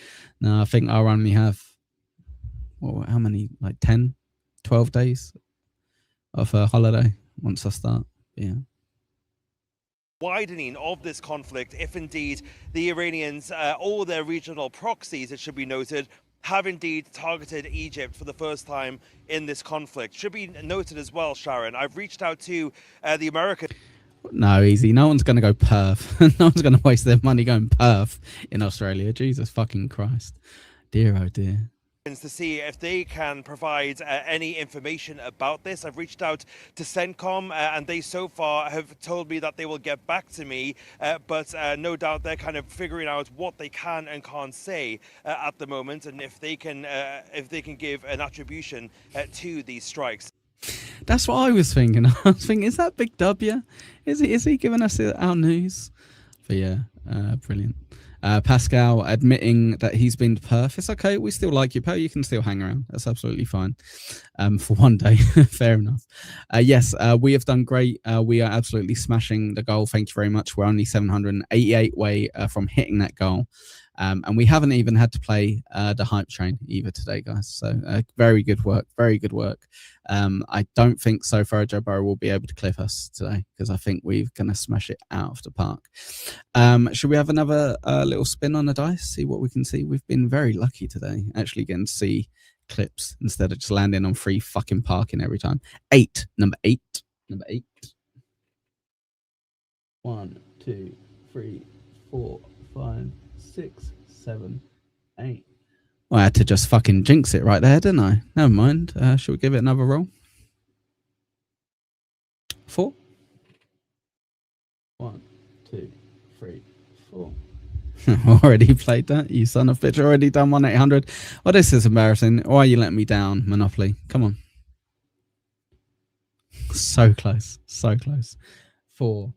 No, I think I'll only have, how many? Like 10, 12 days of a holiday once I start. Yeah. Widening of this conflict, if indeed the Iranians or their regional proxies, it should be noted, have indeed targeted Egypt for the first time in this conflict. Should be noted as well, Sharon, I've reached out to the American. No, easy. No one's going to go Perth. No one's going to waste their money going Perth in Australia. Jesus fucking Christ. Dear, oh dear. To see if they can provide any information about this. I've reached out to CENTCOM and they so far have told me that they will get back to me, but no doubt they're kind of figuring out what they can and can't say at the moment, and if they can give an attribution to these strikes. That's what I was thinking. I was thinking, is that Big W? Is he giving us our news? But yeah, brilliant. Pascal admitting that he's been to Perth. It's okay. We still like you, Poe. You can still hang around. That's absolutely fine. For one day. Fair enough. Yes, we have done great. We are absolutely smashing the goal. Thank you very much. We're only 788 away from hitting that goal. And we haven't even had to play the hype train either today, guys. So very good work. Very good work. I don't think so far Joe Burrow will be able to clip us today because I think we're going to smash it out of the park. Should we have another little spin on the dice? See what we can see. We've been very lucky today, actually getting to see clips instead of just landing on free fucking parking every time. Number eight. 1, 2, 3, 4, 5, 6, 7, 8. Well, I had to just fucking jinx it right there, didn't I? Never mind. Should we give it another roll? 4. 1, 2, 3, 4. Already played that, you son of a bitch. Already done 1-800. Oh, this is embarrassing. Why are you letting me down, Monopoly? Come on. So close. So close. 4.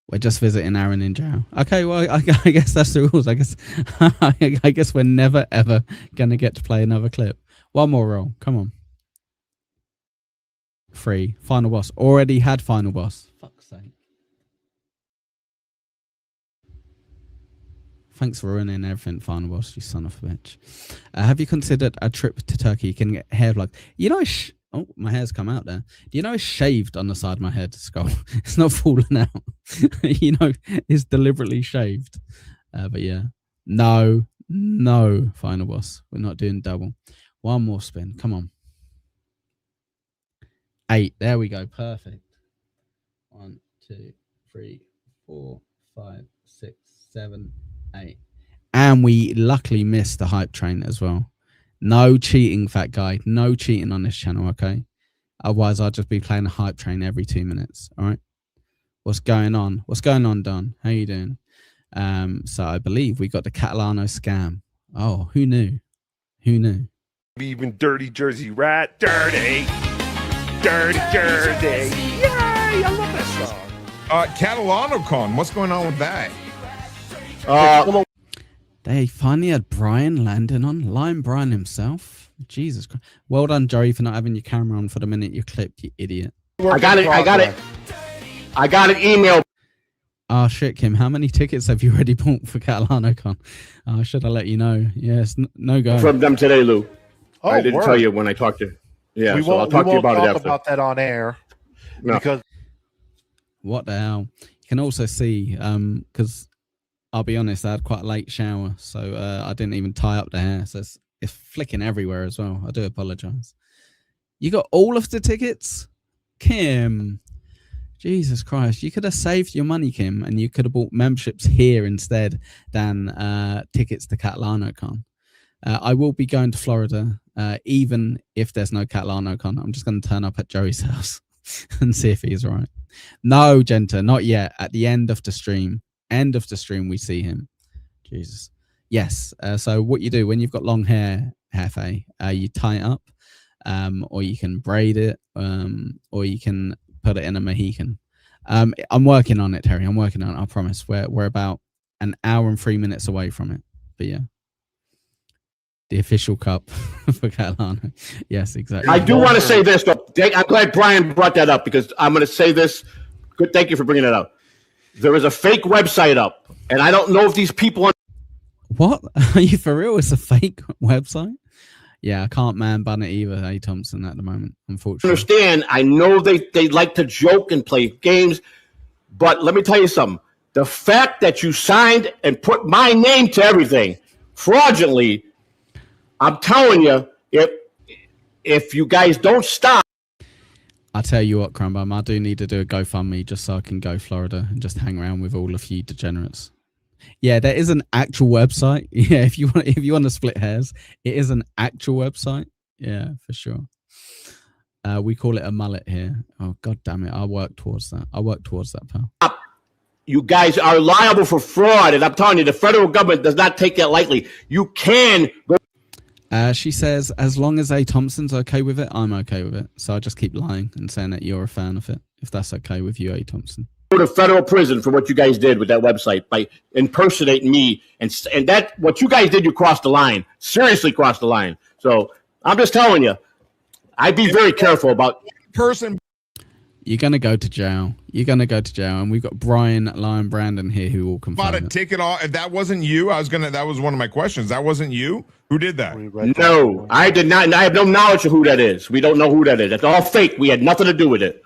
We're just visiting Aaron in jail. Okay, well, I guess that's the rules. I guess we're never ever gonna get to play another clip. One more roll. Come on. 3. Final boss. Already had final boss. Fuck's sake. Thanks for ruining everything, final boss, you son of a bitch. Have you considered a trip to Turkey? You can get hair like, you know, oh, my hair's come out there. Do you know it's shaved on the side of my head, skull? It's not falling out. You know, it's deliberately shaved. But yeah, no, final boss. We're not doing double. One more spin. Come on. 8. There we go. Perfect. 1, 2, 3, 4, 5, 6, 7, 8. And we luckily missed the hype train as well. No cheating, fat guy. No cheating on this channel, okay? Otherwise, I'll just be playing a hype train every 2 minutes, all right? What's going on? What's going on, Don? How you doing? So I believe we got the Catalano scam. Oh, who knew? Who knew? Even Dirty Jersey Rat. Dirty Jersey. Yay! I love that song. CatalanoCon. What's going on with that? They finally had Brian Landon on. Lion Brian himself. Jesus Christ. Well done, Joey, for not having your camera on for the minute you clipped, you idiot. I got an email. Oh, shit, Kim. How many tickets have you already bought for CatalanoCon? Oh, should I let you know? Yes, no go. From them today, Lou. Oh, I didn't word. tell you when I talked to you. Yeah, we so won't, I'll talk to you about it after. about that on air. No. Because What the hell? You can also see, because I'll be honest, I had quite a late shower, so I didn't even tie up the hair, so it's flicking everywhere as well. I do apologize. You got all of the tickets? Kim. Jesus Christ. You could have saved your money, Kim, and you could have bought memberships here instead than tickets to CatalanoCon. I will be going to Florida, even if there's no CatalanoCon. I'm just going to turn up at Joey's house and see if he's all right. No, Genta, not yet. At the end of the stream. End of the stream, we see him. Jesus. Yes. So what you do when you've got long hair, Hefe, you tie it up, or you can braid it, or you can put it in a Mohican. I'm working on it, Terry. I'm working on it. I promise. We're about an hour and 3 minutes away from it. But yeah. The official cup for Catalano. Yes, exactly. I do want to say this, though. I'm glad Brian brought that up because I'm going to say this. Good, thank you for bringing it up. There is a fake website up, and I don't know if these people. What? Are you for real? It's a fake website? Yeah, I can't man bun it either, A. Thompson, at the moment, unfortunately. Understand? I know they like to joke and play games, but let me tell you something. The fact that you signed and put my name to everything fraudulently, I'm telling you, if you guys don't stop. I tell you what, Crumbum, I do need to do a GoFundMe just so I can go Florida and just hang around with all of you degenerates. Yeah, there is an actual website. Yeah, if you want to split hairs, it is an actual website. Yeah, for sure. We call it a mullet here. Oh, God damn it. I'll work towards that. Pal. You guys are liable for fraud, and I'm telling you, the federal government does not take that lightly. You can go. She says, as long as A. Thompson's okay with it, I'm okay with it. So I just keep lying and saying that you're a fan of it, if that's okay with you, A. Thompson. Go to federal prison for what you guys did with that website by impersonating me, and that what you guys did, you crossed the line. Seriously, crossed the line. So I'm just telling you, I'd be very careful about person. You're gonna go to jail. And we've got Brian, Lion, Brandon here who will confirm Bought a ticket off. If that wasn't you, that was one of my questions. That wasn't you? Who did that? No, I did not. And I have no knowledge of who that is. We don't know who that is. That's all fake. We had nothing to do with it.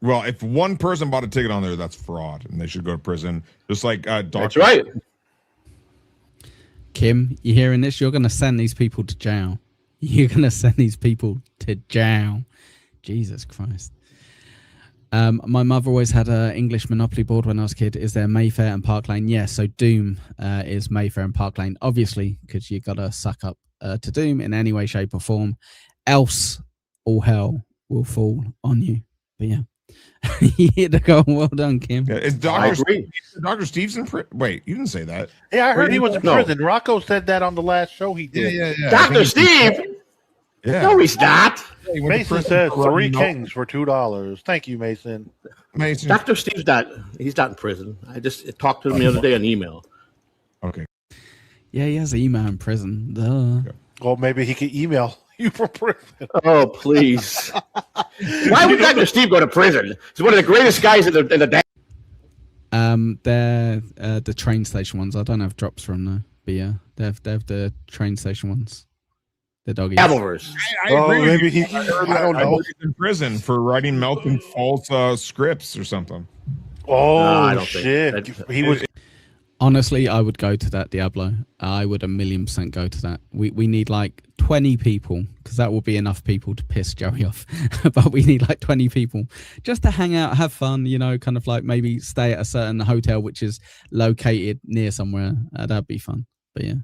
Well, if one person bought a ticket on there, that's fraud, and they should go to prison. Just like That's right. Kim, you hearing this? You're gonna send these people to jail. Jesus Christ. My mother always had an English Monopoly board when I was a kid. Is there Mayfair and Park Lane? Yes, so Doom is Mayfair and Park Lane, obviously, because you got to suck up to Doom in any way, shape, or form. Else, all hell will fall on you. But yeah. Yeah, well done, Kim. Yeah, is Dr. Steve's in prison? Wait, you didn't say that. Yeah, I heard he was in No. prison. Rocco said that on the last show he did. Yeah. Dr. Steve? Yeah. No, he's not. Yeah, he went to Mason prison says for 3 running kings for $2. Thank you, Mason. Mason. Dr. Steve's not. He's not in prison. I just talked to him the other day on email. Okay. Yeah, he has email in prison. Duh. Well, maybe he could email you from prison. Oh, please. Why would Dr. Steve go to prison? He's one of the greatest guys in the day. They're the train station ones. I don't have drops from though, but yeah, they have the train station ones. The doggies. Dabbleverse. I agree. maybe with you. he- I heard I don't that. know. He's in prison for writing melting false scripts or something. Oh, I don't think shit. that- He was. Honestly, I would go to that Diablo. I would 1,000,000% go to that. We need like 20 people because that will be enough people to piss Joey off. But we need like 20 people just to hang out, have fun, you know, kind of like maybe stay at a certain hotel which is located near somewhere. That'd be fun. But yeah.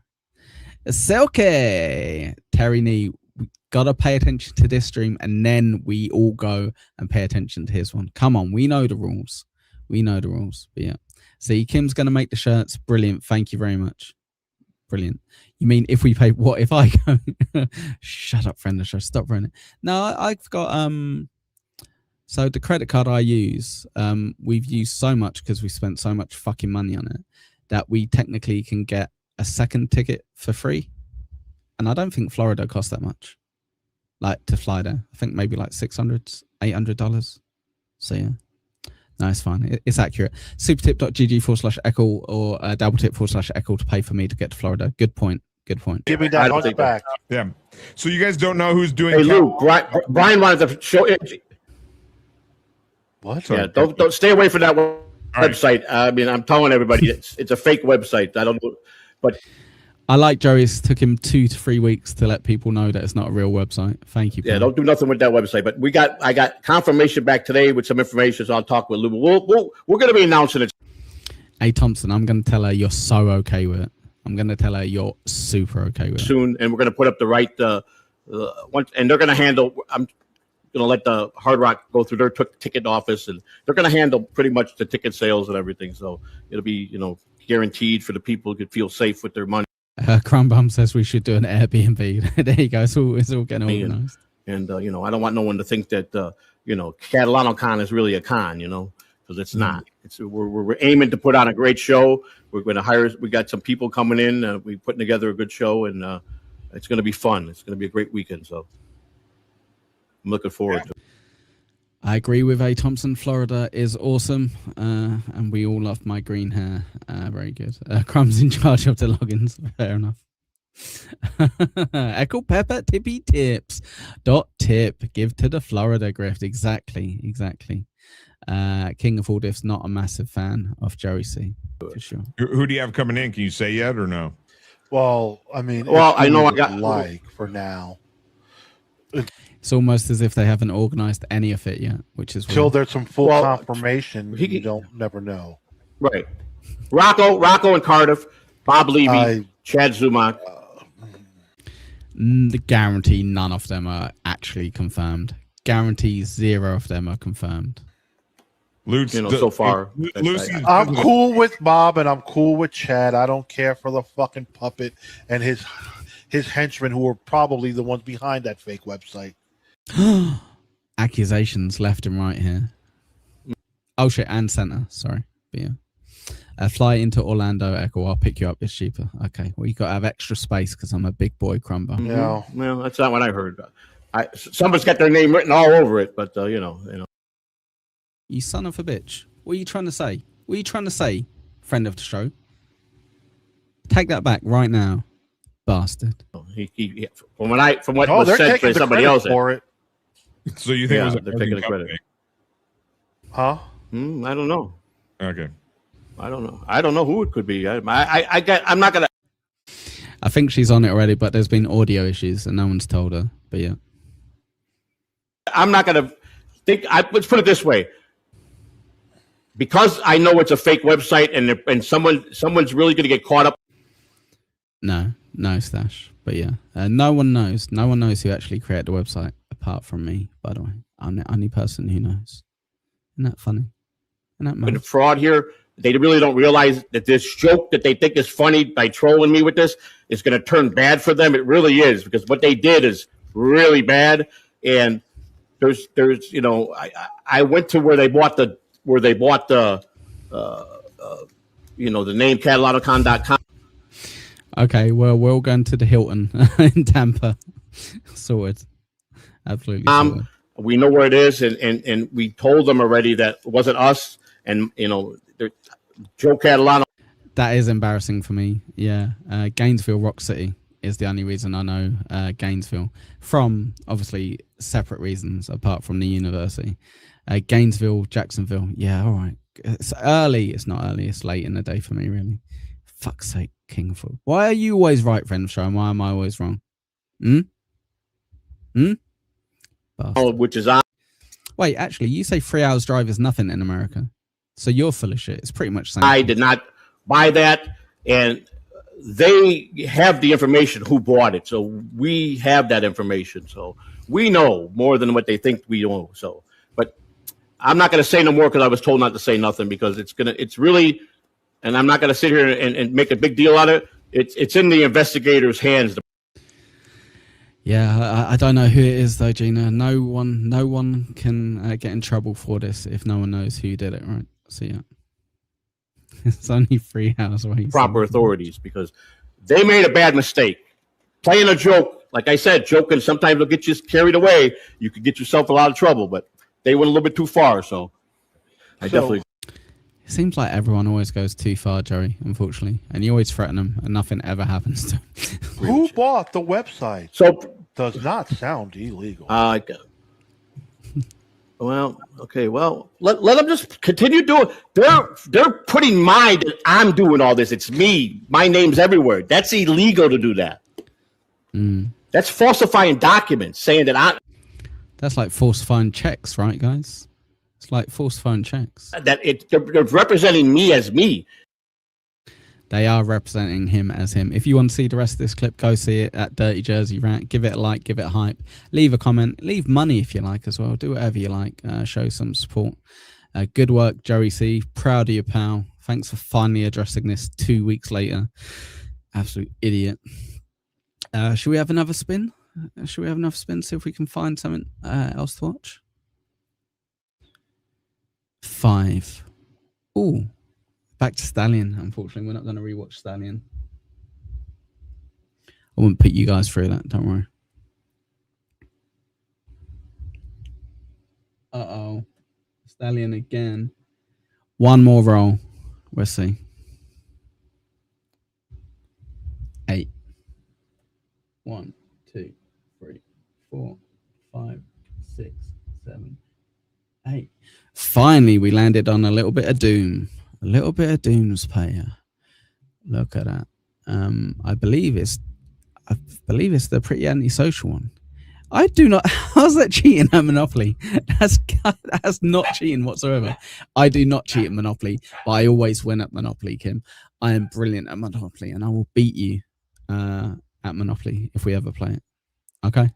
Silky! Terry Nee, we gotta pay attention to this stream and then we all go and pay attention to his one. Come on, we know the rules. We know the rules. But yeah. See, Kim's going to make the shirts. Brilliant. Thank you very much. Brilliant. You mean if we pay, what if I go? Shut up, friend of the show. Stop running. No, I've got, so the credit card I use, we've used so much because we spent so much fucking money on it that we technically can get a second ticket for free. And I don't think Florida costs that much, like to fly there. I think maybe like $600, $800. So yeah. No, it's fine. It's accurate. Supertip.gg/Echo or Dabbletip/Echo to pay for me to get to Florida. Good point. Good point. Give me that on back. Yeah. So you guys don't know who's doing. Hey, Lou, Brian wanted to show it. What? Yeah, don't stay away from that website. I mean, I'm telling everybody it's a fake website. I don't know, but I like Joey's. Took him 2 to 3 weeks to let people know that it's not a real website. Thank you. yeah, don't do nothing with that website. But I got confirmation back today with some information, so I'll talk with Lou. We're going to be announcing it. Hey Thompson, I'm going to tell her you're so okay with it. I'm going to tell her you're super okay with it soon, and we're going to put up the right and they're going to handle. I'm going to let the Hard Rock go through their ticket office, and they're going to handle pretty much the ticket sales and everything. So it'll be guaranteed for the people who could feel safe with their money. Crumbum says we should do an Airbnb. There you go. It's all getting organized. And I don't want no one to think that Catalano Con is really a con, because it's not. We're aiming to put on a great show. We're going to hire. We got some people coming in. We're putting together a good show, and it's going to be fun. It's going to be a great weekend. So I'm looking forward to it. I agree with A. Thompson. Florida is awesome, and we all love my green hair. Very good. Crumb's in charge of the logins. Fair enough. Echo Pepper Tippy Tips. .tip. Give to the Florida grift. Exactly. King of All Diffs, not a massive fan of Joey C. For sure. Who do you have coming in? Can you say yet or no? Well, I mean, I know I got for now. It's almost as if they haven't organized any of it yet, which is Until weird. there's some full confirmation, you don't never know. Right. Rocco and Cardiff, Bob Levy, Chad Zumock. Guarantee none of them are actually confirmed. Guarantee 0 of them are confirmed. So far. I'm cool with Bob and I'm cool with Chad. I don't care for the fucking puppet and his henchmen who are probably the ones behind that fake website. Accusations left and right here. Oh shit, and center. Sorry. But yeah. Fly into Orlando, Echo. I'll pick you up. It's cheaper. Okay. Well, you got to have extra space because I'm a big boy crumber. Yeah. Well, that's not what I heard. Someone's got their name written all over it, but You son of a bitch. What are you trying to say? What are you trying to say, friend of the show? Take that back right now, bastard. From what was said for somebody else for it. So you think it was they're taking the credit? Huh? I don't know. Okay. I don't know who it could be. I'm not gonna. I think she's on it already, but there's been audio issues and no one's told her. But yeah, I'm not gonna think. Let's put it this way. Because I know it's a fake website and someone's really gonna get caught up. No, Stash. But yeah, no one knows. No one knows who actually created the website apart from me. By the way, I'm the only person who knows. Isn't that funny? Isn't that Been mad? fraud here. They really don't realize that this joke that they think is funny by trolling me with this is going to turn bad for them. It really is, because what they did is really bad. And there's I went to where they bought the the name catalogicon.com. Okay, well, we're all going to the Hilton in Tampa. Sorted. Absolutely sorted. We know where it is, and we told them already that it wasn't us. And Joe Catalano. That is embarrassing for me. Yeah, Gainesville, Rock City is the only reason I know Gainesville, from obviously separate reasons apart from the university. Gainesville, Jacksonville. Yeah, all right. It's early. It's not early. It's late in the day for me, really. Fuck's sake, King of Football. Why are you always right, friend show? Why am I always wrong? Which is on. Wait, actually, you say 3 hours drive is nothing in America, so you're full of shit. It's pretty much the same. I did not buy that, and they have the information who bought it, so we have that information, so we know more than what they think we know. So, but I'm not going to say no more because I was told not to say nothing, because it's really, and I'm not going to sit here and make a big deal out of it. It's in the investigators' hands. Yeah, I don't know who it is though, Gina. No one can get in trouble for this if no one knows who did it, right? So yeah, it's only 3 hours away. Proper authorities, because they made a bad mistake. Playing a joke, like I said, joking sometimes will get you carried away. You could get yourself in a lot of trouble, but they went a little bit too far. So definitely. It seems like everyone always goes too far, Jerry, unfortunately. And you always threaten them and nothing ever happens to them. Who bought the website? So does not sound illegal. Well, okay. Well, let them just continue doing. They're putting that I'm doing all this. It's me. My name's everywhere. That's illegal to do that. That's falsifying documents, saying that That's like falsifying checks, right, guys? It's like falsifying checks. they're representing me as me. They are representing him as him. If you want to see the rest of this clip, go see it at Dirty Jersey Rant. Give it a like, give it a hype. Leave a comment. Leave money if you like as well. Do whatever you like. Show some support. Good work, Joey C. Proud of you, pal. Thanks for finally addressing this 2 weeks later. Absolute idiot. Should we have another spin? See if we can find something else to watch. 5. Ooh. Back to Stallion. Unfortunately, we're not going to rewatch Stallion. I won't put you guys through that. Don't worry. Uh-oh. Stallion again. One more roll. We'll see. 8. 1, 2, 3, 4, 5, 6, 7, 8. Finally, we landed on a little bit of Doom. A little bit of Doom's Payer. Look at that. I believe it's the pretty antisocial one. I do not. How's that cheating at Monopoly? That's not cheating whatsoever. I do not cheat at Monopoly, but I always win at Monopoly, Kim. I am brilliant at Monopoly, and I will beat you at Monopoly if we ever play it. Okay.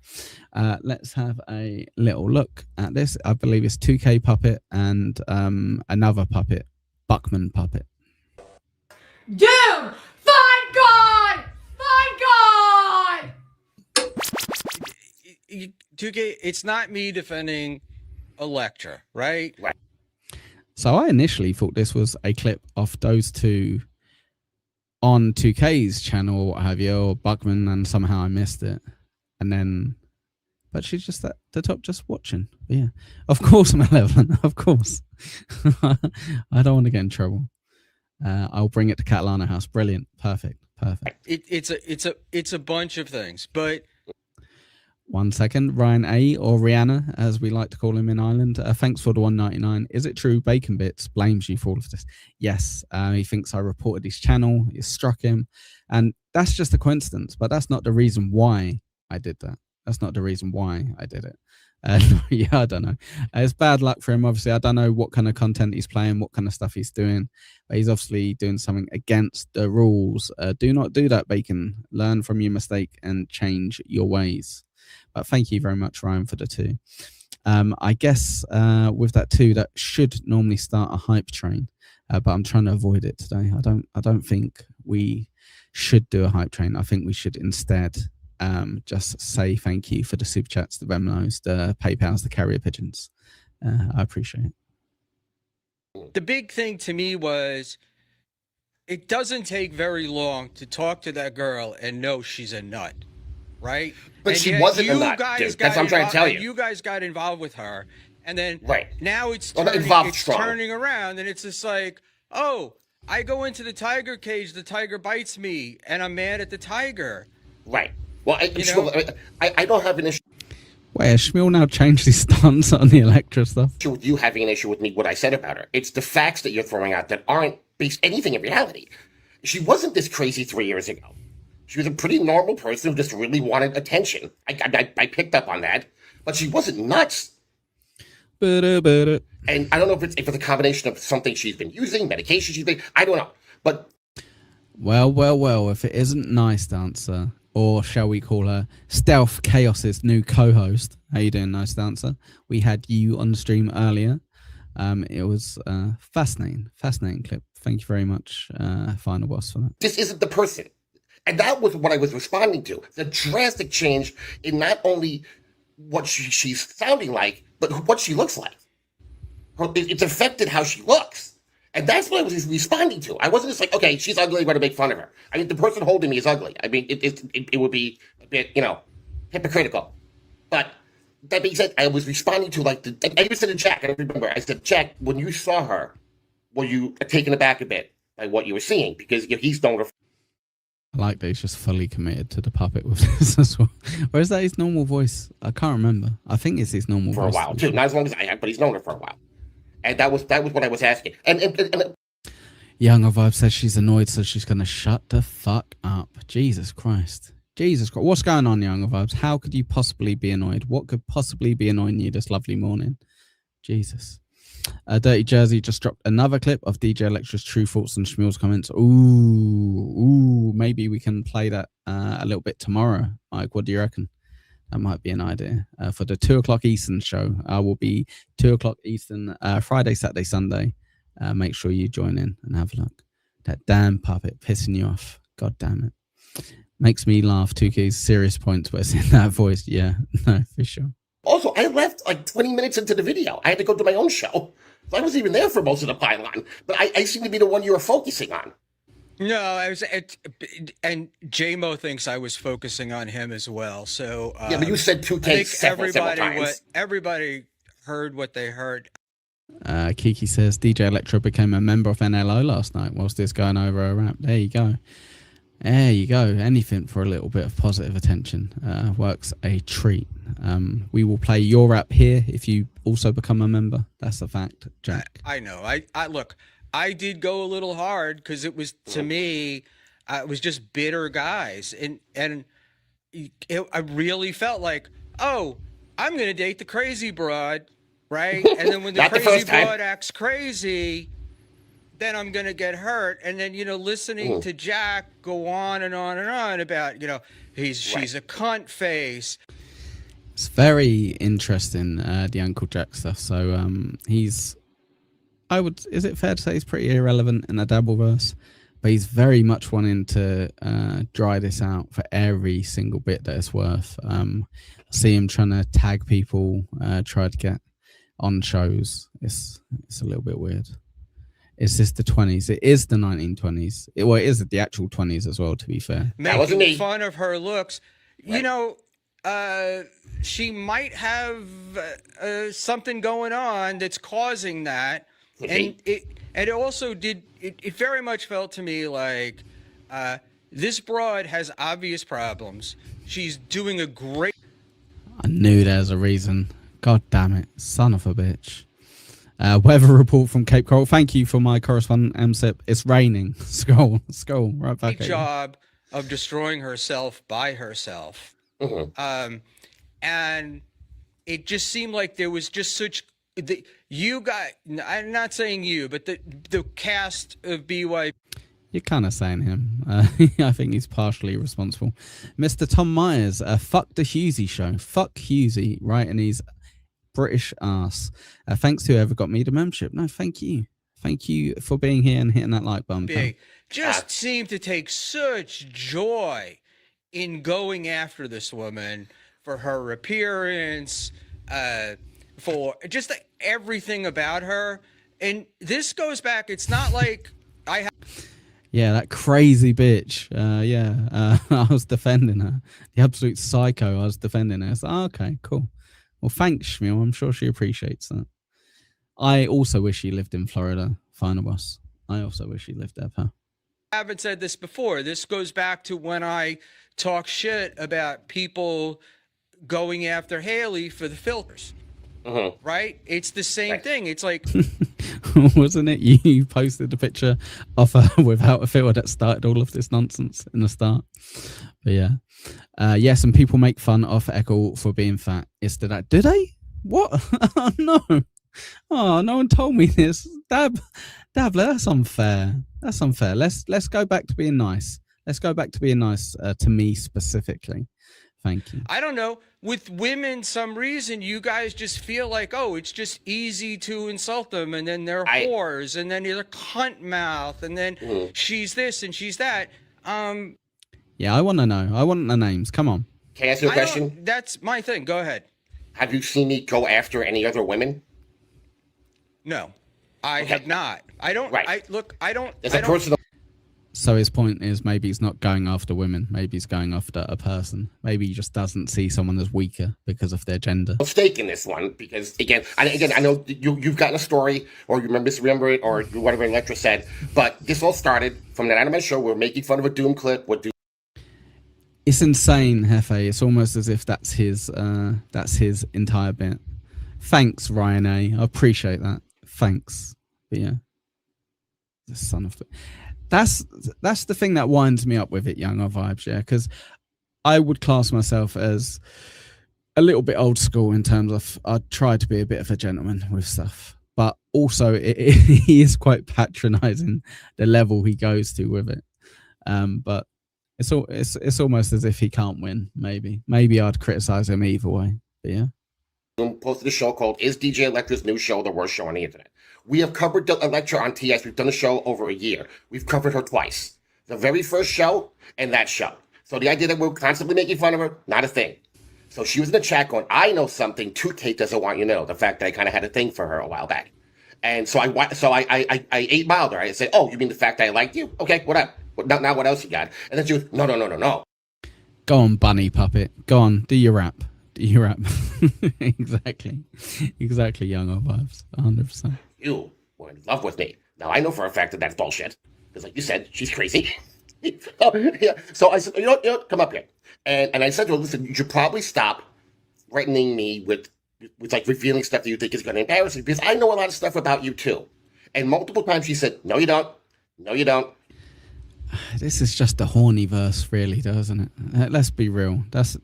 Let's have a little look at this. I believe it's 2K Puppet and another puppet. Buckman puppet. Doom! Find God! Find God! 2K, it's not me defending Electra, right? So I initially thought this was a clip of those two on 2K's channel or what have you, or Buckman, and somehow I missed it. And then, but she's just at the top just watching. But yeah, of course I'm 11. Of course. I don't want to get in trouble. I'll bring it to Catalana House. Brilliant. Perfect. It's a bunch of things, but 1 second. Ryan A, or Rihanna, as we like to call him in Ireland. Thanks for the 199. Is it true Bacon Bits blames you for all of this? Yes. He thinks I reported his channel. It struck him. And that's just a coincidence, but that's not the reason why I did that. That's not the reason why I did it. Yeah, I don't know. It's bad luck for him. Obviously, I don't know what kind of content he's playing, what kind of stuff he's doing, but he's obviously doing something against the rules. Do not do that, Bacon. Learn from your mistake and change your ways. But thank you very much, Ryan, for the 2. I guess with that too, that should normally start a hype train, but I'm trying to avoid it today. I don't think we should do a hype train. I think we should instead just say thank you for the super chats, the Venmos, the PayPals, the carrier pigeons. I appreciate it. The big thing to me was it doesn't take very long to talk to that girl and know she's a nut, right? But And she yet wasn't a you nut, guys dude. got That's what I'm trying to tell involved- you. You guys got involved with her, and then Right. now it's Well, not turning, involved it's strong. turning around, and it's just like, oh, I go into the tiger cage, the tiger bites me, and I'm mad at the tiger. Right. Well, I don't have an issue Wait, has Shmuel now changed his stance on the Electra stuff? with you having an issue with me, what I said about her. It's the facts that you're throwing out that aren't based anything in reality. She wasn't this crazy 3 years ago. She was a pretty normal person who just really wanted attention. I picked up on that, but she wasn't nuts. And I don't know if it's a combination of something she's been using, medication she's been, I don't know. But Well, if it isn't Nice Dancer, or shall we call her Stealth Chaos's new co-host. How you doing, Nice Dancer? We had you on the stream earlier. It was fascinating clip. Thank you very much, Final Boss, for that. this isn't the person. And that was what I was responding to. The drastic change in not only what she's sounding like, but what she looks like. It's affected how she looks. And that's what I was responding to. I wasn't just like, okay, she's ugly, I'm going to make fun of her. I mean, the person holding me is ugly. I mean, it would be a bit, hypocritical. But that being said, I was responding to I even said to Jack, I don't remember, I said, Jack, when you saw her, were you taken aback a bit by what you were seeing? Because he's known her. I like that he's just fully committed to the puppet with this as well. Or is that his normal voice? I can't remember. I think it's his normal For voice. a while, too. Not as long as I have, but he's known her for a while. And that was what I was asking. And Younger Vibe says she's annoyed, so she's going to shut the fuck up. Jesus Christ. What's going on, Younger Vibes? How could you possibly be annoyed? What could possibly be annoying you this lovely morning? Jesus. Dirty Jersey just dropped another clip of DJ Electra's true thoughts on Shmuel's comments. Ooh, maybe we can play that a little bit tomorrow. Mike, what do you reckon? That might be an idea for the 2 o'clock Eastern show. I will be 2 o'clock Eastern, Friday, Saturday, Sunday. Make sure you join in and have a look. That damn puppet pissing you off. God damn it. Makes me laugh. 2K's serious points, but it's in that voice. Yeah, no, for sure. also, I left like 20 minutes into the video. I had to go to my own show. So I wasn't even there for most of the pylon. But I seem to be the one you were focusing on. No, and JMO thinks I was focusing on him as well. So Yeah, but you said 2K I think several times. Everybody heard what they heard. Kiki says DJ Electra became a member of NLO last night whilst this going over a rap. There you go. There you go. Anything for a little bit of positive attention works a treat. We will play your rap here if you also become a member. That's a fact, Jack. I know. I look. I did go a little hard because it was, to me, it was just bitter guys, and I really felt like, oh, I'm gonna date the crazy broad, right? And then when the crazy broad acts crazy, then I'm gonna get hurt. And then listening to Jack go on and on and on about she's a cunt face. It's very interesting, the Uncle Jack stuff. So is it fair to say he's pretty irrelevant in the Dabble verse? But he's very much wanting to dry this out for every single bit that it's worth. See him trying to tag people, try to get on shows. It's a little bit weird. It's just the 20s. It is the 1920s. It is the actual 20s as well, to be fair. Making fun of her looks. She might have something going on that's causing that. And it also did, it very much felt to me like this broad has obvious problems. She's doing a great... I knew there's a reason. God damn it. Son of a bitch. Weather report from Cape Coral. Thank you for my correspondent, MSIP. It's raining. Scroll. Right back at you. Job of destroying herself by herself. And it just seemed like there was just such... I'm not saying you, but the cast of BYP. You're kind of saying him. I think he's partially responsible. Mr. Tom Myers, fuck the Husey show. Fuck Husey, right? And he's British ass. Thanks to whoever got me the membership. No, thank you. Thank you for being here and hitting that like button. Big just seemed to take such joy in going after this woman for her appearance, for just everything about her. And this goes back, it's not like I have. Yeah, that crazy bitch. I was defending her. The absolute psycho, I was defending her. So, okay, cool. Well, thanks, Shmuel. I'm sure she appreciates that. I also wish she lived in Florida, Final Boss. I also wish she lived there, pal. I haven't said this before. This goes back to when I talk shit about people going after Haley for the filters. Right? It's the same thing. It's like, wasn't it you posted a picture of her without a filter that started all of this nonsense in the start? But yeah. Yes, and people make fun of Echo for being fat. Is that? Do they? What? Oh, no. Oh, no one told me this. Dabble, that's unfair. That's unfair. Let's go back to being nice. Let's go back to being nice to me specifically. Thank you. I don't know. With women, some reason you guys just feel like, oh, it's just easy to insult them, and then they're whores, and then they're cunt mouth, and then she's this and she's that. Yeah, I want to know. I want the names. Come on. Can I ask you a question? That's my thing. Go ahead. Have you seen me go after any other women? No, I have not. I don't. Right. I don't. There's a personal. So his point is maybe he's not going after women. Maybe he's going after a person. Maybe he just doesn't see someone as weaker because of their gender. Mistake in this one because again, I know you've gotten a story or you misremember it or whatever Electra said, but this all started from that anime show. We're making fun of a Doom clip. It's insane, Hefe. It's almost as if that's his entire bit. Thanks, Ryan A. I appreciate that. Thanks. But yeah, the son of. That's the thing that winds me up with it, Younger Vibes, yeah, because I would class myself as a little bit old school in terms of I try to be a bit of a gentleman with stuff, but also he is quite patronizing the level he goes to with it. But it's almost as if he can't win. Maybe I'd criticize him either way. But yeah. Posted a show called "Is DJ Electra's New Show the Worst Show on the Internet?" We have covered Electra on TS. We've done a show over a year. We've covered her twice. The very first show and that show. So the idea that we're constantly making fun of her, not a thing. So she was in the chat going, I know something Toothpaste doesn't want you to know. The fact that I kind of had a thing for her a while back. And so I ate milder. I said, oh, you mean the fact that I liked you? Okay, what up? Now what else you got? And then she was, no. Go on, bunny puppet. Go on, do your rap. Exactly, Younger Vibes, 100%. You were in love with me. Now I know for a fact that that's bullshit because, like you said, she's crazy. So I said, you know, come up here, and I said to her, listen, you should probably stop threatening me with like revealing stuff that you think is going to embarrass me because I know a lot of stuff about you too. And multiple times she said, no, you don't. This is just the horny verse, really, doesn't it? Let's be real. That's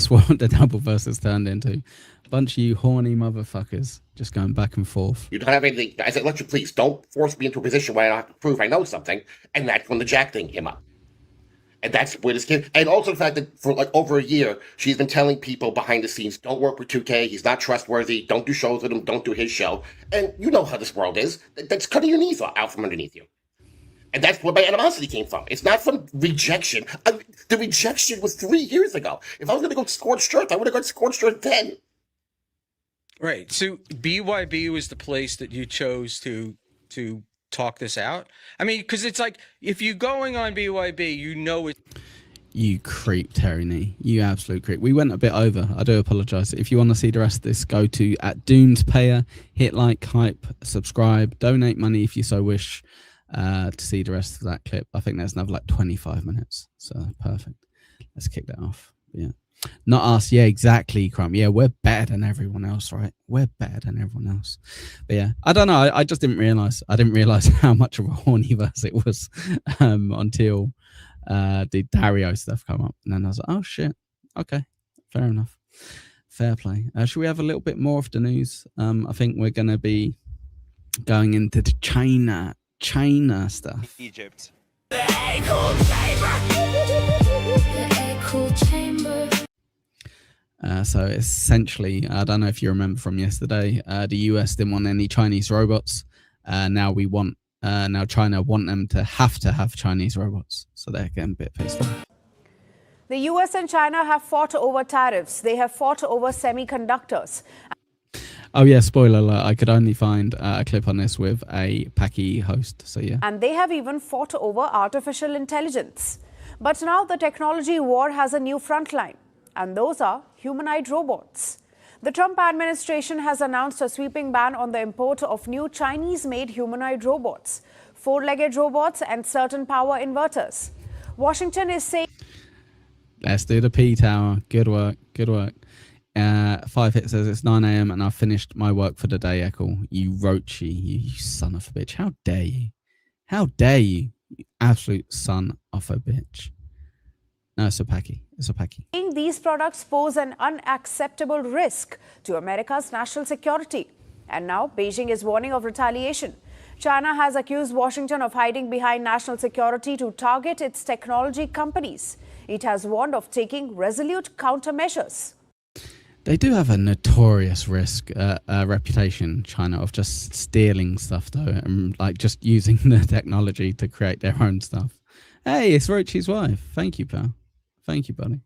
what the Dabble verse has turned into. A bunch of you horny motherfuckers just going back and forth. You don't have anything. I said, Electra, please don't force me into a position where I don't have to prove I know something. And that's when the Jack thing came up. And that's where this came. And also the fact that for like over a year, she's been telling people behind the scenes, don't work with 2K. He's not trustworthy. Don't do shows with him. Don't do his show. And you know how this world is. That's cutting your knees out from underneath you. And that's where my animosity came from. It's not from rejection. The rejection was 3 years ago. If I was going to go scorched earth, I would have gone scorched earth then. Right. So BYB was the place that you chose to talk this out. I mean, because it's like if you're going on BYB, you know it. You creep, Terry Nee. You absolute creep. We went a bit over. I do apologise. If you want to see the rest of this, go to @DoomsPayer, hit like, hype, subscribe, donate money if you so wish. To see the rest of that clip. I think there's another like 25 minutes. So perfect. Let's kick that off. Yeah. Not us. Yeah, exactly, Crump. Yeah, we're better than everyone else, right? We're better than everyone else. But yeah, I don't know. I just didn't realise. I didn't realise how much of a horny verse it was until the Dario stuff come up. And then I was like, oh shit. Okay. Fair enough. Fair play. Should we have a little bit more of the news? I think we're going to be going into the China stuff. Egypt. So essentially, I don't know if you remember from yesterday, the US didn't want any Chinese robots. Now China want them to have Chinese robots. So they're getting a bit pissed off. The US and China have fought over tariffs. They have fought over semiconductors. Oh yeah, spoiler alert, I could only find a clip on this with a Paki host. So yeah. And they have even fought over artificial intelligence. But now the technology war has a new front line, and those are humanoid robots. The Trump administration has announced a sweeping ban on the import of new Chinese-made humanoid robots, four-legged robots, and certain power inverters. Washington is saying... Let's do the P Tower. Good work. Good work. 5 Hit says it's 9 a.m. and I've finished my work for the day, Eccles. You Roachy, you son of a bitch. How dare you? How dare you? You absolute son of a bitch. No, it's a Paki. It's a Paki. These products pose an unacceptable risk to America's national security. And now Beijing is warning of retaliation. China has accused Washington of hiding behind national security to target its technology companies. It has warned of taking resolute countermeasures. They do have a notorious reputation, China, of just stealing stuff, though, and like just using the technology to create their own stuff. Hey, it's Rochi's wife. Thank you, pal. Thank you, buddy.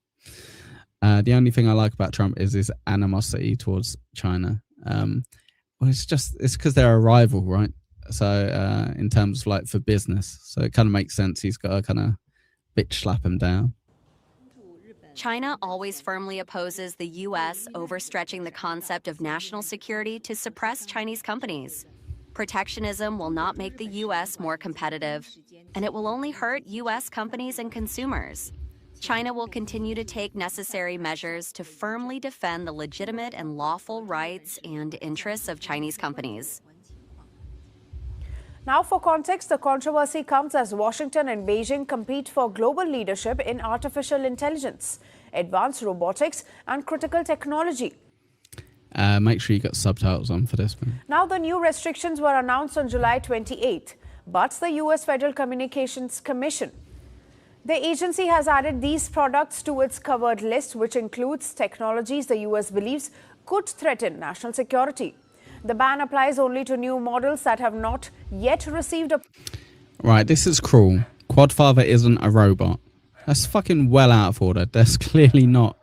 The only thing I like about Trump is his animosity towards China. Well, it's because they're a rival, right? So in terms of like for business, so it kind of makes sense. He's got to kind of bitch slap him down. China always firmly opposes the U.S. overstretching the concept of national security to suppress Chinese companies. Protectionism will not make the U.S. more competitive, and it will only hurt U.S. companies and consumers. China will continue to take necessary measures to firmly defend the legitimate and lawful rights and interests of Chinese companies. Now, for context, the controversy comes as Washington and Beijing compete for global leadership in artificial intelligence, advanced robotics, and critical technology. Make sure you got subtitles on for this one. Now, the new restrictions were announced on July 28, but the U.S. Federal Communications Commission, the agency has added these products to its covered list, which includes technologies the U.S. believes could threaten national security. The ban applies only to new models that have not yet received a... Right, this is cruel. Quadfather isn't a robot. That's fucking well out of order. That's clearly not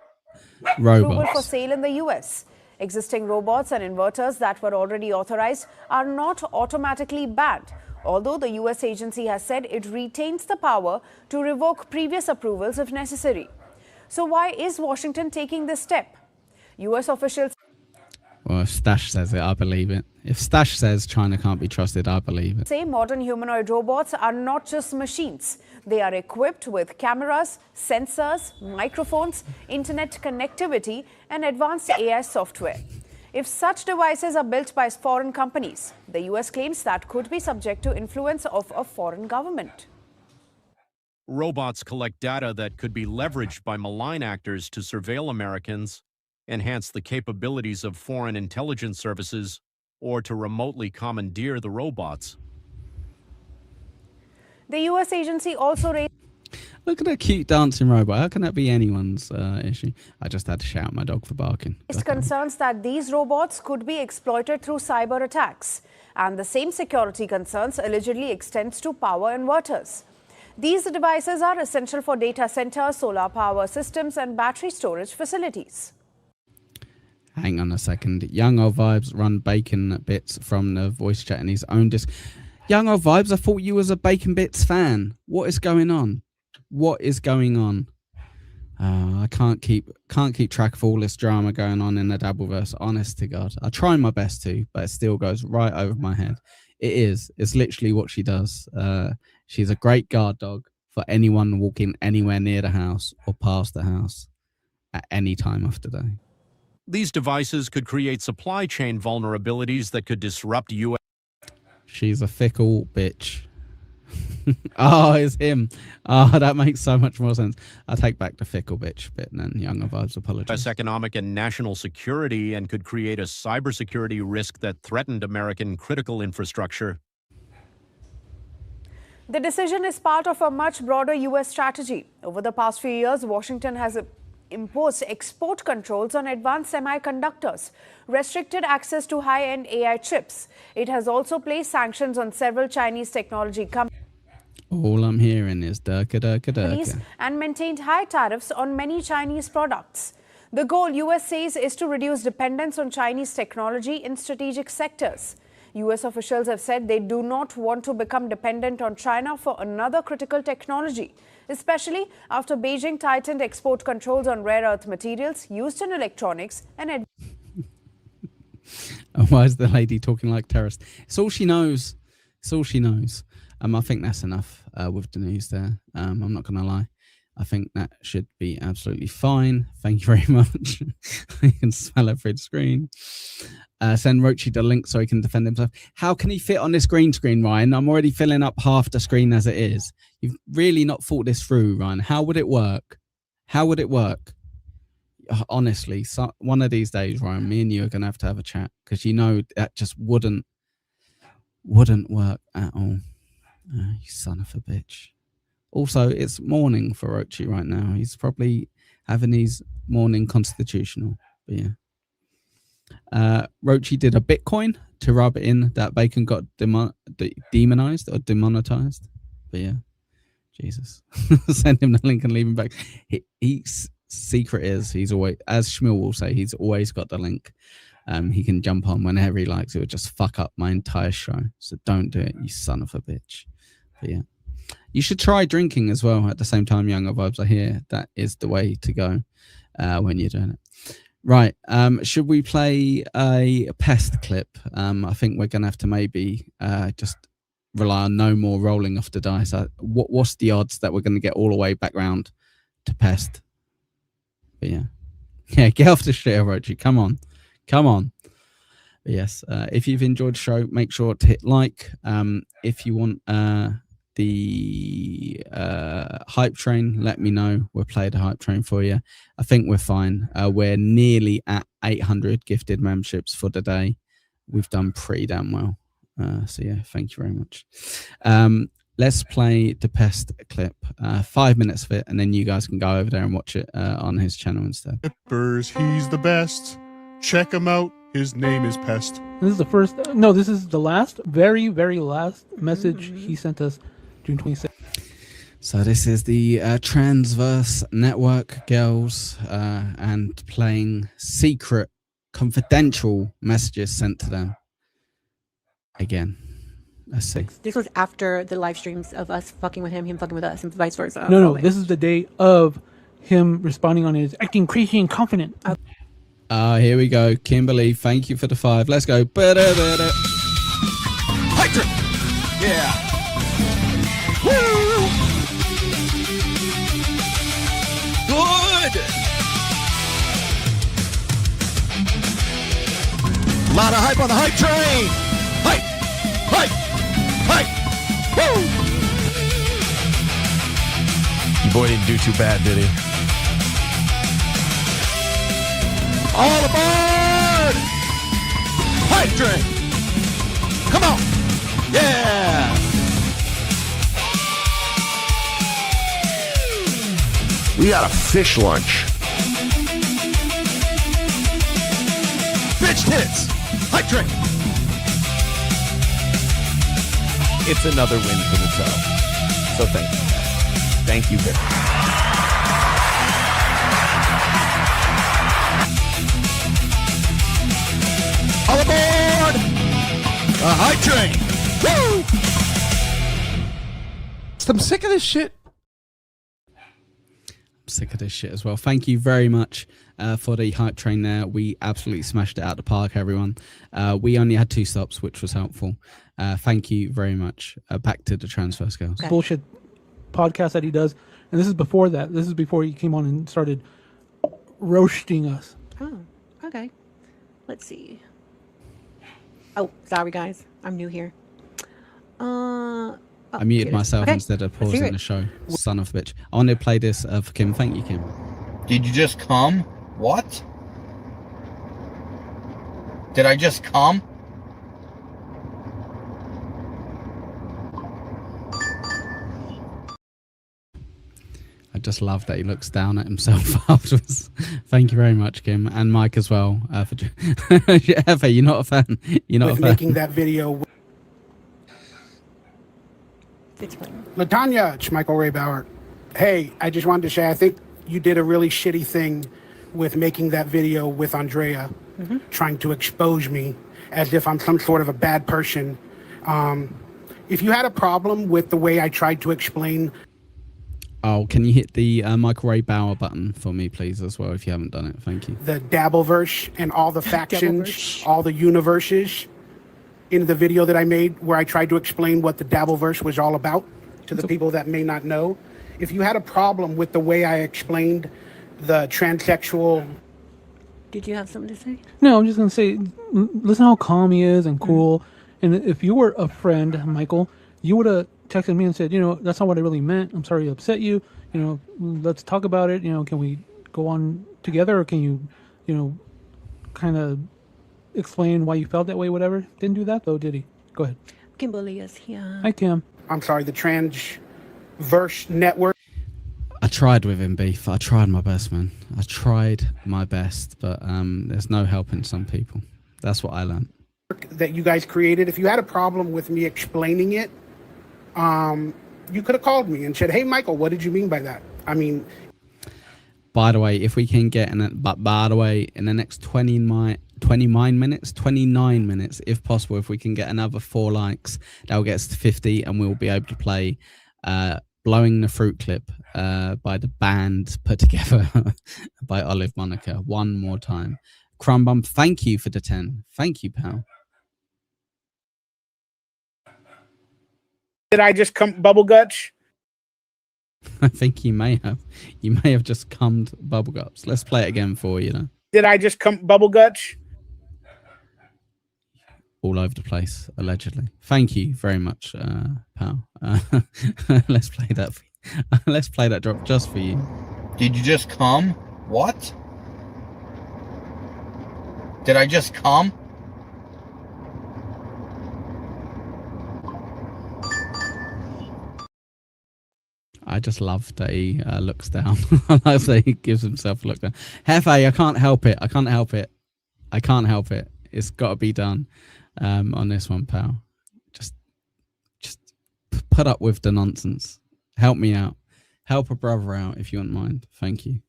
approval for robots. sale in the U.S. Existing robots and inverters that were already authorized are not automatically banned, although the U.S. agency has said it retains the power to revoke previous approvals if necessary. So why is Washington taking this step? U.S. officials... Well, if Stash says it, I believe it. If Stash says China can't be trusted, I believe it. say modern humanoid robots are not just machines. They are equipped with cameras, sensors, microphones, internet connectivity, and advanced AI software. If such devices are built by foreign companies, the U.S. claims that could be subject to influence of a foreign government. Robots collect data that could be leveraged by malign actors to surveil Americans, enhance the capabilities of foreign intelligence services, or to remotely commandeer the robots. The U.S. agency also raised... Look at that cute dancing robot. How can that be anyone's issue? I just had to shout at my dog for barking. concerns that these robots could be exploited through cyber attacks, and the same security concerns allegedly extends to power inverters. These devices are essential for data centers, solar power systems, and battery storage facilities. Hang on a second. Young Old Vibes run Bacon Bits from the voice chat in his own Young Old Vibes, I thought you was a Bacon Bits fan. What is going on? What is going on? I can't keep track of all this drama going on in the Dabbleverse. Honest to God, I try my best to, but it still goes right over my head. It's literally what she does. She's a great guard dog for anyone walking anywhere near the house or past the house at any time of the day. These devices could create supply chain vulnerabilities that could disrupt U.S. She's a fickle bitch. Oh, it's him. Oh, that makes so much more sense. I take back the fickle bitch bit and then Younger Vibes apologies. economic and national security, and could create a cybersecurity risk that threatened American critical infrastructure. The decision is part of a much broader U.S. strategy. Over the past few years, Washington has imposed export controls on advanced semiconductors, restricted access to high-end AI chips. It has also placed sanctions on several Chinese technology companies All I'm hearing is durka durka durka. and maintained high tariffs on many Chinese products. The goal, US says, is to reduce dependence on Chinese technology in strategic sectors. US officials have said they do not want to become dependent on China for another critical technology, especially after Beijing tightened export controls on rare earth materials used in electronics and Why is the lady talking like terrorist? It's all she knows. It's all she knows. I think that's enough with the news there. I'm not going to lie. I think that should be absolutely fine. Thank you very much. I can smell it through the screen. Send Rochi the link so he can defend himself. How can he fit on this green screen, Ryan? I'm already filling up half the screen as it is. You've really not thought this through, Ryan. How would it work? How would it work? Honestly, one of these days, Ryan, me and you are going to have a chat because you know that just wouldn't work at all. You son of a bitch. Also, it's morning for Rochi right now. He's probably having his morning constitutional. But yeah. Rochi did a Bitcoin to rub in that bacon got demonized or demonetized. But yeah, Jesus. Send him the link and leave him back. He's secret is he's always, as Shmuel will say, he's always got the link. He can jump on whenever he likes. It would just fuck up my entire show. So don't do it, you son of a bitch. But yeah. You should try drinking as well at the same time, Younger Vibes. I hear that is the way to go when you're doing it. Right. Should we play a pest clip? I think we're going to have to maybe just rely on no more rolling off the dice. What's the odds that we're going to get all the way back round to pest? But yeah. Yeah, get off the shit, Rochi. Come on. But yes, if you've enjoyed the show, make sure to hit like. If you want the hype train, let me know. We'll play the hype train for you. I think we're fine. We're nearly at 800 gifted memberships for the day. We've done pretty damn well. So yeah, thank you very much. Let's play the pest clip, 5 minutes of it, and then you guys can go over there and watch it on his channel instead. He's the best. Check him out. His name is Pest. This is the first, no, this is the last, very, very last message he sent us June 26th. So this is the Transverse Network girls and playing secret, confidential messages sent to them. Again, let's see. This was after the live streams of us fucking with him fucking with us, and vice versa. No, this is the day of him responding on his acting crazy and confident. Here we go. Kimberly, thank you for the 5. Let's go. Hydra! Yeah! Woo! Good! Lot of hype on the hype train! Hype! Hype! Hype! Woo! Your boy didn't do too bad, did he? All aboard! Hype train! Come on! Yeah! We got a fish lunch. Bitch tits! Hype train! It's another win for the show. So thank you. Thank you very much. All aboard! A hype train! Woo! I'm sick of this shit. I'm sick of this shit as well. Thank you very much for the hype train there. We absolutely smashed it out of the park, everyone. We only had 2 stops, which was helpful. Thank you very much. Back to the Transverse girls. Bullshit podcast that he does. And this is before that. This is before he came on and started roasting us. Oh, okay. Let's see. Oh, sorry guys. I'm new here. I muted myself instead of pausing the show. Son of a bitch. I want to play this for Kim. Thank you, Kim. Did you just come? What? Did I just come? just love that he looks down at himself afterwards. Thank you very much, Kim, and Mike as well. Ever, you're not a fan. You're not with a fan. making that video. Latanya, it's Michael Ray Bauer. Hey, I just wanted to say I think you did a really shitty thing with making that video with Andrea, trying to expose me as if I'm some sort of a bad person. If you had a problem with the way I tried to explain. Oh, can you hit the Michael Ray Bauer button for me, please, as well, if you haven't done it? Thank you. The Dabbleverse and all the factions, all the universes in the video that I made where I tried to explain what the Dabbleverse was all about to the people that may not know. If you had a problem with the way I explained the transsexual. Did you have something to say? No, I'm just gonna say, listen how calm he is and cool. And if you were a friend, Michael, you would have texted me and said, that's not what I really meant. I'm sorry to upset you. Let's talk about it. Can we go on together, or can you, kind of explain why you felt that way? Whatever. Didn't do that though, did he? Go ahead. Kimberly is here. Hi, Kim. I'm sorry, the Transverse Network. I tried with him, Beef. I tried my best, man. I tried my best, but there's no helping some people. That's what I learned. That you guys created. If you had a problem with me explaining it, you could have called me and said, "Hey, Michael, what did you mean by that?" I mean, by the way, if we can get in the next 29 minutes, if possible, if we can get another 4 likes, that will get us to 50, and we'll be able to play Blowing the Fruit clip by the band put together by Olive Monica one more time. Crumbum, thank you for the 10. Thank you, pal. did I just come bubble guts? I think you may have just cummed bubbleguts. Let's play it again for you, know. Did I just come bubble guts? All over the place, allegedly. Thank you very much, pal. Let's play that. Let's play that drop just for you. Did you just come? What? Did I just come? I just love that he looks down. I love that he gives himself a look down. Hefe, I can't help it. I can't help it. I can't help it. It's got to be done on this one, pal. Just put up with the nonsense. Help me out. Help a brother out if you wouldn't mind. Thank you.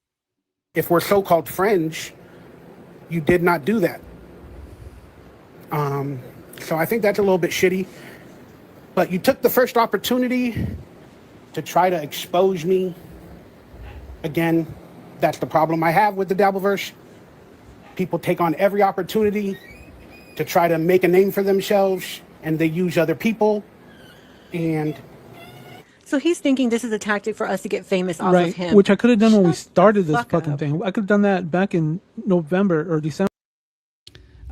If we're so-called friends, you did not do that. So I think that's a little bit shitty. But you took the first opportunity to try to expose me. Again, that's the problem I have with the Dabbleverse. People take on every opportunity to try to make a name for themselves, and they use other people. And so he's thinking this is a tactic for us to get famous off right, of him. which I could have done when we started this fucking thing. I could have done that back in November or December.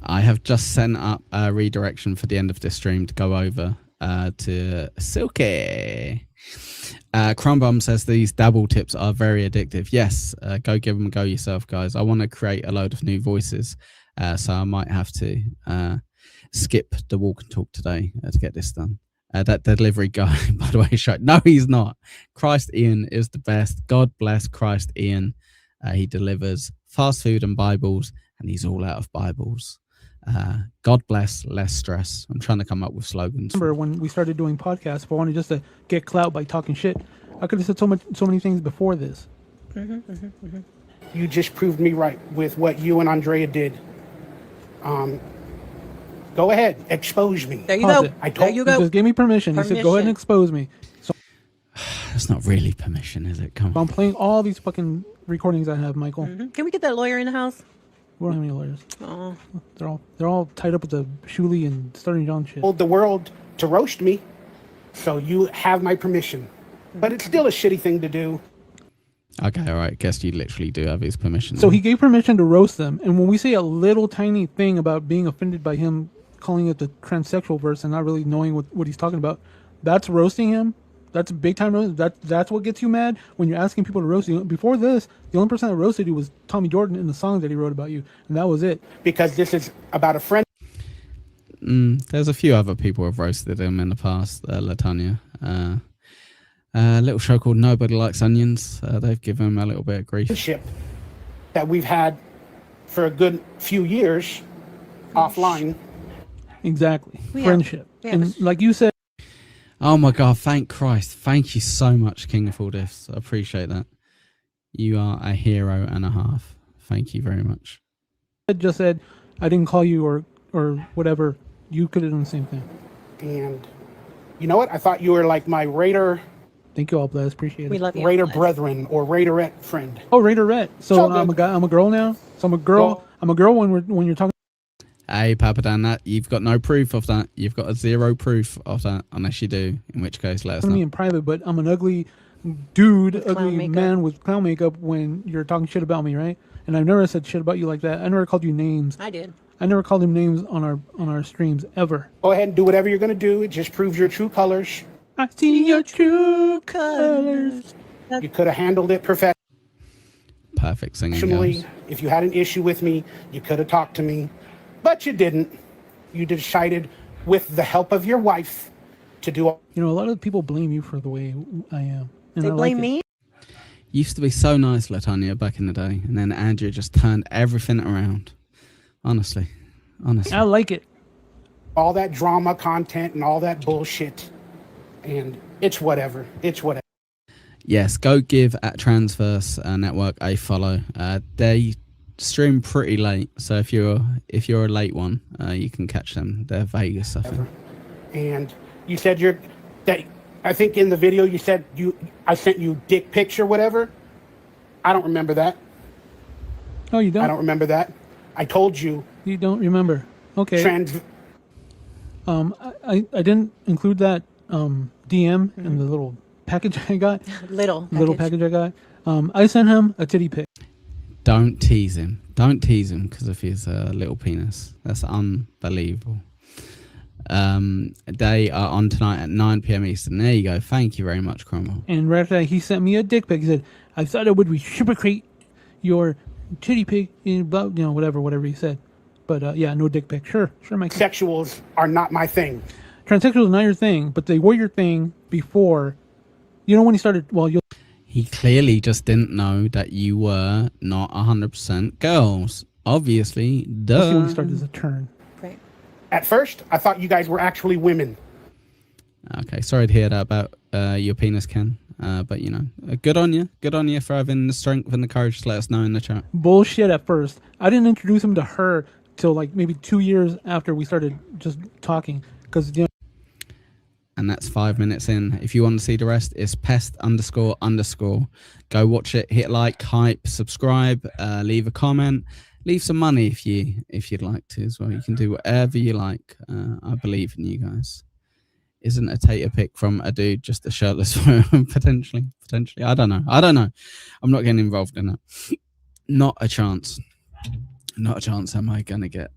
I have just sent up a redirection for the end of this stream to go over to Silky. Crumbum says these Dabble tips are very addictive. Yes, go give them a go yourself, guys. I want to create a load of new voices, so I might have to skip the walk and talk today to get this done. That delivery guy, by the way, shot. No, he's not. Christ Ian is the best. God bless Christ Ian. He delivers fast food and Bibles, and he's all out of Bibles. God bless, less stress. I'm trying to come up with slogans. Remember when we started doing podcasts, if I wanted just to get clout by talking shit, I could have said so many things before this. You just proved me right with what you and Andrea did. Go ahead, expose me. There you go. I told you just gave me permission. He said, go ahead and expose me. So that's not really permission, is it? Come on. I'm playing all these fucking recordings I have, Michael. Can we get that lawyer in the house? We don't have any lawyers. Oh, they're all tied up with the Shuli and Starting John shit. Told the world to roast me, so you have my permission. But it's still a shitty thing to do. Okay, all right. Guess you literally do have his permission. So he gave permission to roast them. And when we say a little tiny thing about being offended by him calling it the transsexual verse and not really knowing what he's talking about, that's roasting him. That's big time roast. That's what gets you mad when you're asking people to roast you. Before this, the only person that roasted you was Tommy Jordan in the song that he wrote about you, and that was it. Because this is about a friend. There's a few other people who have roasted him in the past, Latanya. A little show called Nobody Likes Onions. They've given him a little bit of grief. That we've had for a good few years offline. Exactly. Yeah. Friendship. Yeah. And like you said. Oh my God, thank Christ. Thank you so much, King of All Diffs. I appreciate that. You are a hero and a half. Thank you very much. Just said, I didn't call you or whatever. You could have done the same thing. And you know what? I thought you were like my Raider. Thank you all, bless. Appreciate it. We love you. Raider brethren or Raiderette friend. Oh, Raiderette. So So I'm a good. guy. I'm a girl now. So I'm a girl. Well- I'm a girl when you're talking. Hey, Papa Dan, that you've got no proof of that. You've got a zero proof of that, unless you do, in which case let us To me know. in private, but I'm an ugly dude, With clown ugly makeup. man with clown makeup when you're talking shit about me, right? And I've never said shit about you like that. I never called you names. I did. I never called him names on our streams ever. Go ahead and do whatever you're going to do. It just proves your true colors. I see your true colors. You could have handled it Perfect singing, professionally. girls. If you had an issue with me, you could have talked to me, but you didn't. You decided, with the help of your wife, to do. You know, a lot of people blame you for the way I am. And They I like blame it. me? Used to be so nice, Latanya, back in the day, and then Andrew just turned everything around. Honestly. I like it. all that drama content and all that bullshit. And it's whatever. It's whatever. Yes, go give at Transverse Network a follow. They stream pretty late, so if you're a late one, you can catch them. They're Vegas, I think. And you said I think in the video you said I sent you dick pics or whatever. I don't remember that. Oh, you don't? I don't remember that. I told you. You don't remember? Okay. I didn't include that DM in the little package I got. Little package I got. I sent him a titty pic. Don't tease him. Don't tease him because of his little penis. That's unbelievable. They are on tonight at 9 p.m. Eastern. There you go. Thank you very much, Cromwell. And right after that, he sent me a dick pic. He said, I thought I would reciprocate your titty pic, whatever he said. But yeah, no dick pic. Sure, Mike. Sexuals are not my thing. Transsexuals are not your thing, but they were your thing before. You know when he started, He clearly just didn't know that you were not 100% girls. Obviously, duh. Let's see when he started as a turn. Right. At first, I thought you guys were actually women. Okay, sorry to hear that about your penis, Ken. But, good on you. Good on you for having the strength and the courage to let us know in the chat. Bullshit at first. I didn't introduce him to her till like maybe 2 years after we started just talking. Because, And that's 5 minutes in. If you want to see the rest, it's pest__. Go watch it. Hit like, hype, subscribe, leave a comment, leave some money if you'd like to as well. You can do whatever you like. I believe in you guys. Isn't a tater pick from a dude just a shirtless potentially? I don't know. I'm not getting involved in that. Not a chance. Not a chance am I going to get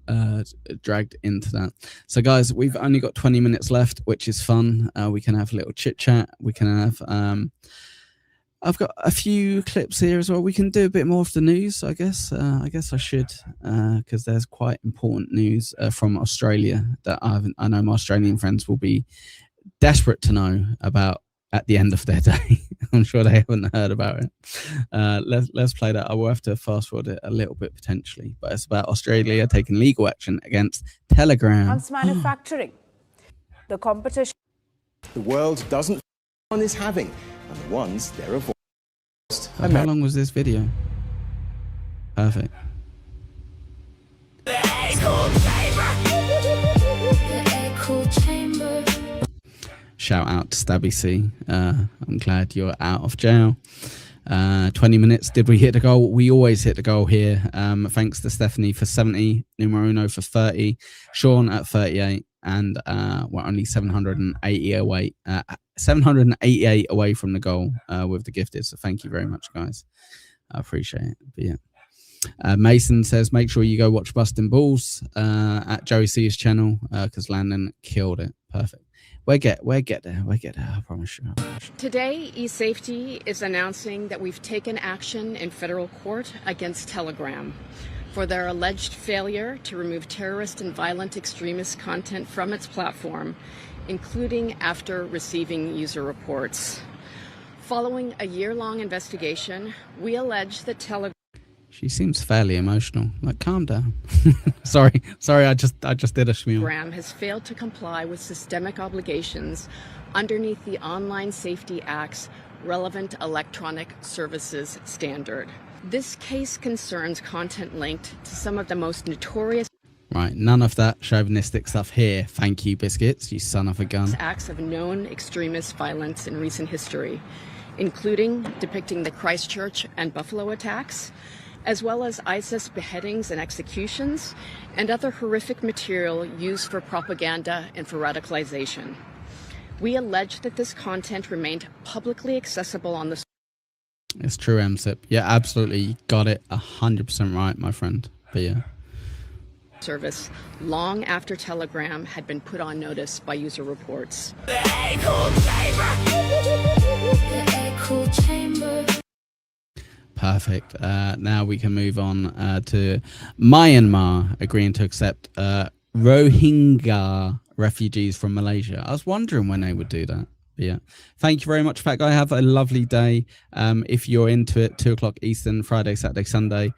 dragged into that. So, guys, we've only got 20 minutes left, which is fun. We can have a little chit-chat. We can have... I've got a few clips here as well. We can do a bit more of the news, I guess. I should, because there's quite important news from Australia that I know my Australian friends will be desperate to know about at the end of their day. I'm sure they haven't heard about it. Let's play that. I will have to fast forward it a little bit potentially, but it's about Australia taking legal action against Telegram. Manufacturing. The competition. The world doesn't one is having, and the ones they're avoiding. How long was this video? Perfect. Shout out to Stabby C. I'm glad you're out of jail. 20 minutes. Did we hit the goal? We always hit the goal here. Thanks to Stephanie for 70, Numero Uno for 30, Sean at 38, and we're only 788 away from the goal with the gifted. So thank you very much, guys. I appreciate it. But yeah. Mason says, make sure you go watch Busting Balls at Joey C's channel because Landon killed it. Perfect. We'll get there. I promise you. Today, eSafety is announcing that we've taken action in federal court against Telegram for their alleged failure to remove terrorist and violent extremist content from its platform, including after receiving user reports. Following a year-long investigation, we allege that Telegram She seems fairly emotional. Like, calm down. sorry, I just did a schmeal. has failed to comply with systemic obligations underneath the Online Safety Act's relevant electronic services standard. This case concerns content linked to some of the most notorious Right, none of that chauvinistic stuff here. Thank you, Biscuits, you son of a gun. acts of known extremist violence in recent history, including depicting the Christchurch and Buffalo attacks, as well as ISIS beheadings and executions, and other horrific material used for propaganda and for radicalization. We allege that this content remained publicly accessible on the It's true, MSIP. Yeah, absolutely. You got it 100% right, my friend. But yeah. service long after Telegram had been put on notice by user reports. Perfect. Now we can move on to Myanmar agreeing to accept Rohingya refugees from Malaysia. I was wondering when they would do that. But yeah. Thank you very much, Fat Guy. Have a lovely day. If you're into it, 2 o'clock Eastern, Friday, Saturday, Sunday,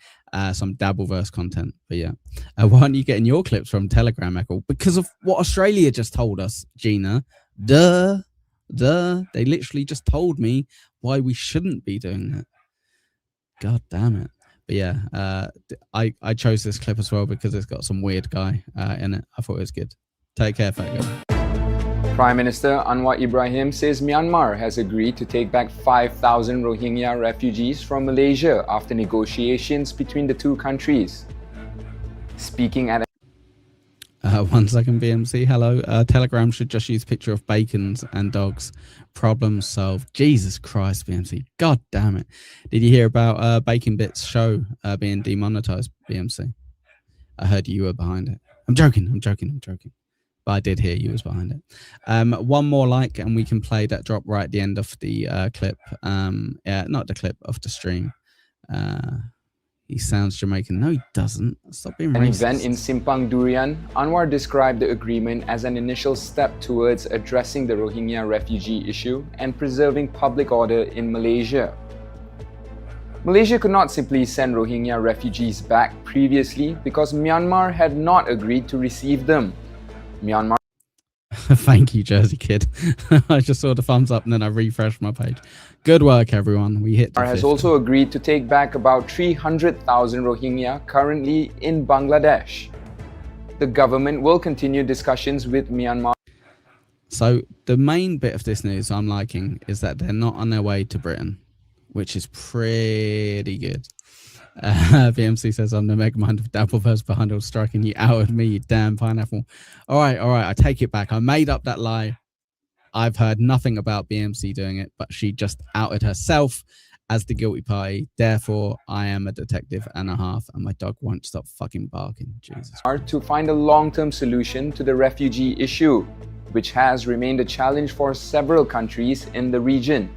some Dabbleverse content. But yeah. Why aren't you getting your clips from Telegram, Echo? Because of what Australia just told us, Gina. Duh. They literally just told me why we shouldn't be doing that. God damn it. But yeah, I chose this clip as well because it's got some weird guy in it. I thought it was good. Take care, Fat Guy. Prime Minister Anwar Ibrahim says Myanmar has agreed to take back 5,000 Rohingya refugees from Malaysia after negotiations between the two countries. Speaking at 1 second, BMC. Hello. Telegram should just use picture of bacons and dogs. Problem solved. Jesus Christ, BMC. God damn it. Did you hear about Bacon Bits show being demonetized, BMC? I heard you were behind it. I'm joking. But I did hear you was behind it. One more like, and we can play that drop right at the end of the clip. Yeah, not the clip, of the stream. He sounds Jamaican. No, he doesn't. Stop being an racist. event in Simpang Durian, Anwar described the agreement as an initial step towards addressing the Rohingya refugee issue and preserving public order in Malaysia. Malaysia could not simply send Rohingya refugees back previously because Myanmar had not agreed to receive them. Myanmar Thank you, Jersey Kid. I just saw the thumbs up and then I refreshed my page. Good work, everyone. We hit the has 50. also agreed to take back about 300,000 Rohingya currently in Bangladesh. The government will continue discussions with Myanmar. So the main bit of this news I'm liking is that they're not on their way to Britain, which is pretty good. BMC says I'm the megamind of Dabbleverse behind striking you out of me, you damn pineapple. All right, I take it back. I made up that lie. I've heard nothing about BMC doing it, but she just outed herself as the guilty party. Therefore, I am a detective and a half, and my dog won't stop fucking barking. Jesus. To find a long-term solution to the refugee issue, which has remained a challenge for several countries in the region.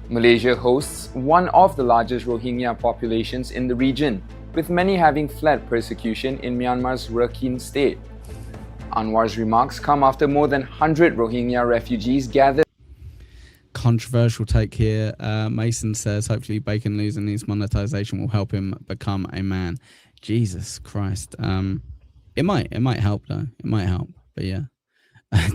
Malaysia hosts one of the largest Rohingya populations in the region, with many having fled persecution in Myanmar's Rakhine state. Anwar's remarks come after more than 100 Rohingya refugees gathered. Controversial take here. Mason says, hopefully Bacon losing his monetization will help him become a man. Jesus Christ. It might help though. It might help. But yeah.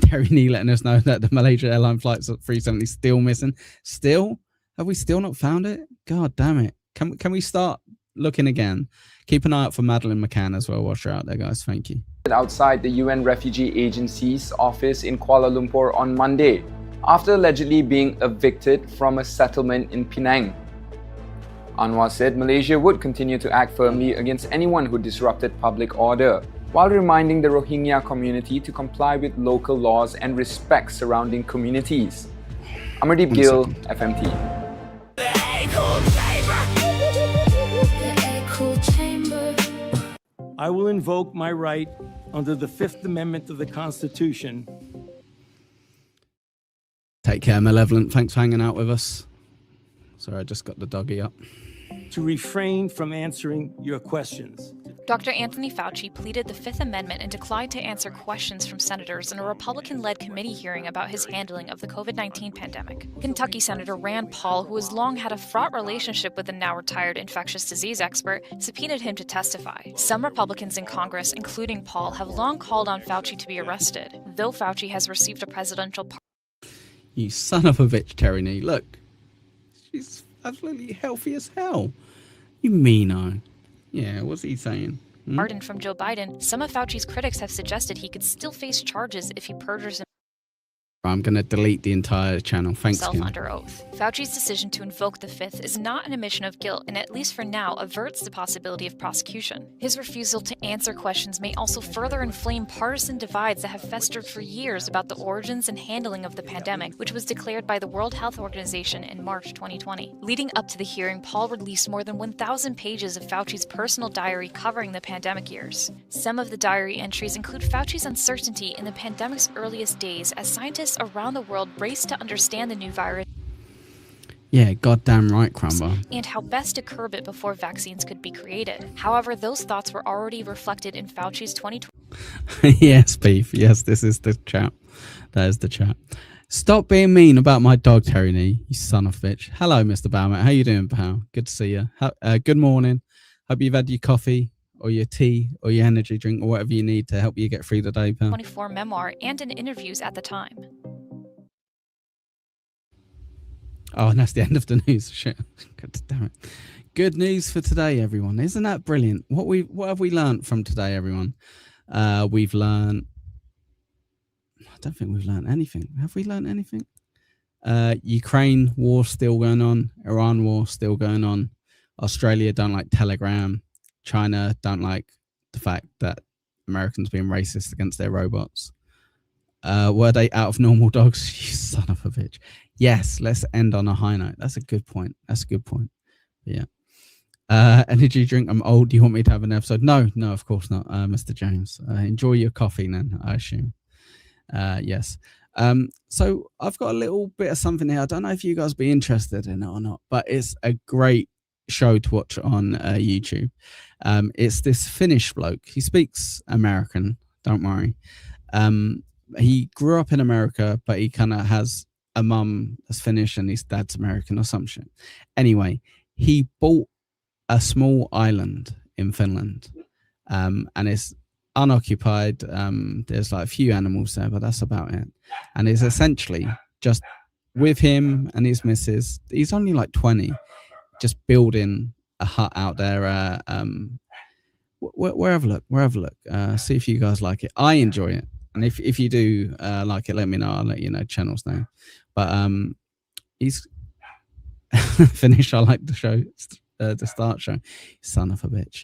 Terry Nee letting us know that the Malaysia airline flights at 370 still missing. Still? Have we still not found it? God damn it. Can we start looking again? Keep an eye out for Madeleine McCann as well. Watch her out there, guys. Thank you. Outside the UN Refugee Agency's office in Kuala Lumpur on Monday, after allegedly being evicted from a settlement in Penang. Anwar said Malaysia would continue to act firmly against anyone who disrupted public order, while reminding the Rohingya community to comply with local laws and respect surrounding communities. Amardeep Gill, FMT. I will invoke my right under the Fifth Amendment of the Constitution. Take care, Malevolent. Thanks for hanging out with us. Sorry, I just got the doggy up. To refrain from answering your questions. Dr. Anthony Fauci pleaded the Fifth Amendment and declined to answer questions from senators in a Republican-led committee hearing about his handling of the COVID-19 pandemic. Kentucky Senator Rand Paul, who has long had a fraught relationship with the now-retired infectious disease expert, subpoenaed him to testify. Some Republicans in Congress, including Paul, have long called on Fauci to be arrested, though Fauci has received a presidential pardon. You son of a bitch, Terry Nee. Look, she's absolutely healthy as hell. You meano. Yeah, what's he saying? Pardon from Joe Biden. Some of Fauci's critics have suggested he could still face charges if he perjures I'm going to delete the entire channel. Thanks, himself Kim. under oath. Fauci's decision to invoke the Fifth is not an admission of guilt and, at least for now, averts the possibility of prosecution. His refusal to answer questions may also further inflame partisan divides that have festered for years about the origins and handling of the pandemic, which was declared by the World Health Organization in March 2020. Leading up to the hearing, Paul released more than 1,000 pages of Fauci's personal diary covering the pandemic years. Some of the diary entries include Fauci's uncertainty in the pandemic's earliest days as scientists around the world raced to understand the new virus Yeah, goddamn right, Crumber. and how best to curb it before vaccines could be created. However, those thoughts were already reflected in Fauci's 2020 Yes, Beef. Yes, this is the chat. That is the chat. Stop being mean about my dog, Terry Nee, you son of a bitch. Hello, Mr. Baumet. How you doing, pal? Good to see you. Good morning. Hope you've had your coffee or your tea or your energy drink or whatever you need to help you get through the day, pal. 24 memoir and in interviews at the time. Oh, and that's the end of the news. Shit. God damn it. Good news for today, everyone. Isn't that brilliant? What have we learned from today, everyone? We've learned... I don't think we've learned anything. Have we learned anything? Ukraine war still going on. Iran war still going on. Australia don't like Telegram. China don't like the fact that Americans being racist against their robots. Were they out of normal dogs? You son of a bitch. Yes, let's end on a high note. That's a good point. But yeah. Energy drink. I'm old. Do you want me to have an episode? No, of course not, Mr. James. Enjoy your coffee then, I assume. Yes. So I've got a little bit of something here. I don't know if you guys be interested in it or not, but it's a great show to watch on YouTube. It's this Finnish bloke. He speaks American. Don't worry. He grew up in America, but he kind of has a mum that's Finnish and his dad's American or some shit. Anyway, he bought a small island in Finland, and it's unoccupied. There's like a few animals there, but that's about it. And it's essentially just with him and his missus. He's only like 20, just building a hut out there. Wherever look. See if you guys like it. I enjoy it. And if you do like it, let me know. I'll let you know channels name. But he's Finnish. I like the show, the start show. Son of a bitch.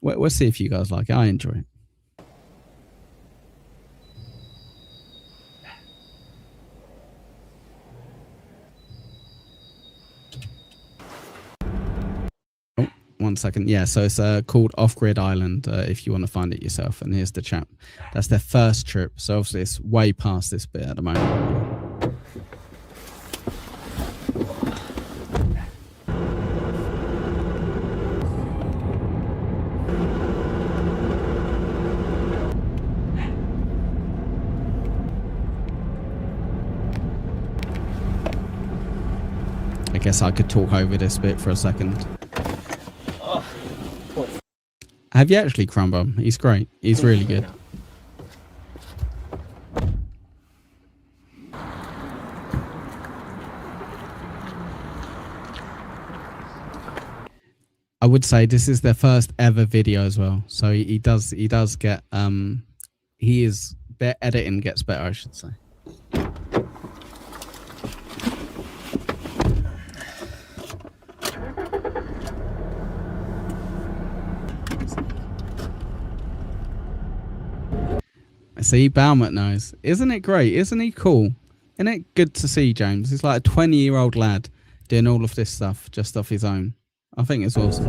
We'll see if you guys like it. I enjoy it. Oh, 1 second. Yeah, so it's called Off Grid Island. If you want to find it yourself. And here's the chap. That's their first trip. So obviously it's way past this bit at the moment. I guess I could talk over this bit for a second. Have you actually, Crumber? He's great. He's really good. I would say this is their first ever video as well. So he does get their editing gets better, I should say. See, Baumet knows. Isn't it great? Isn't he cool? Isn't it good to see James? He's like a 20-year-old lad doing all of this stuff just off his own. I think it's awesome.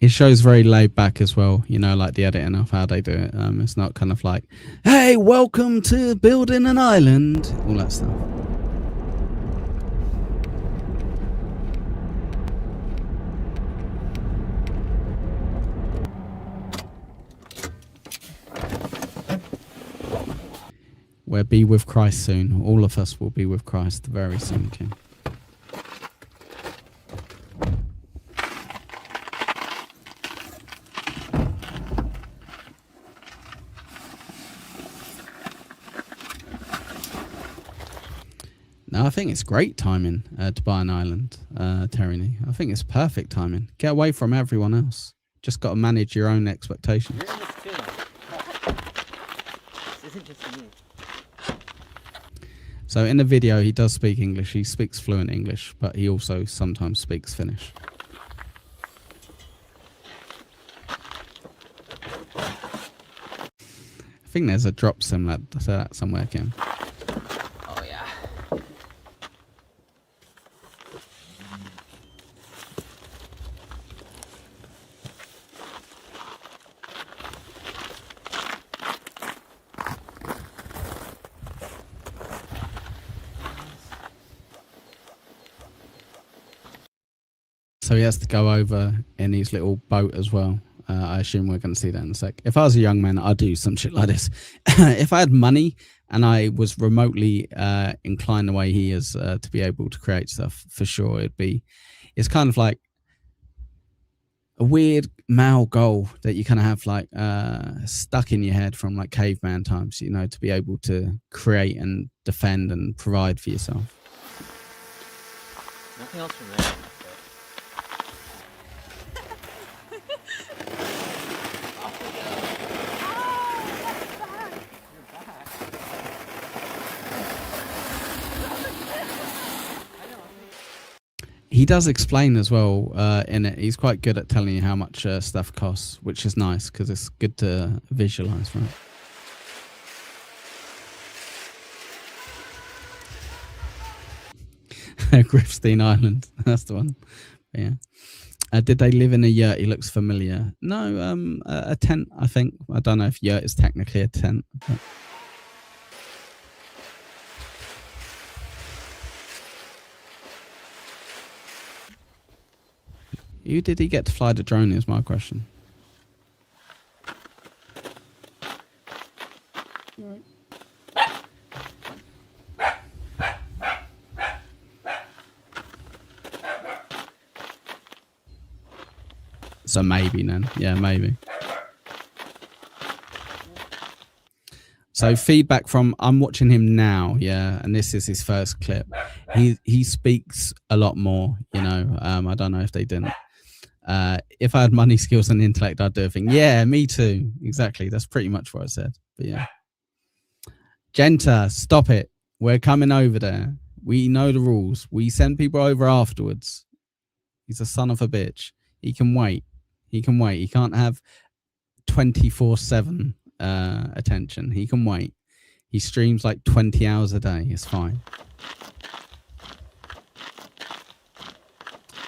His show's very laid back as well, you know, like the editing of how they do it. It's not kind of like, hey, welcome to building an island, all that stuff. We'll be with Christ soon. All of us will be with Christ very soon, Kim. No, I think it's great timing to buy an island, Terry. I think it's perfect timing. Get away from everyone else. Just got to manage your own expectations. This isn't just me. So in the video, he does speak English. He speaks fluent English, but he also sometimes speaks Finnish. I think there's a drop sim to that somewhere, Kim. Oh yeah. So he has to go over in his little boat as well. I assume we're going to see that in a sec. If I was a young man, I'd do some shit like this. If I had money and I was remotely inclined the way he is to be able to create stuff, for sure, it's kind of like a weird male goal that you kind of have like stuck in your head from like caveman times, you know, to be able to create and defend and provide for yourself. Nothing else from there. He does explain as well in it. He's quite good at telling you how much stuff costs, which is nice because it's good to visualize, right? Grifstein Island, that's the one. Yeah. Did they live in a yurt? He looks familiar. No, a tent, I think. I don't know if yurt is technically a tent. But... Who did he get to fly the drone is my question. So maybe then. Yeah, maybe. So feedback from, I'm watching him now, yeah, and this is his first clip. He speaks a lot more, you know. I don't know if they didn't. If I had money, skills, and intellect, I'd do a thing. Yeah, me too. Exactly. That's pretty much what I said. But yeah. Genta, stop it. We're coming over there. We know the rules. We send people over afterwards. He's a son of a bitch. He can wait. He can wait. He can't have 24/7 attention. He can wait. He streams like 20 hours a day. It's fine.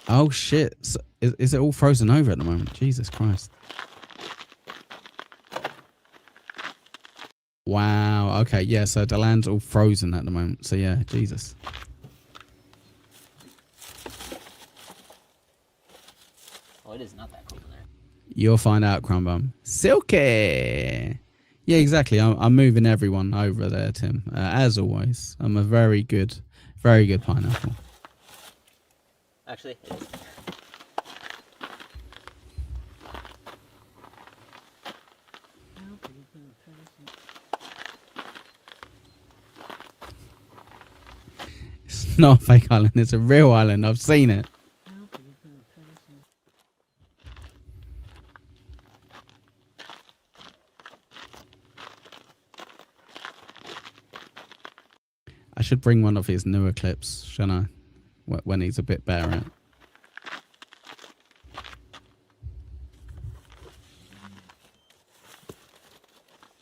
Oh shit. So is it all frozen over at the moment? Jesus Christ. Wow. Okay. Yeah. So the land's all frozen at the moment. So yeah. Jesus. Oh, it is not that cold in there. You'll find out, Crumbum. Silky. Yeah, exactly. I'm moving everyone over there, Tim. As always, I'm a very good pineapple. Actually, it is. It's not a fake island. It's a real island. I've seen it. I should bring one of his newer clips, shouldn't I? When he's a bit better at it.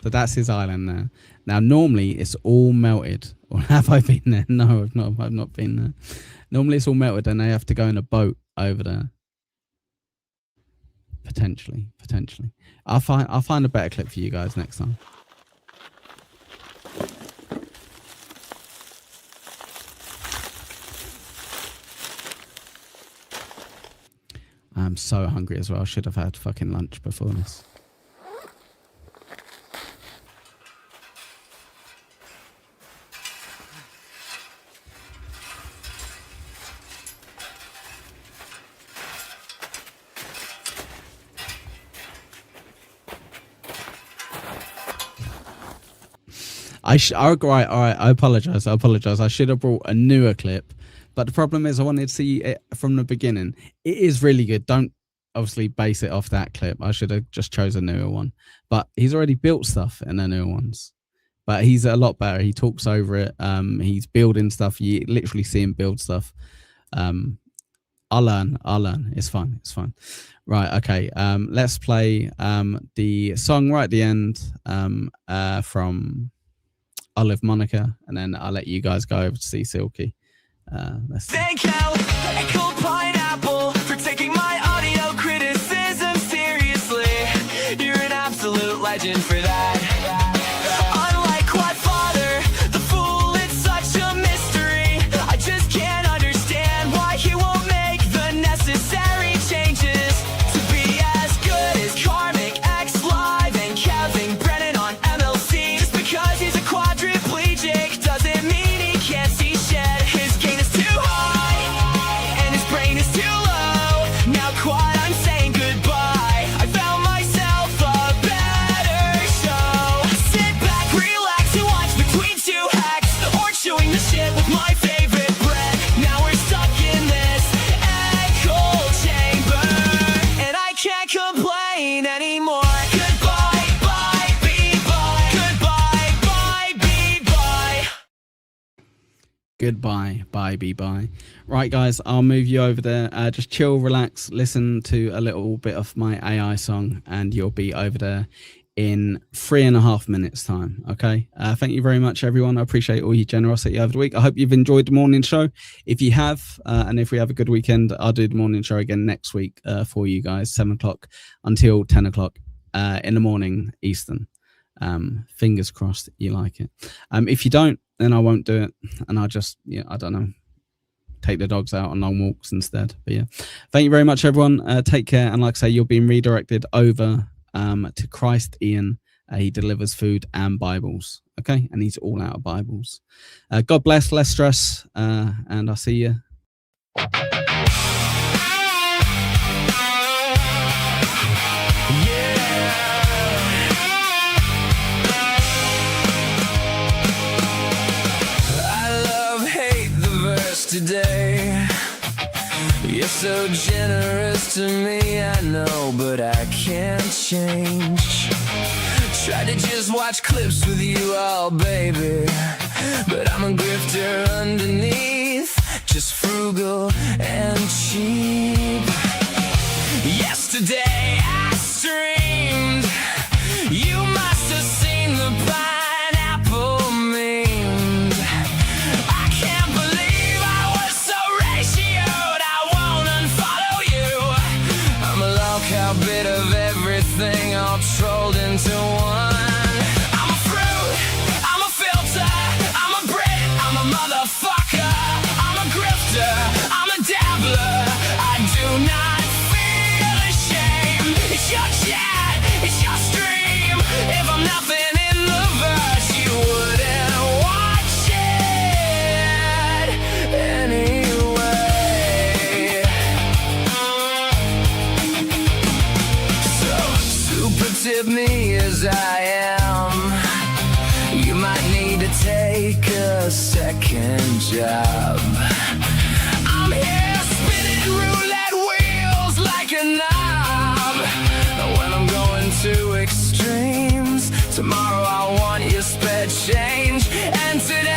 So that's his island there. Now, normally it's all melted. Or have I been there? No, I've not been there. Normally it's all melted and they have to go in a boat over there. Potentially. I'll find a better clip for you guys next time. I'm so hungry as well. I should have had fucking lunch before this. All right. I apologize. I should have brought a newer clip, but the problem is I wanted to see it from the beginning. It is really good. Don't obviously base it off that clip. I should have just chose a newer one, but he's already built stuff in the newer ones, but he's a lot better. He talks over it. He's building stuff. You literally see him build stuff. I'll learn. It's fine. Right. Okay. Let's play the song right at the end from Olive Monica, and then I'll let you guys go over to see Silky. Thank you, Echo Pineapple, for taking my audio criticism seriously. You're an absolute legend for that. Unlike my father, the fool, it's such a mystery. I just can't understand why he won't make the necessary changes to be as good as Karmic X Live and Kevin Brennan on MLC. Just because he's a quadriplegic doesn't mean he can't see shit. His gain is too high and his brain is too low. Now quad, I'm saying goodbye. I found myself a better show. Sit back, relax, and watch between two hacks, or chewing the shit with my favorite bread. Now we're stuck in this echo chamber, and I can't complain anymore. Goodbye, bye, be bye. Goodbye, bye, be bye. Goodbye, bye, be bye. Right, guys, I'll move you over there. Just chill, relax, listen to a little bit of my AI song, and you'll be over there in 3.5 minutes time. Okay. Thank you very much, everyone. I appreciate all your generosity over the week. I hope you've enjoyed the morning show. If you have, and if we have a good weekend, I'll do the morning show again next week for you guys, 7 o'clock until 10 o'clock in the morning Eastern. Fingers crossed you like it. If you don't, then I won't do it, and I'll just, I don't know, take the dogs out on long walks instead. But yeah, thank you very much, everyone. Take care, and like I say, you're being redirected over to Christ Ian. He delivers food and Bibles. Okay, and he's all out of Bibles. God bless, less stress, and I'll see you. Today, you're so generous to me, I know, but I can't change. Tried to just watch clips with you all, baby, but I'm a grifter underneath, just frugal and cheap. Yesterday I streamed, you must have seen the pineapple memes. I can't believe I was so ratioed, I won't unfollow you. I'm a lockout bit of everything, all trolled into one. I'm a fruit, I'm a filter, I'm a Brit, I'm a motherfucker, I'm a grifter, I'm a dabbler, I do not feel ashamed. It's your chat, it's your stream. If I'm nothing in the verse, you wouldn't watch it anyway. So super tip me as I am. You might need to take a second job. I'm here spinning roulette wheels like a knob. When I'm going to extremes, tomorrow I want your sped change, and today